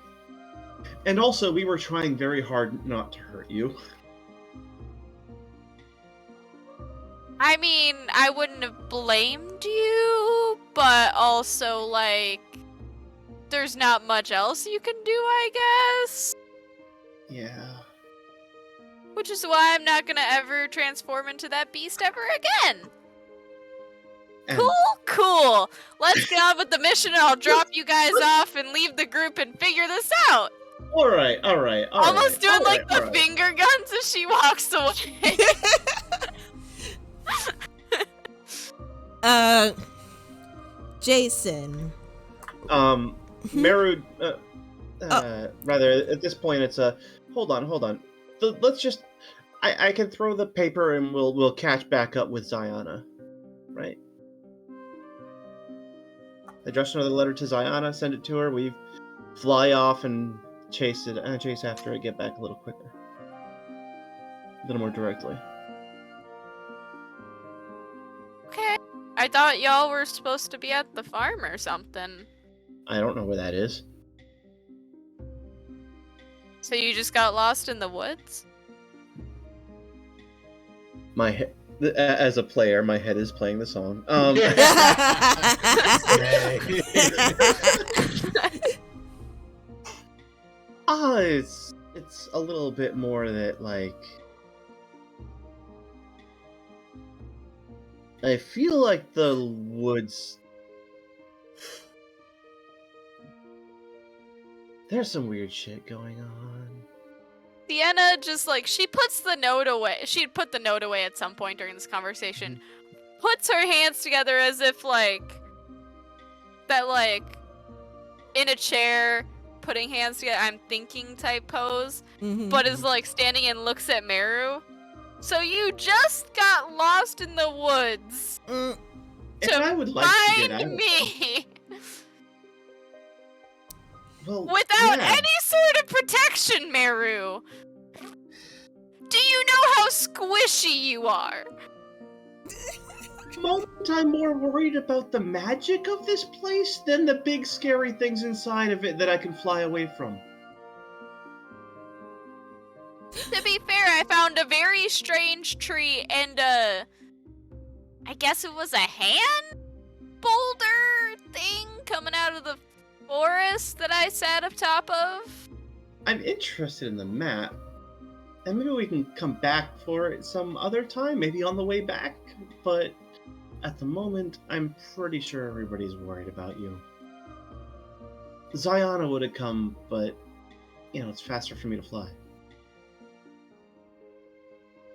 And also, we were trying very hard not to hurt you. I mean, I wouldn't have blamed you, but also, like, there's not much else you can do, I guess. Yeah. Which is why I'm not gonna ever transform into that beast ever again. And Cool. Let's get on with the mission, and I'll drop you guys off and leave the group and figure this out. All right. Almost doing the finger guns as she walks away. Jason. Meru, rather, at this point, it's a, hold on. Let's just, I can throw the paper and we'll catch back up with Ziana, right? Address another letter to Ziana, send it to her, we fly off and chase after it, get back a little quicker. A little more directly. Okay. I thought y'all were supposed to be at the farm or something. I don't know where that is. So you just got lost in the woods? My head, as a player, my head is playing the song. It's a little bit more that, like, I feel like the woods, there's some weird shit going on. Sienna just, like, she puts the note away. She'd put the note away at some point during this conversation. Puts her hands together as if, like, that, like, in a chair, putting hands together, I'm thinking type pose, but is, like, standing and looks at Meru. So you just got lost in the woods And to I would like to get out find of me Well, without yeah. any sort of protection, Meru. Do you know how squishy you are? At the moment, I'm more worried about the magic of this place than the big scary things inside of it that I can fly away from. To be fair, I found a very strange tree and I guess it was a hand boulder thing coming out of the forest that I sat up top of. I'm interested in the map, and maybe we can come back for it some other time, maybe on the way back, but at the moment, I'm pretty sure everybody's worried about you. Ziana would have come, but, you know, it's faster for me to fly.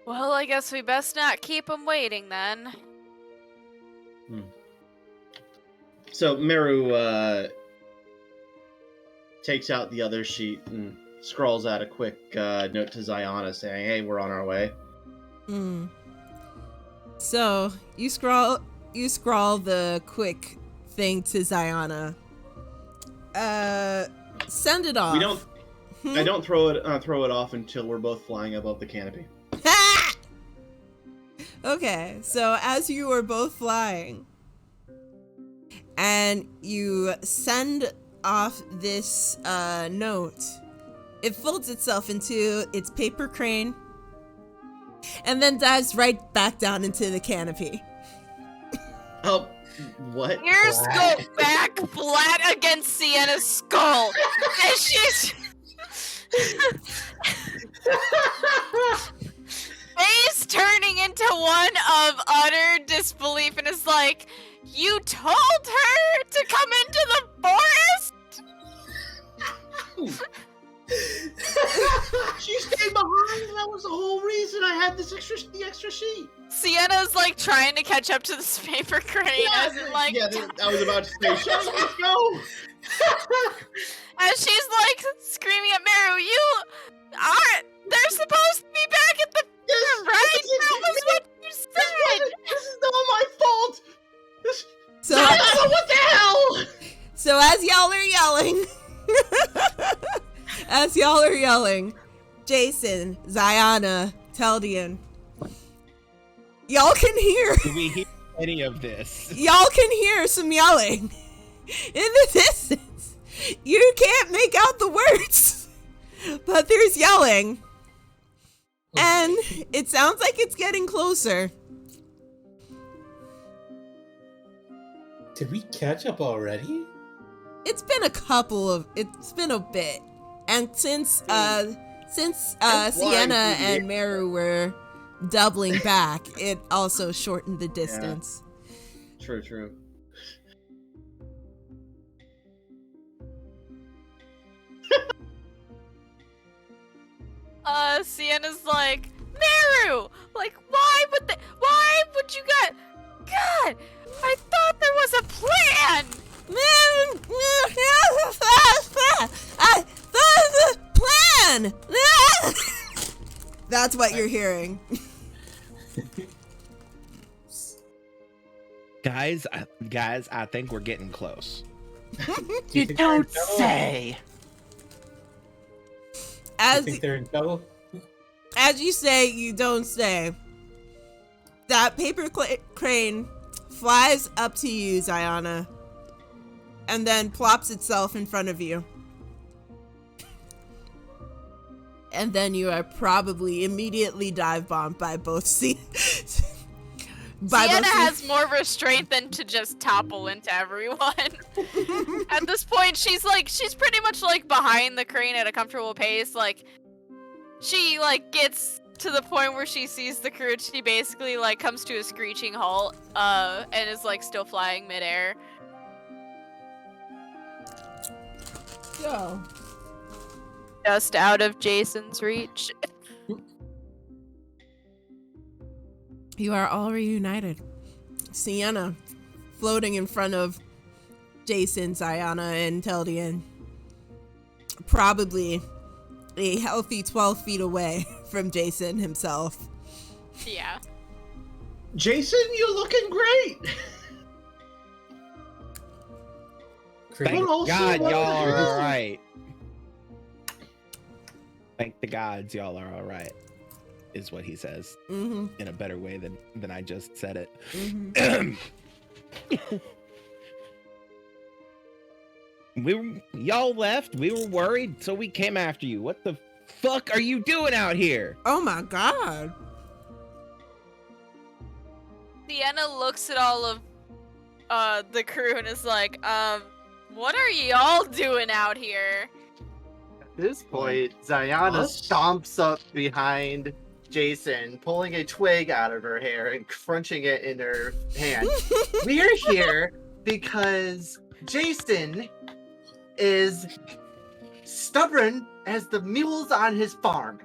Well, I guess we best not keep him waiting then. So Meru takes out the other sheet and scrawls out a quick note to Ziana saying, "Hey, we're on our way." So you scroll the quick thing to Ziana. Send it off. We don't. I don't throw it off until we're both flying above the canopy. Okay, so as you are both flying, and you send off this note, it folds itself into its paper crane, and then dives right back down into the canopy. Oh, what? Yours go back flat against Sienna's skull. And she's face turning into one of utter disbelief, and is like, "You told her to come into the forest?" She stayed behind. That was the whole reason I had the extra sheet. Sienna's like trying to catch up to this paper crane as it like I was about to say, Shelly, let's go. as she's like screaming at Meru, they're supposed to be back at the right? That was what you said. This is not my fault. So, I don't know what the hell. so as y'all are yelling, Jason, Ziana, Teldian, y'all can hear. Do we hear any of this? Y'all can hear some yelling in the distance. You can't make out the words, but there's yelling. And it sounds like it's getting closer. Did we catch up already? It's been a bit. And since Sienna and Meru were doubling back, it also shortened the distance. Yeah. True. Sienna's like, Meru! Like, why would you God, I thought there was a plan! Plan! That's what you're hearing. Guys, I think we're getting close. You don't say. I think they're in trouble. As you say, you don't say. That paper crane flies up to you, Ziana, and then plops itself in front of you. And then you are probably immediately dive bombed by both Sienna has more restraint than to just topple into everyone. At this point, she's pretty much like behind the crane at a comfortable pace. Like, she like gets to the point where she sees the crew. She basically like comes to a screeching halt, and is like still flying midair. Go. Just out of Jason's reach. You are all reunited. Sienna floating in front of Jason, Ziana, and Teldian. Probably a healthy 12 feet away from Jason himself. Yeah. Jason, you're looking great. Thank God y'all are alright. Thank the gods y'all are alright, is what he says. Mm-hmm. In a better way than I just said it. Mm-hmm. Y'all left, we were worried, so we came after you. What the fuck are you doing out here? Oh my God. Sienna looks at all of the crew and is like, what are y'all doing out here? At this point, Ziana stomps up behind Jason, pulling a twig out of her hair and crunching it in her hand. We're here because Jason is stubborn as the mules on his farm.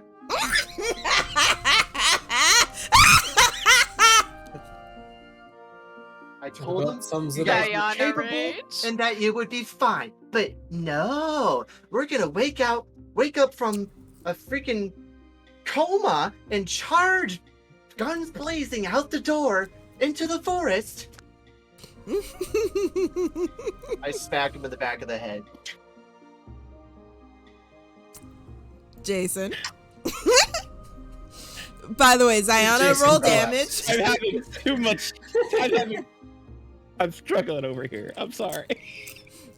I told him you guys were capable and that you would be fine. But no, we're gonna wake up from a freaking coma and charge, guns blazing, out the door into the forest. I smack him in the back of the head. Jason. By the way, Ziana, Jason, roll relax. damage. I'm having too much. I'm struggling over here. I'm sorry.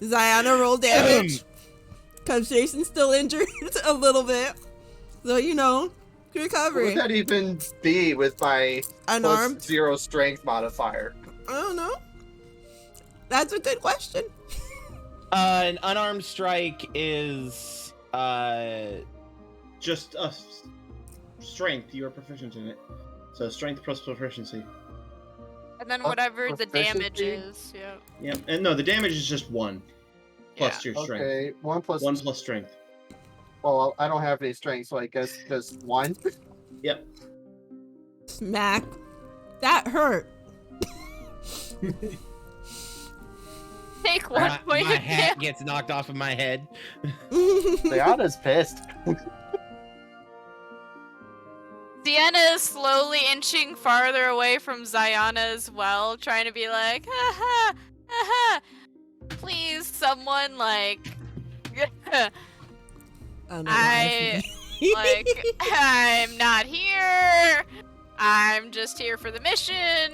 Ziana, roll damage. Because Jason's still injured a little bit. So, you know, recovery. What would that even be with my Unarmed? +0 strength modifier? I don't know. That's a good question. An unarmed strike is Just strength. You are proficient in it. So strength plus proficiency. And then whatever the damage proficiency? is, yeah. Yeah. And no, the damage is just 1 plus your strength. Okay, 1 plus 1 plus strength. Well, I don't have any strength, so I guess just 1. Yep. Smack. That hurt. Take 1 My, point my of hat damage. gets knocked off of my head. Sayada's pissed. Sienna is slowly inching farther away from Ziana as well, trying to be like, haha, haha. Please, someone, like, Unalive me. I'm not here. I'm just here for the mission.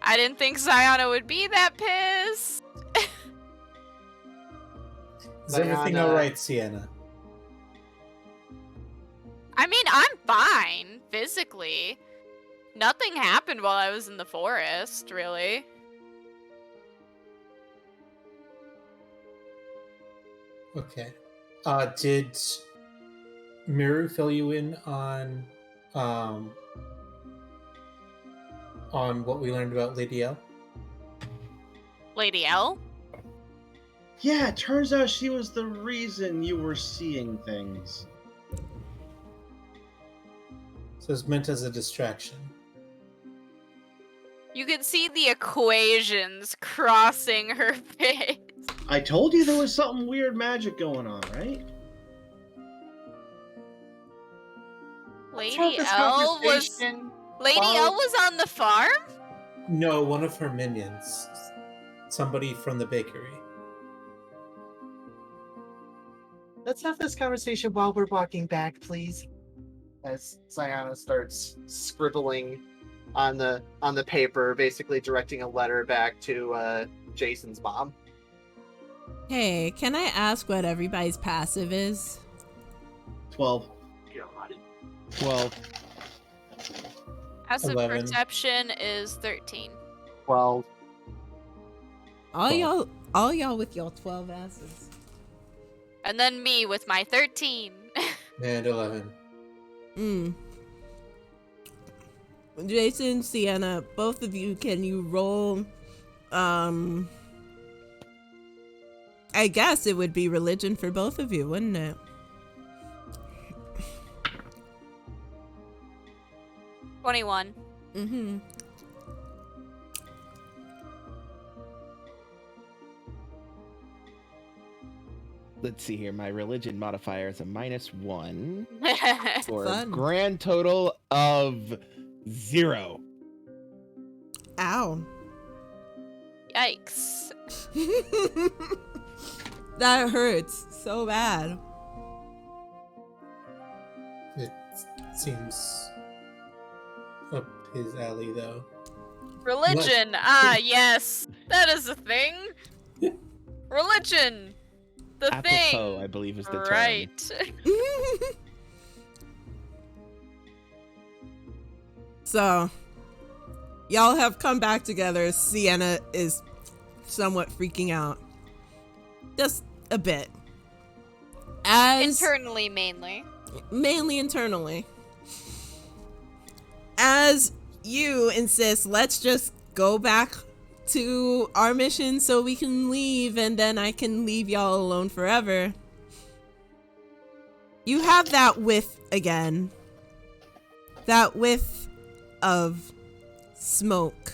I didn't think Ziana would be that pissed. Is everything Diana. all right, Sienna? I mean, I'm fine, physically. Nothing happened while I was in the forest, really. Okay. Did Miru fill you in on what we learned about Lady L? Lady L? Yeah, it turns out she was the reason you were seeing things. So it's meant as a distraction. You can see the equations crossing her face. I told you there was something weird magic going on, right? Let's have Lady this L was conversation Lady while- L was on the farm? No, one of her minions. Somebody from the bakery. Let's have this conversation while we're walking back, please. As Sayana starts scribbling on the paper, basically directing a letter back to Jason's mom. Hey, can I ask what everybody's passive is? 12. 12. Passive 11. perception is 13. 12. All y'all with your 12 asses. And then me with my 13. And 11. Jason, Sienna, both of you, can you roll? I guess it would be religion for both of you, wouldn't it? 21. Mm-hmm. Let's see here. My religion modifier is a -1 for a Fun. grand total of 0. Ow. Yikes. That hurts so bad. It seems up his alley, though. Religion. Ah, yes. That is a thing. Religion. The Apropos, I thing. believe, is the term. Right. So, y'all have come back together. Sienna is somewhat freaking out. Just a bit. Internally, mainly. Mainly internally. As you insist, let's just go back to our mission so we can leave, and then I can leave y'all alone forever. You have that whiff again. That whiff of smoke.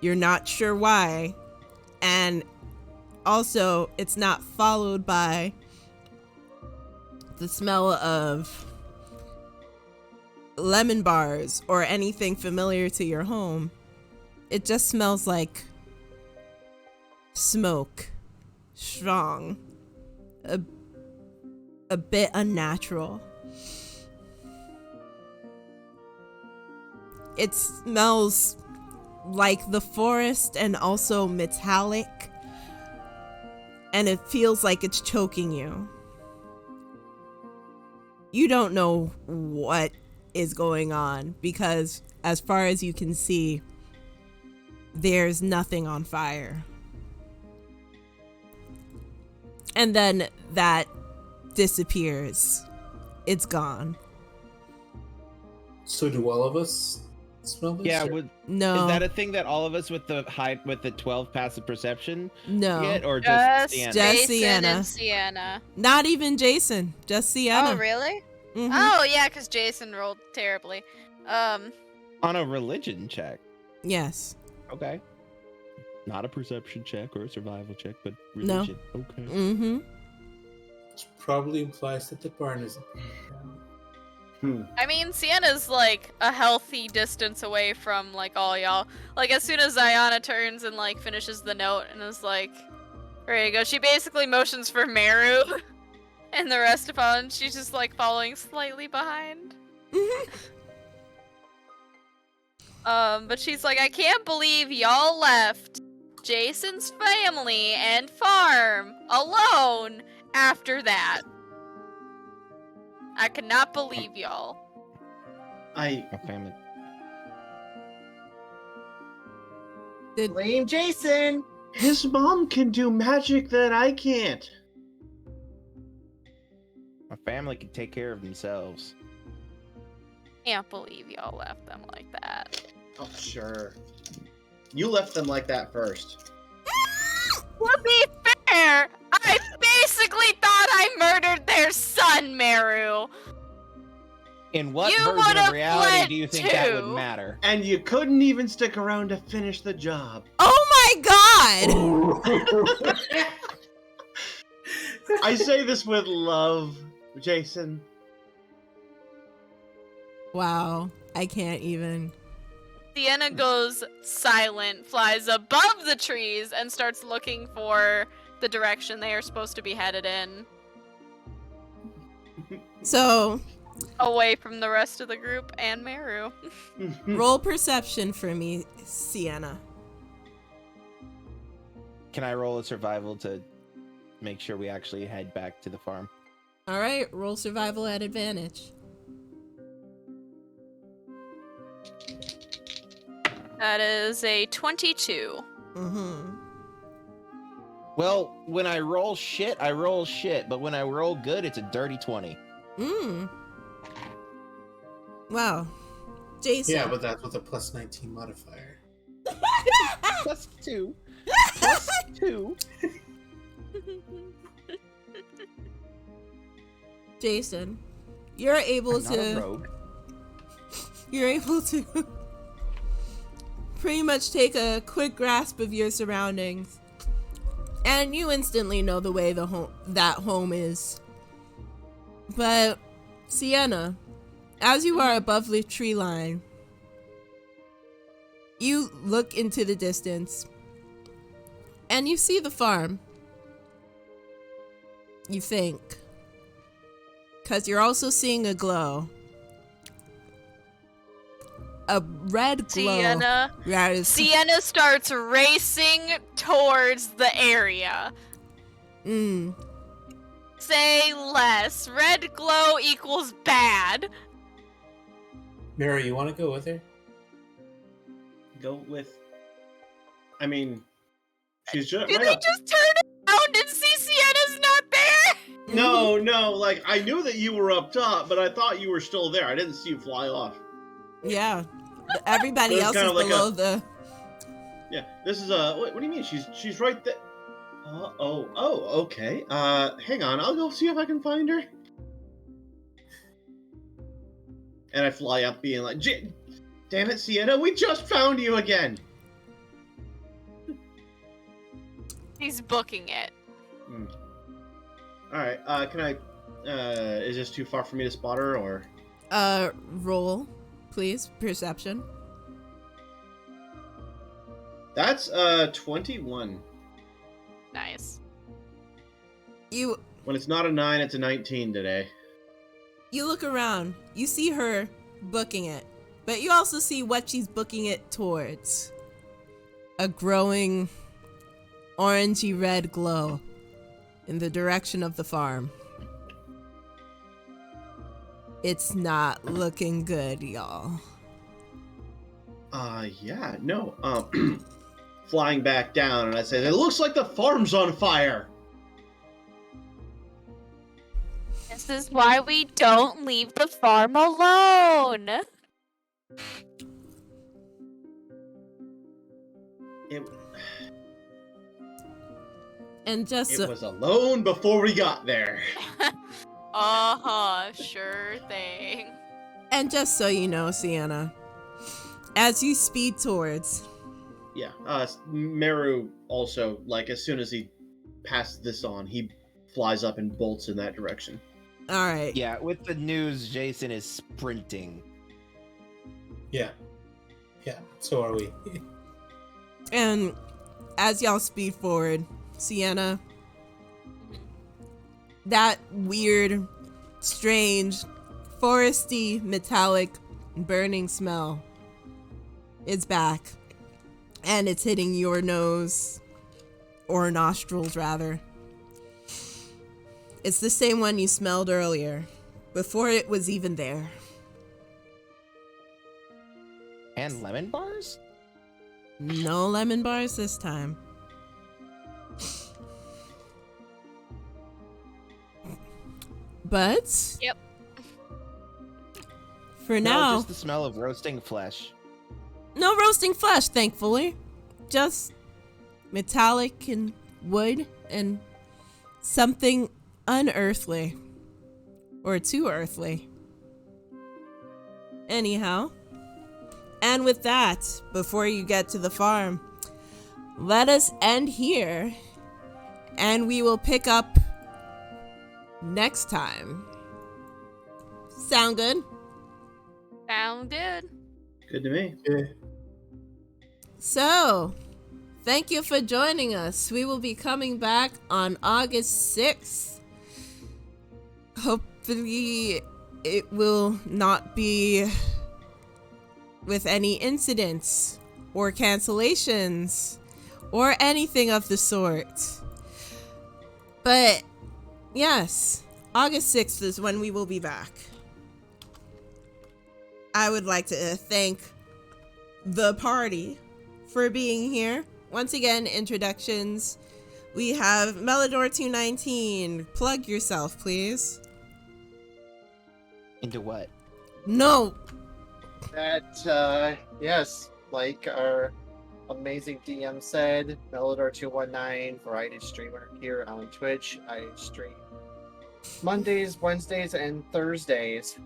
You're not sure why. And also, it's not followed by the smell of lemon bars or anything familiar to your home. It just smells like smoke. Strong. A bit unnatural. It smells like the forest and also metallic. And it feels like it's choking you. You don't know what is going on because, as far as you can see, there's nothing on fire. And then that disappears. It's gone. So do all of us Smell this? Yeah, or- No. is that a thing that all of us with the 12 passive perception No. get, or just Sienna? Just Jason Sienna. and Sienna. Not even Jason. Just Sienna. Oh, really? Mhm. Oh, yeah, because Jason rolled terribly. On a religion check. Yes. Okay. Not a perception check or a survival check, but No. religion. Okay. Mm-hmm. Which probably implies that the barn isn't burning down. I mean, Sienna's like a healthy distance away from like all y'all. Like as soon as Ayana turns and like finishes the note and is like ready to go, she basically motions for Meru and the rest of them. She's just like following slightly behind. But she's like, I can't believe y'all left Jason's family and farm alone after that. I cannot believe y'all. My family. Blame Jason. His mom can do magic that I can't. My family can take care of themselves. Can't believe y'all left them like that. Oh, sure. You left them like that first. To be fair, I basically thought I murdered their son, Meru. In what You version would've of reality fled do you think that would too. matter? And you couldn't even stick around to finish the job. Oh my god! I say this with love, Jason. Wow. I can't even. Sienna goes silent, flies above the trees, and starts looking for the direction they are supposed to be headed in. So, Away from the rest of the group and Meru. roll perception for me, Sienna. Can I roll a survival to make sure we actually head back to the farm? All right, roll survival at advantage. That is a 22. Mm-hmm. Well, when I roll shit, but when I roll good, it's a dirty 20. Wow. Jason. Yeah, but that's with a plus 19 modifier. Plus 2. Plus 2. Jason, you're able I'm not a to. rogue. You're able to pretty much take a quick grasp of your surroundings, and you instantly know the way that home is. But Sienna, as you are above the tree line, you look into the distance, and you see the farm. You think, because you're also seeing a glow. A red glow. Sienna. That is Sienna starts racing towards the area. Say less. Red glow equals bad. Mira, you want to go with her? Go with. I mean, she's just. Do they just turn around and see Sienna's not there? No. Like I knew that you were up top, but I thought you were still there. I didn't see you fly off. Yeah. Everybody It's else is kinda like below the. Yeah, this is a. What do you mean? She's right there. Okay. Hang on. I'll go see if I can find her. And I fly up, being like, "Damn it, Sienna! We just found you again." He's booking it. All right. Can I? Is this too far for me to spot her, or? Roll, please. Perception. That's 21. Nice. You When it's not a 9, it's a 19 today. look around. You see her booking it, but you also see what she's booking it towards. A growing orangey red glow in the direction of the farm. It's not looking good, y'all. Yeah, no. Flying back down, and I say, "It looks like the farm's on fire." This is why we don't leave the farm alone. And just so, It was alone before we got there. Sure thing. and just so you know, Sienna, as you speed towards, Yeah. Meru also, like, as soon as he passes this on, he flies up and bolts in that direction. all right. Yeah, with the news, Jason is sprinting. Yeah. Yeah, so are we. And as y'all speed forward, Sienna, that weird, strange, foresty, metallic, burning smell is back. And it's hitting your nose, or nostrils rather. It's the same one you smelled earlier, before it was even there. And lemon bars? No lemon bars this time. But Yep. for No, now, just the smell of roasting flesh. no roasting flesh, thankfully. Just metallic and wood and something unearthly. Or too earthly. Anyhow. And with that, before you get to the farm, let us end here. And we will pick up next time. Sound good? Sound good. Good to me. So, thank you for joining us. We will be coming back on August 6th. Hopefully, it will not be with any incidents or cancellations or anything of the sort. But, yes, August 6th is when we will be back. I would like to thank the party for being here. Once again, introductions. We have Melodor219. Plug yourself, please. Into what? No. That, yes, like our amazing DM said, Melodor219, variety streamer here on Twitch. I stream Mondays, Wednesdays, and Thursdays.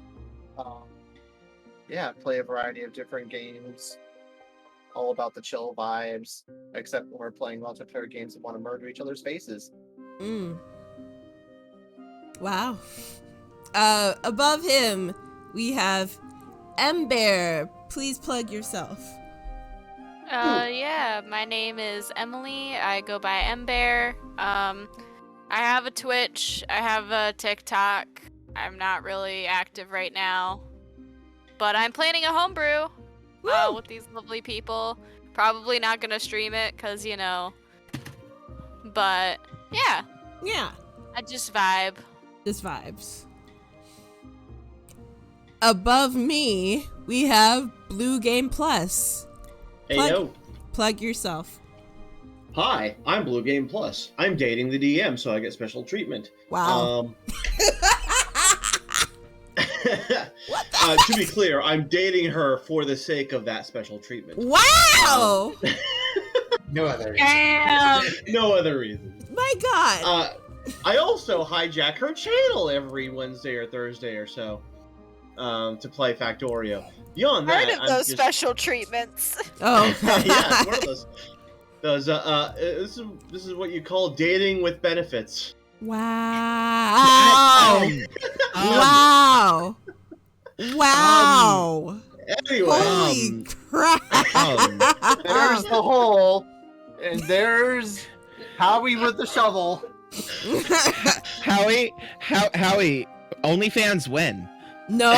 Yeah, play a variety of different games. All about the chill vibes, except when we're playing multiplayer games and want to murder each other's faces. Wow. Above him, we have Ember. Please plug yourself. Yeah, my name is Emily. I go by Ember. I have a Twitch. I have a TikTok. I'm not really active right now. But I'm planning a homebrew with these lovely people. Probably not gonna stream it, cause you know. But yeah. Yeah. I just vibe. Just vibes. Above me, we have Blue Game Plus. Hey, yo. Plug yourself. Hi, I'm Blue Game Plus. I'm dating the DM, so I get special treatment. Wow. To be clear, I'm dating her for the sake of that special treatment. Wow! No other reason. Damn! No other reason. My God. I also hijack her channel every Wednesday or Thursday or so to play Factorio. Beyond that, Heard of those special treatments. Oh. yeah, it's one of those. This is what you call dating with benefits. Wow. Wow. Wow. Anyway. Holy crap. There's the hole, and there's Howie with the shovel. Howie, OnlyFans when? No.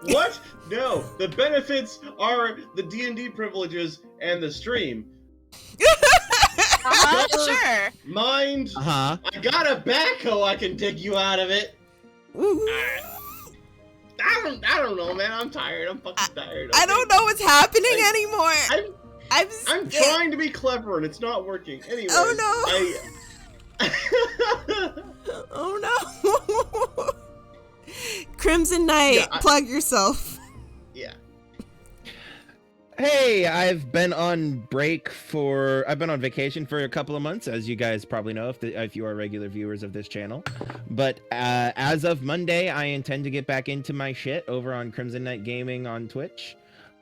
What? No. The benefits are the D&D privileges and the stream. Sure. Mind. Uh-huh. I got a backhoe. I can dig you out of it. I don't know, man. I'm tired. I'm fucking tired. I don't know what's happening anymore. I'm trying to be clever and it's not working. Anyway. Oh no. Oh no. KrimzonKnight, plug yourself. Yeah. Hey, I've been on vacation for a couple of months, as you guys probably know if you are regular viewers of this channel. But as of Monday, I intend to get back into my shit over on KrimzonKnight Gaming on Twitch.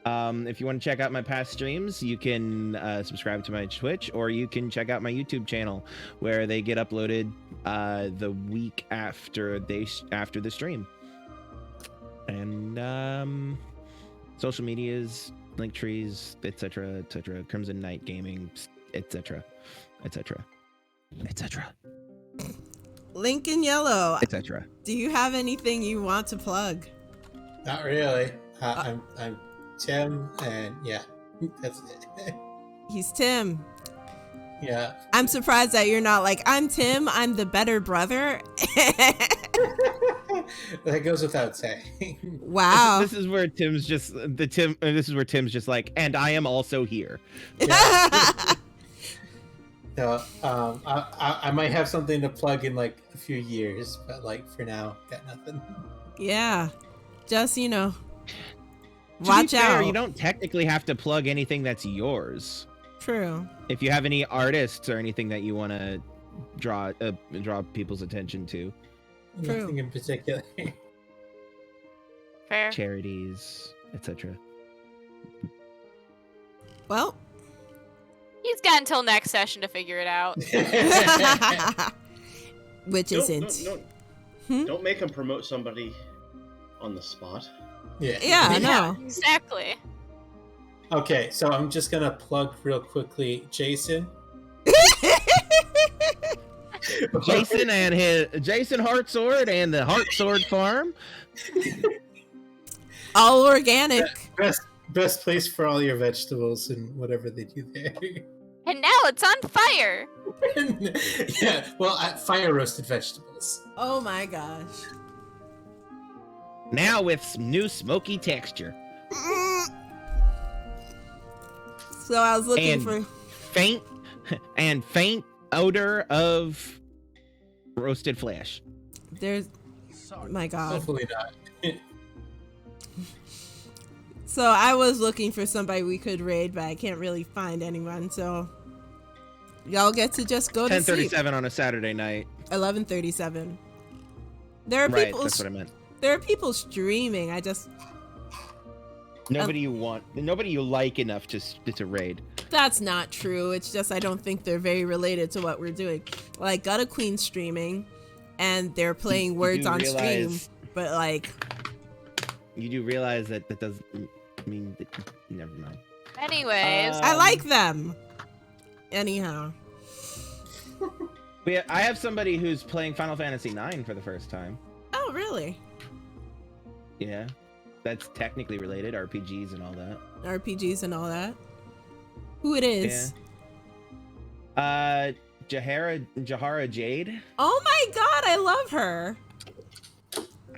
If you want to check out my past streams, you can subscribe to my Twitch, or you can check out my YouTube channel, where they get uploaded the week after the stream. And social medias, link trees, etc., KrimzonKnight Gaming, etc., Link in yellow. etc. Do you have anything you want to plug? Not really. I'm Tim, and yeah, that's it. He's Tim. Yeah. I'm surprised that you're not like, I'm Tim, I'm the better brother. That goes without saying. Wow. This is where Tim's just like, and I am also here. Yeah. No, I might have something to plug in like a few years, but like for now, got nothing. Yeah. Just, you know, To watch be fair, out. you don't technically have to plug anything that's yours. True. If you have any artists or anything that you want to draw people's attention to, True. Nothing in particular. Fair. charities, etc. Well. He's got until next session to figure it out. Which isn't. Don't make him promote somebody on the spot. Yeah. Yeah, I know. Exactly. Okay, so I'm just gonna plug real quickly, Jason. Jason Heartsword and the Heartsword Farm. All organic. Best place for all your vegetables and whatever they do there. And now it's on fire. Yeah, well, fire roasted vegetables. Oh my gosh. Now with some new smoky texture. So I was looking And for faint odor of roasted flesh. there's my god. Hopefully not. So I was looking for somebody we could raid, but I can't really find anyone. So y'all get to just go to sleep. 10:37 on a Saturday night. 11:37. There are Right, people. that's what I meant. There are people streaming. Nobody you like enough to raid. That's not true. It's just I don't think they're very related to what we're doing. Like, got a queen streaming, and they're playing words do on stream, realize- but like, You do realize that doesn't mean that. Never mind. Anyways, I like them. Anyhow, I have somebody who's playing Final Fantasy IX for the first time. oh really? Yeah, that's technically related, RPGs and all that. RPGs and all that. Who it is? Yeah. Jahara Jade. Oh my god, I love her.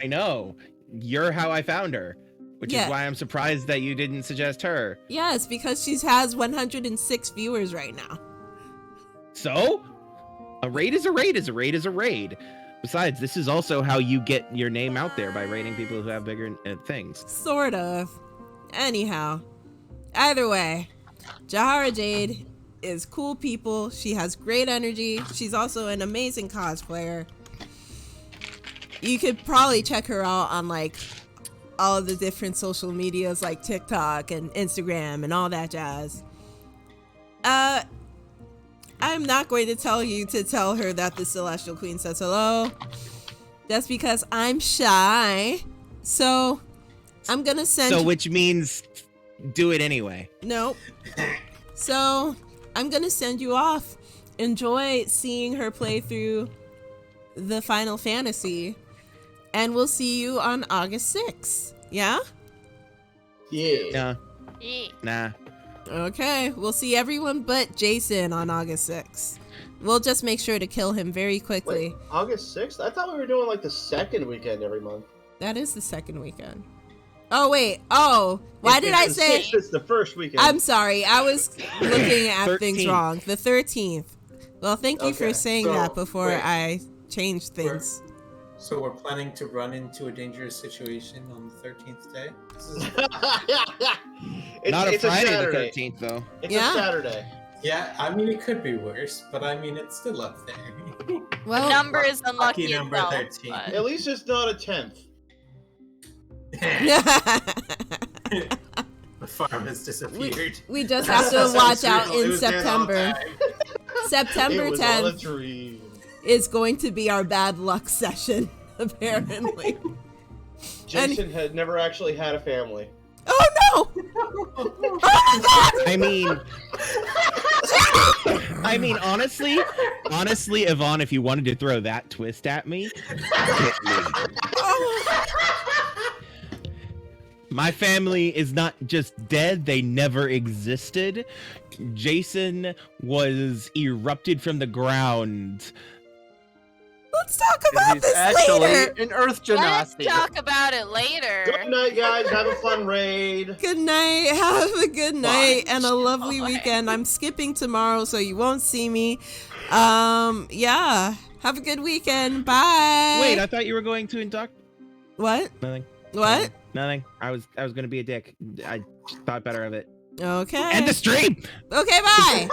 I know. You're how I found her, which Yeah. is why I'm surprised that you didn't suggest her. Yes, because she has 106 viewers right now. So, a raid is a raid is a raid is a raid. Besides, this is also how you get your name out there, by raiding people who have bigger things. Sort of. Anyhow, either way, Jahara Jade is cool people. She has great energy. She's also an amazing cosplayer. You could probably check her out on like all of the different social medias like TikTok and Instagram and all that jazz. I'm not going to tell you to tell her that the Celestial Queen says hello. That's because I'm shy. So I'm gonna send So, which means do it anyway. Nope. So I'm gonna send you off. Enjoy seeing her play through the Final Fantasy. And we'll see you on August 6th. Yeah? Yeah. yeah. Nah. Okay. We'll see everyone but Jason on August 6th. We'll just make sure to kill him very quickly. Wait, August 6th? I thought we were doing like the second weekend every month. That is the second weekend. Oh, wait. Oh, why did I It's the say... 6th, it's the first weekend. I'm sorry. I was looking at things 13th. wrong. The 13th. Well, thank you for Okay, saying so, that before wait. I changed things. So we're planning to run into a dangerous situation on the 13th day? Not a it's Friday the Saturday. 13th, though. It's Yeah. a Saturday. Yeah, I mean, it could be worse, but I mean, it's still up there. The Well, number is unlucky Lucky number itself. 13. but- At least it's not a 10th. The farm has disappeared. we just have to watch out It in was there the whole September. time. September It was all a 10th dream. is going to be our bad luck session, apparently. Jason had never actually had a family. Oh no! Oh my god! I mean, honestly, Yvonne, if you wanted to throw that twist at me, hit me. Oh. My family is not just dead, they never existed. Jason was erupted from the ground. Let's talk about He's this actually later. an Earth Let's genasi. talk about it later. Good night, guys. Have a fun raid. Good night. Have a good night and a lovely weekend. I'm skipping tomorrow, so you won't see me. Yeah. Have a good weekend. Bye. Wait, I thought you were going to induct. What? Nothing. What? Nothing. I was gonna be a dick. I thought better of it. Okay. End the stream. Okay, bye.